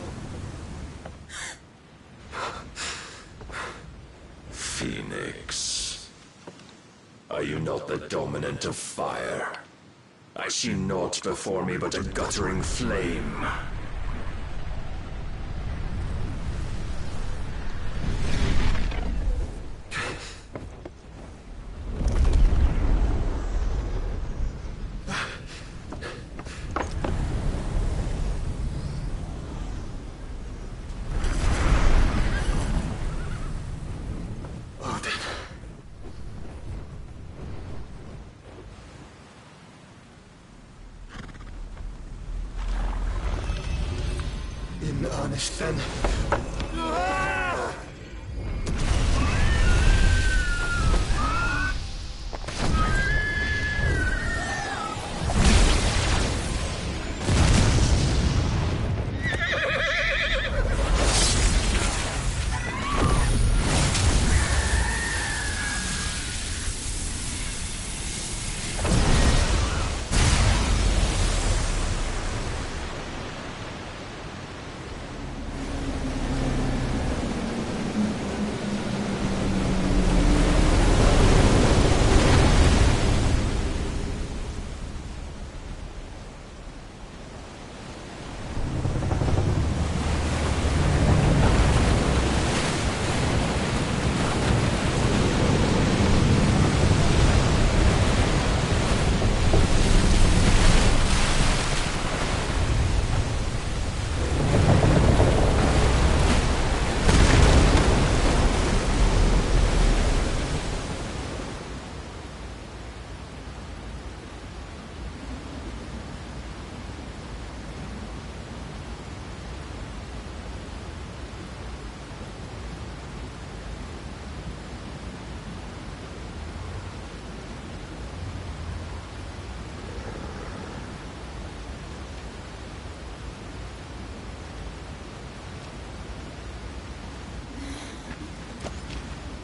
Phoenix. Are you not the dominant of fire? I see naught before me but a guttering flame. In earnest, then.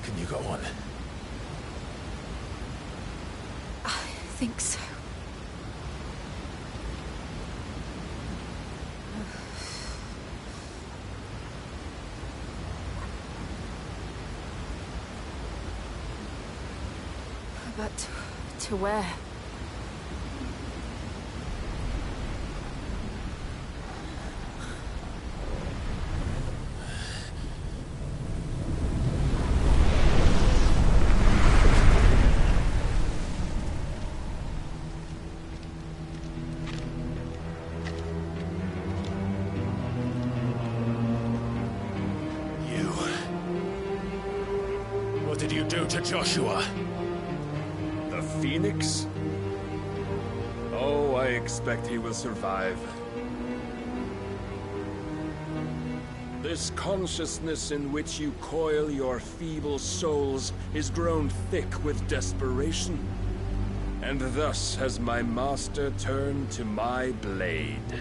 Can you go on? I think so. But to where? What did you do to Joshua? The Phoenix? Oh, I expect he will survive. This consciousness in which you coil your feeble souls is grown thick with desperation. And thus has my master turned to my blade.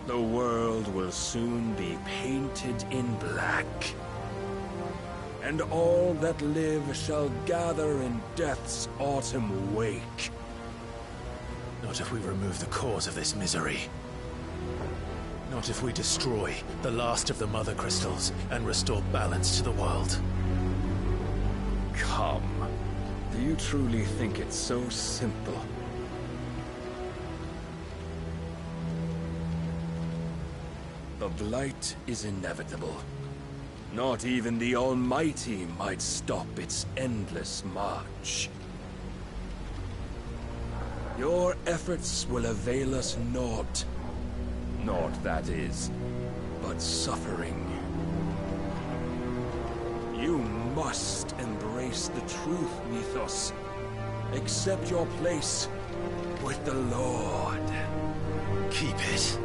The world will soon be painted in black. And all that live shall gather in death's autumn wake. Not if we remove the cause of this misery. Not if we destroy the last of the Mother Crystals and restore balance to the world. Come. Do you truly think it's so simple? The blight is inevitable. Not even the Almighty might stop its endless march. Your efforts will avail us naught. Naught, that is, but suffering. You must embrace the truth, Mythos. Accept your place with the Lord. Keep it.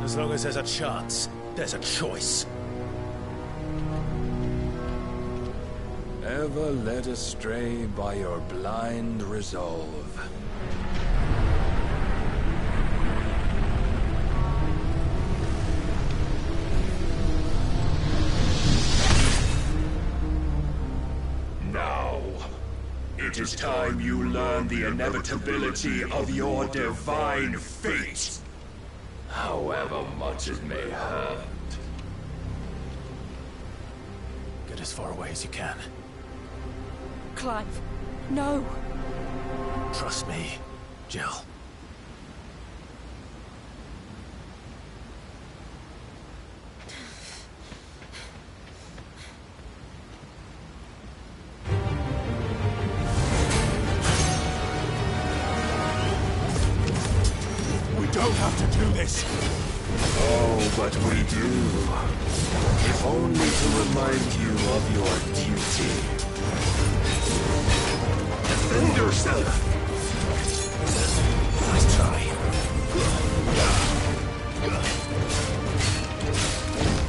As long as there's a chance, there's a choice. Ever led astray by your blind resolve. Now, it is time you learn the inevitability of your divine fate, however much it may hurt. Get as far away as you can. Clive, no. Trust me, Jill. We don't have to do this. Oh, but we do. If only to remind you of your duty. Defend yourself! Nice try.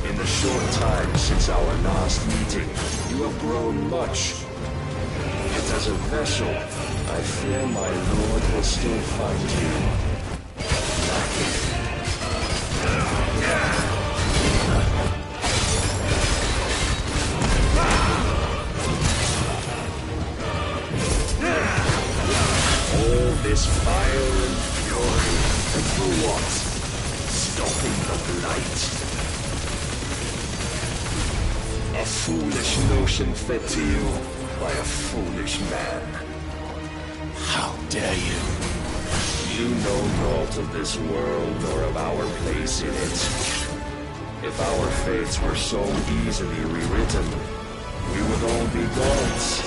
In the short time since our last meeting, you have grown much. Yet as a vessel, I fear my lord will still find you lacking. All this fire and fury, and for what? Stopping the blight? A foolish notion fed to you by a foolish man. How dare you? You know naught of this world nor of our place in it. If our fates were so easily rewritten, we would all be gods.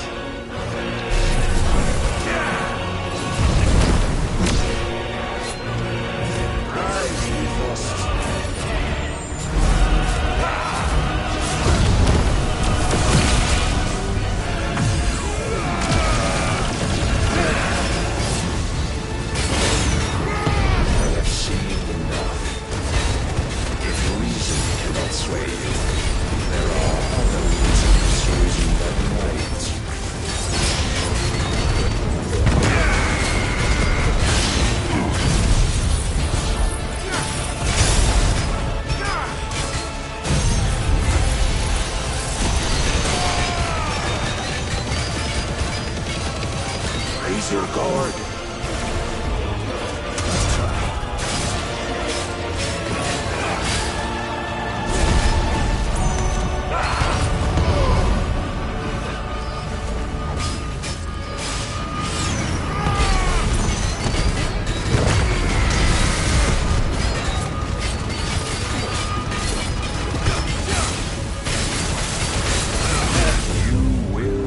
Rise, Mythos. Sway you. There are other reasons choosing that night. Raise your guard.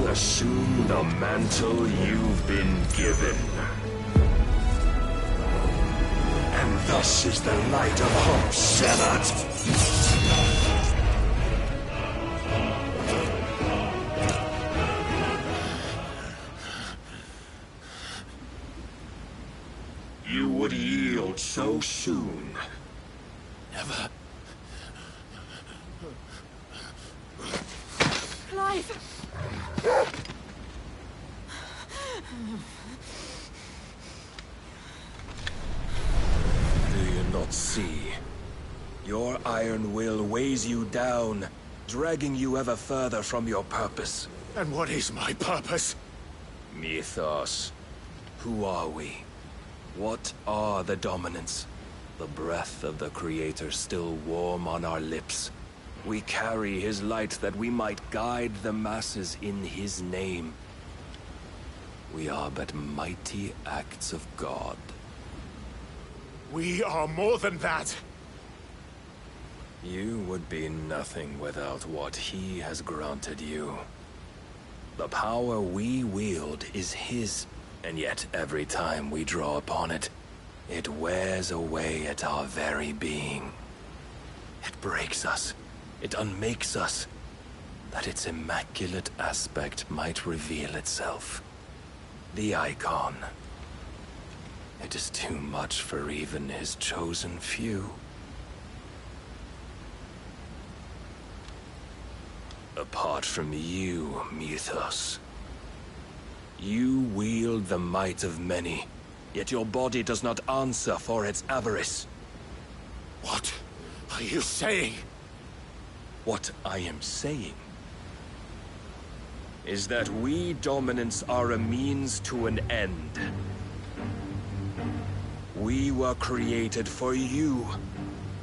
Assume the mantle you've been given. And thus is the light of hope severed. You would yield so soon. Never. Clive! Do you not see? Your iron will weighs you down, dragging you ever further from your purpose. And what is my purpose? Mythos. Who are we? What are the dominants? The breath of the Creator still warm on our lips. We carry his light that we might guide the masses in his name. We are but mighty acts of God. We are more than that. You would be nothing without what he has granted you. The power we wield is his, and yet every time we draw upon it, it wears away at our very being. It breaks us. It unmakes us. that its immaculate aspect might reveal itself. The icon. It is too much for even his chosen few. Apart from you, Mythos. You wield the might of many, yet your body does not answer for its avarice. What are you saying? What I am saying is that we dominants are a means to an end. We were created for you,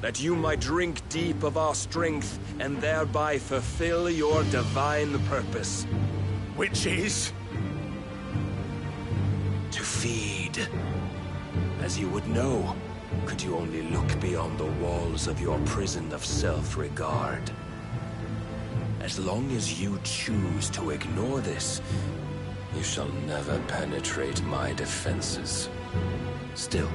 that you might drink deep of our strength and thereby fulfill your divine purpose. Which is? To feed. As you would know, could you only look beyond the walls of your prison of self-regard. As long as you choose to ignore this, you shall never penetrate my defenses. Still,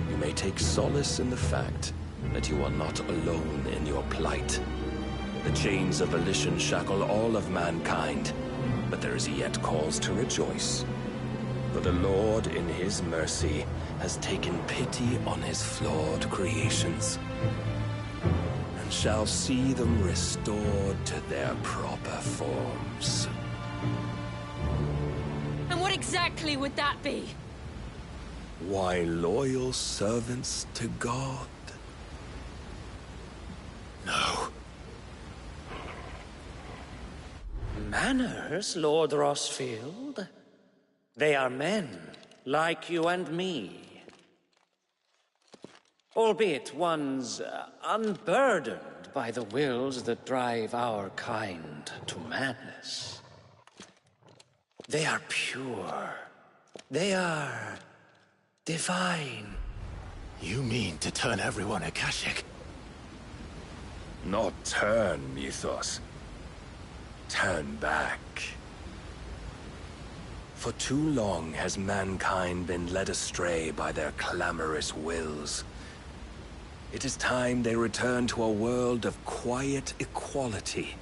you may take solace in the fact that you are not alone in your plight. The chains of volition shackle all of mankind, but there is yet cause to rejoice. For the Lord, in his mercy, has taken pity on his flawed creations, and shall see them restored to their proper forms. And what exactly would that be? Why, loyal servants to God. No. Manners, Lord Rossfield? They are men, like you and me. Albeit ones unburdened by the wills that drive our kind to madness. They are pure. They are divine. You mean to turn everyone Akashic? Not turn, Mythos. Turn back. For too long has mankind been led astray by their clamorous wills. It is time they return to a world of quiet equality,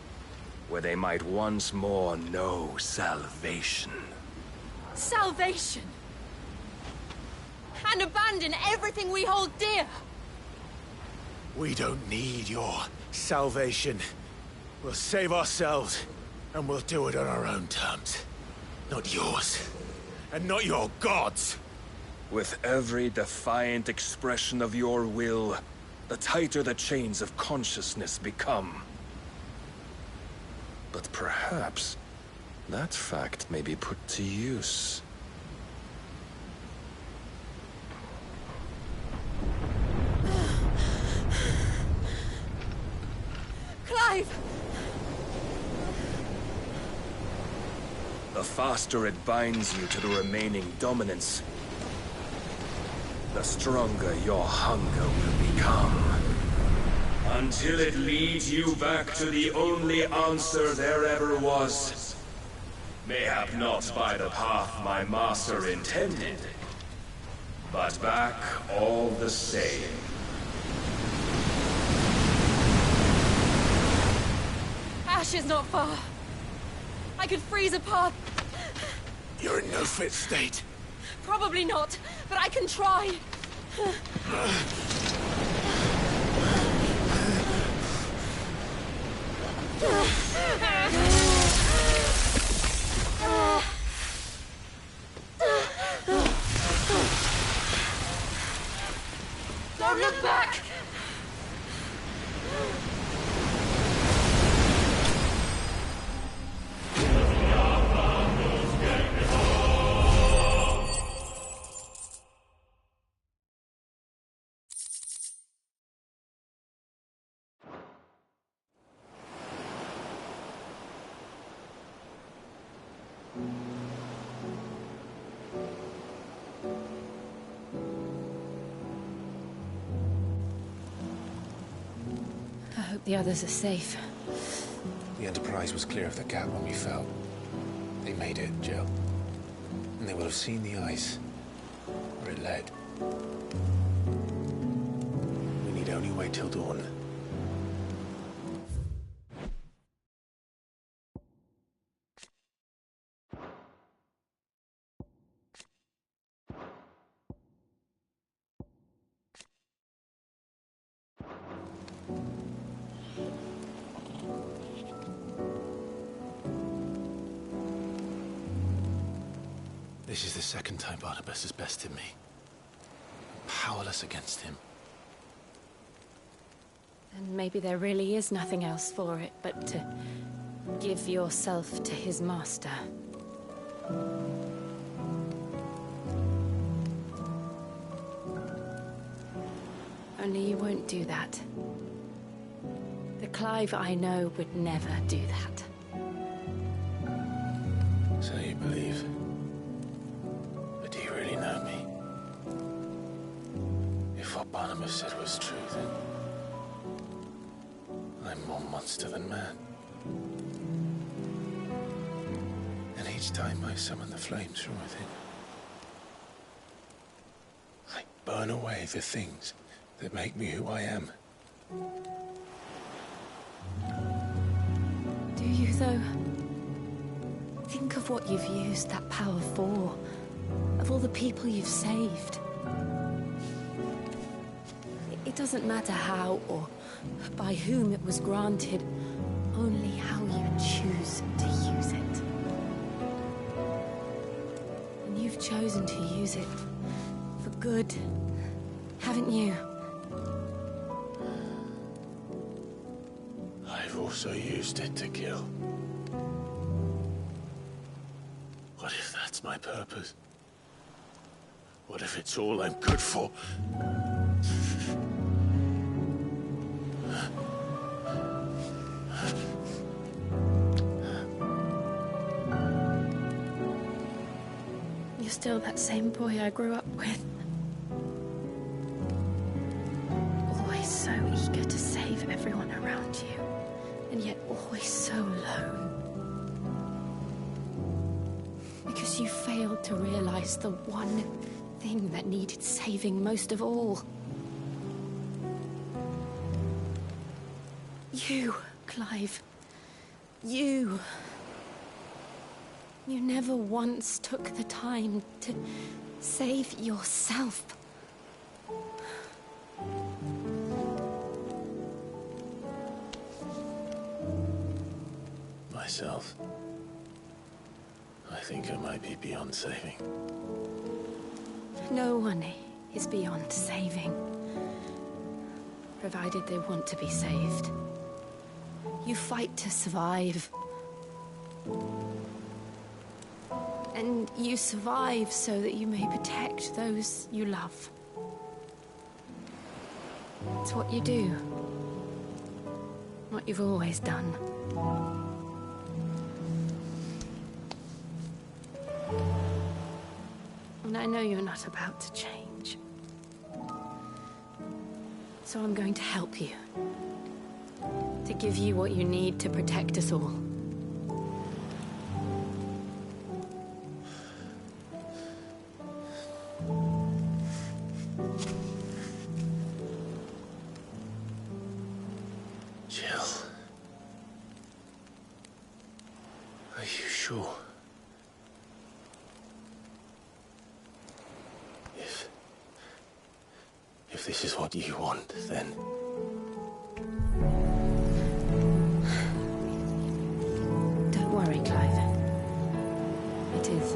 where they might once more know salvation. Salvation! And abandon everything we hold dear! We don't need your salvation. We'll save ourselves, and we'll do it on our own terms. Not yours. And not your gods! With every defiant expression of your will, the tighter the chains of consciousness become. But perhaps that fact may be put to use. Clive! The faster it binds you to the remaining dominance, the stronger your hunger will become. Until it leads you back to the only answer there ever was. Mayhap not by the path my master intended, but back all the same. Ash is not far. I could freeze a path. You're in no fit state. Probably not, but I can try. Don't look back! I hope the others are safe. The Enterprise was clear of the gap when we fell. They made it, Jill. And they will have seen the ice, where it led. We need only wait till dawn. This is the second time Barnabas has bested me. I'm powerless against him. And maybe there really is nothing else for it but to give yourself to his master. Only you won't do that. The Clive I know would never do that. So you believe? But do you really know me? If what Barnabas said was true, then I'm more monster than man. And each time I summon the flames from within, I burn away the things that make me who I am. Do you, though? Think of what you've used that power for. Of all the people you've saved. It doesn't matter how or by whom it was granted, only how you choose to use it. And you've chosen to use it for good, haven't you? I've also used it to kill. What if that's my purpose? What if it's all I'm good for? You're still that same boy I grew up with. Always so eager to save everyone around you, and yet always so lone. Because you failed to realize the one thing that needed saving most of all. You, Clive. You. You never once took the time to save yourself. Myself? I think I might be beyond saving. No one is beyond saving. Provided they want to be saved. You fight to survive. And you survive so that you may protect those you love. It's what you do. What you've always done. And I know you're not about to change. So I'm going to help you. To give you what you need to protect us all. Jill. Are you sure? If this is what you want, then... Don't worry, Clive. It is.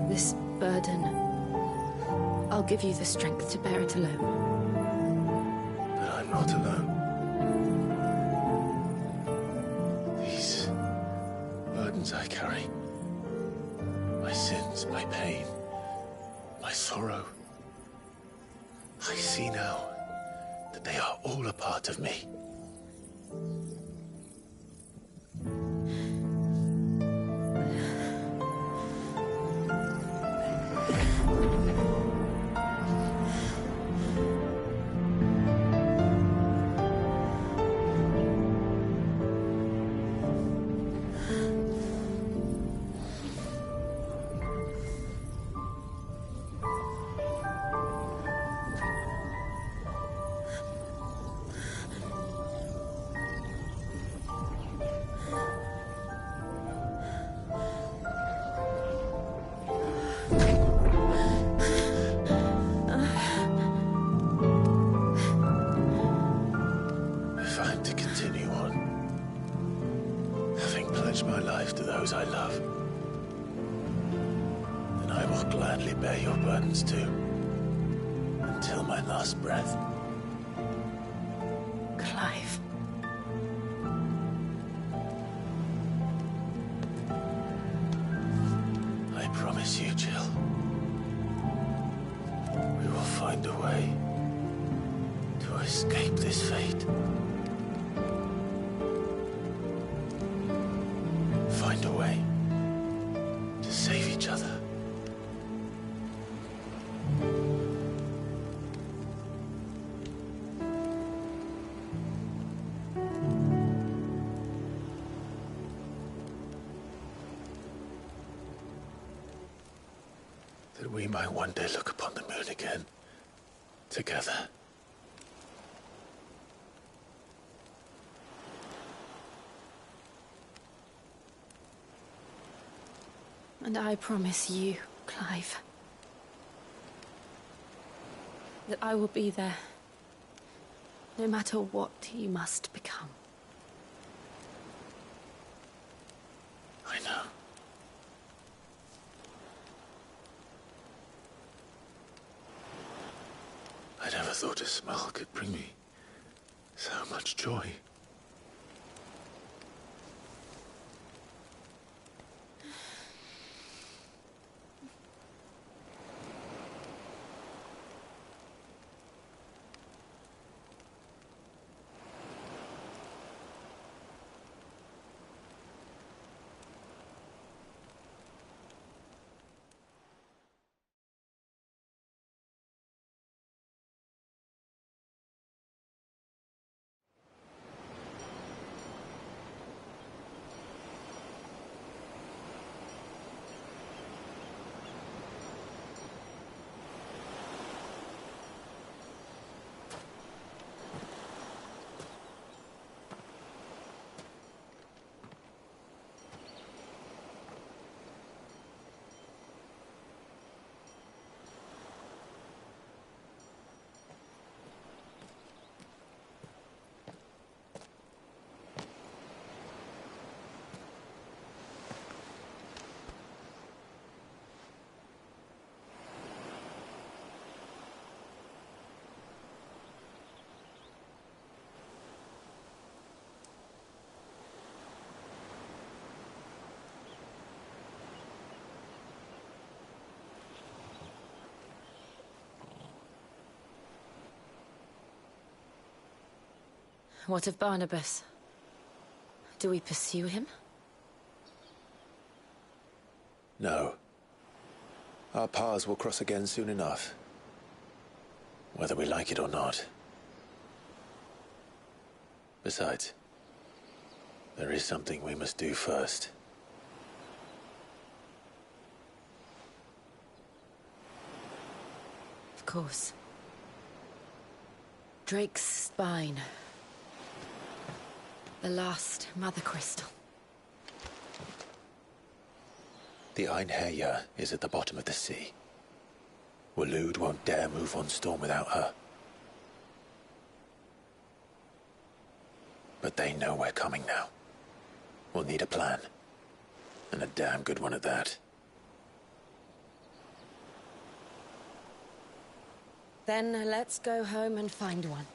This burden, I'll give you the strength to bear it alone. But I'm not alone. These burdens I carry, my sins, my pain, my sorrow, I see now that they are all a part of me. those I love, then I will gladly bear your burdens too, until my last breath. Clive. I promise you, Jill, we will find a way to escape this fate. Find a way to save each other. That we might one day look upon the moon again, together. And I promise you, Clive, that I will be there, no matter what you must become. I know. I never thought a smile could bring me so much joy. What of Barnabas? Do we pursue him? No. Our paths will cross again soon enough. Whether we like it or not. Besides, there is something we must do first. Of course. Drake's spine. The last Mother Crystal. The Einherja is at the bottom of the sea. Waloed won't dare move on Storm without her. But they know we're coming now. We'll need a plan. And a damn good one at that. Then let's go home and find one.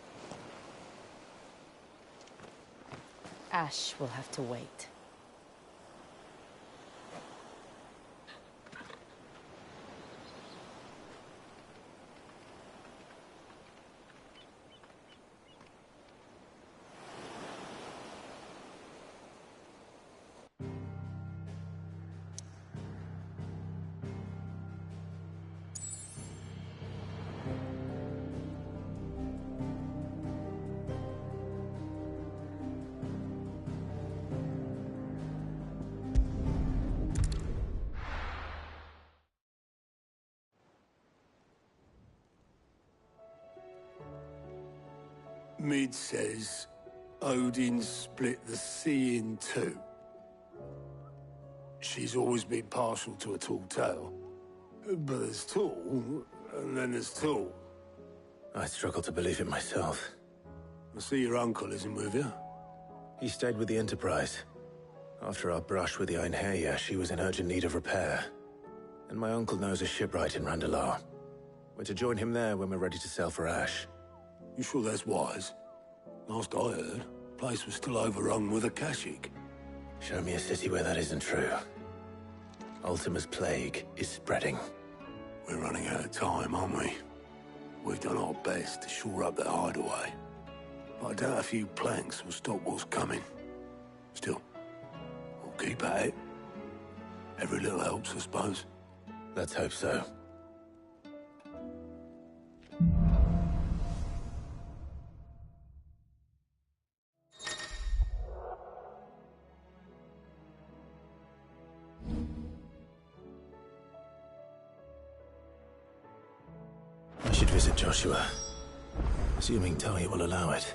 Ash will have to wait. Mid says Odin split the sea in two. She's always been partial to a tall tale. But there's tall, and then there's tall. I struggle to believe it myself. I see your uncle isn't with you. He stayed with the Enterprise. After our brush with the Einherja, she was in urgent need of repair. And my uncle knows a shipwright in Randalar. We're to join him there when we're ready to sail for Ash. You sure that's wise? Last I heard, the place was still overrun with Akashic. Show me a city where that isn't true. Ultima's plague is spreading. We're running out of time, aren't we? We've done our best to shore up that hideaway. But I doubt a few planks will stop what's coming. Still, we'll keep at it. Every little helps, I suppose. Let's hope so. I should visit Joshua. Assuming Talia will allow it.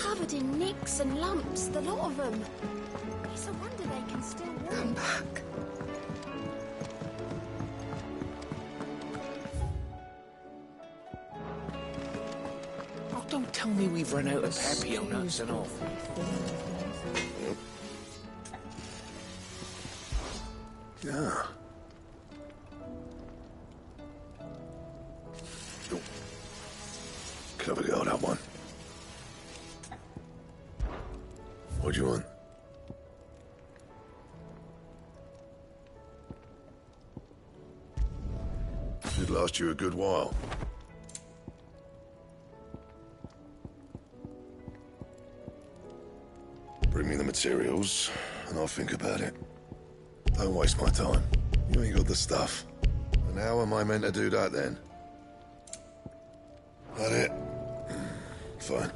covered in nicks and lumps, the lot of them. It's a wonder they can still walk. Come back. Oh, don't tell me we've run out of papio nuts and all. Yeah. Could have a go at that one. What do you want? Should last you a good while. Bring me the materials, and I'll think about it. Don't waste my time. You ain't got the stuff. And how am I meant to do that, then? That it? Fine.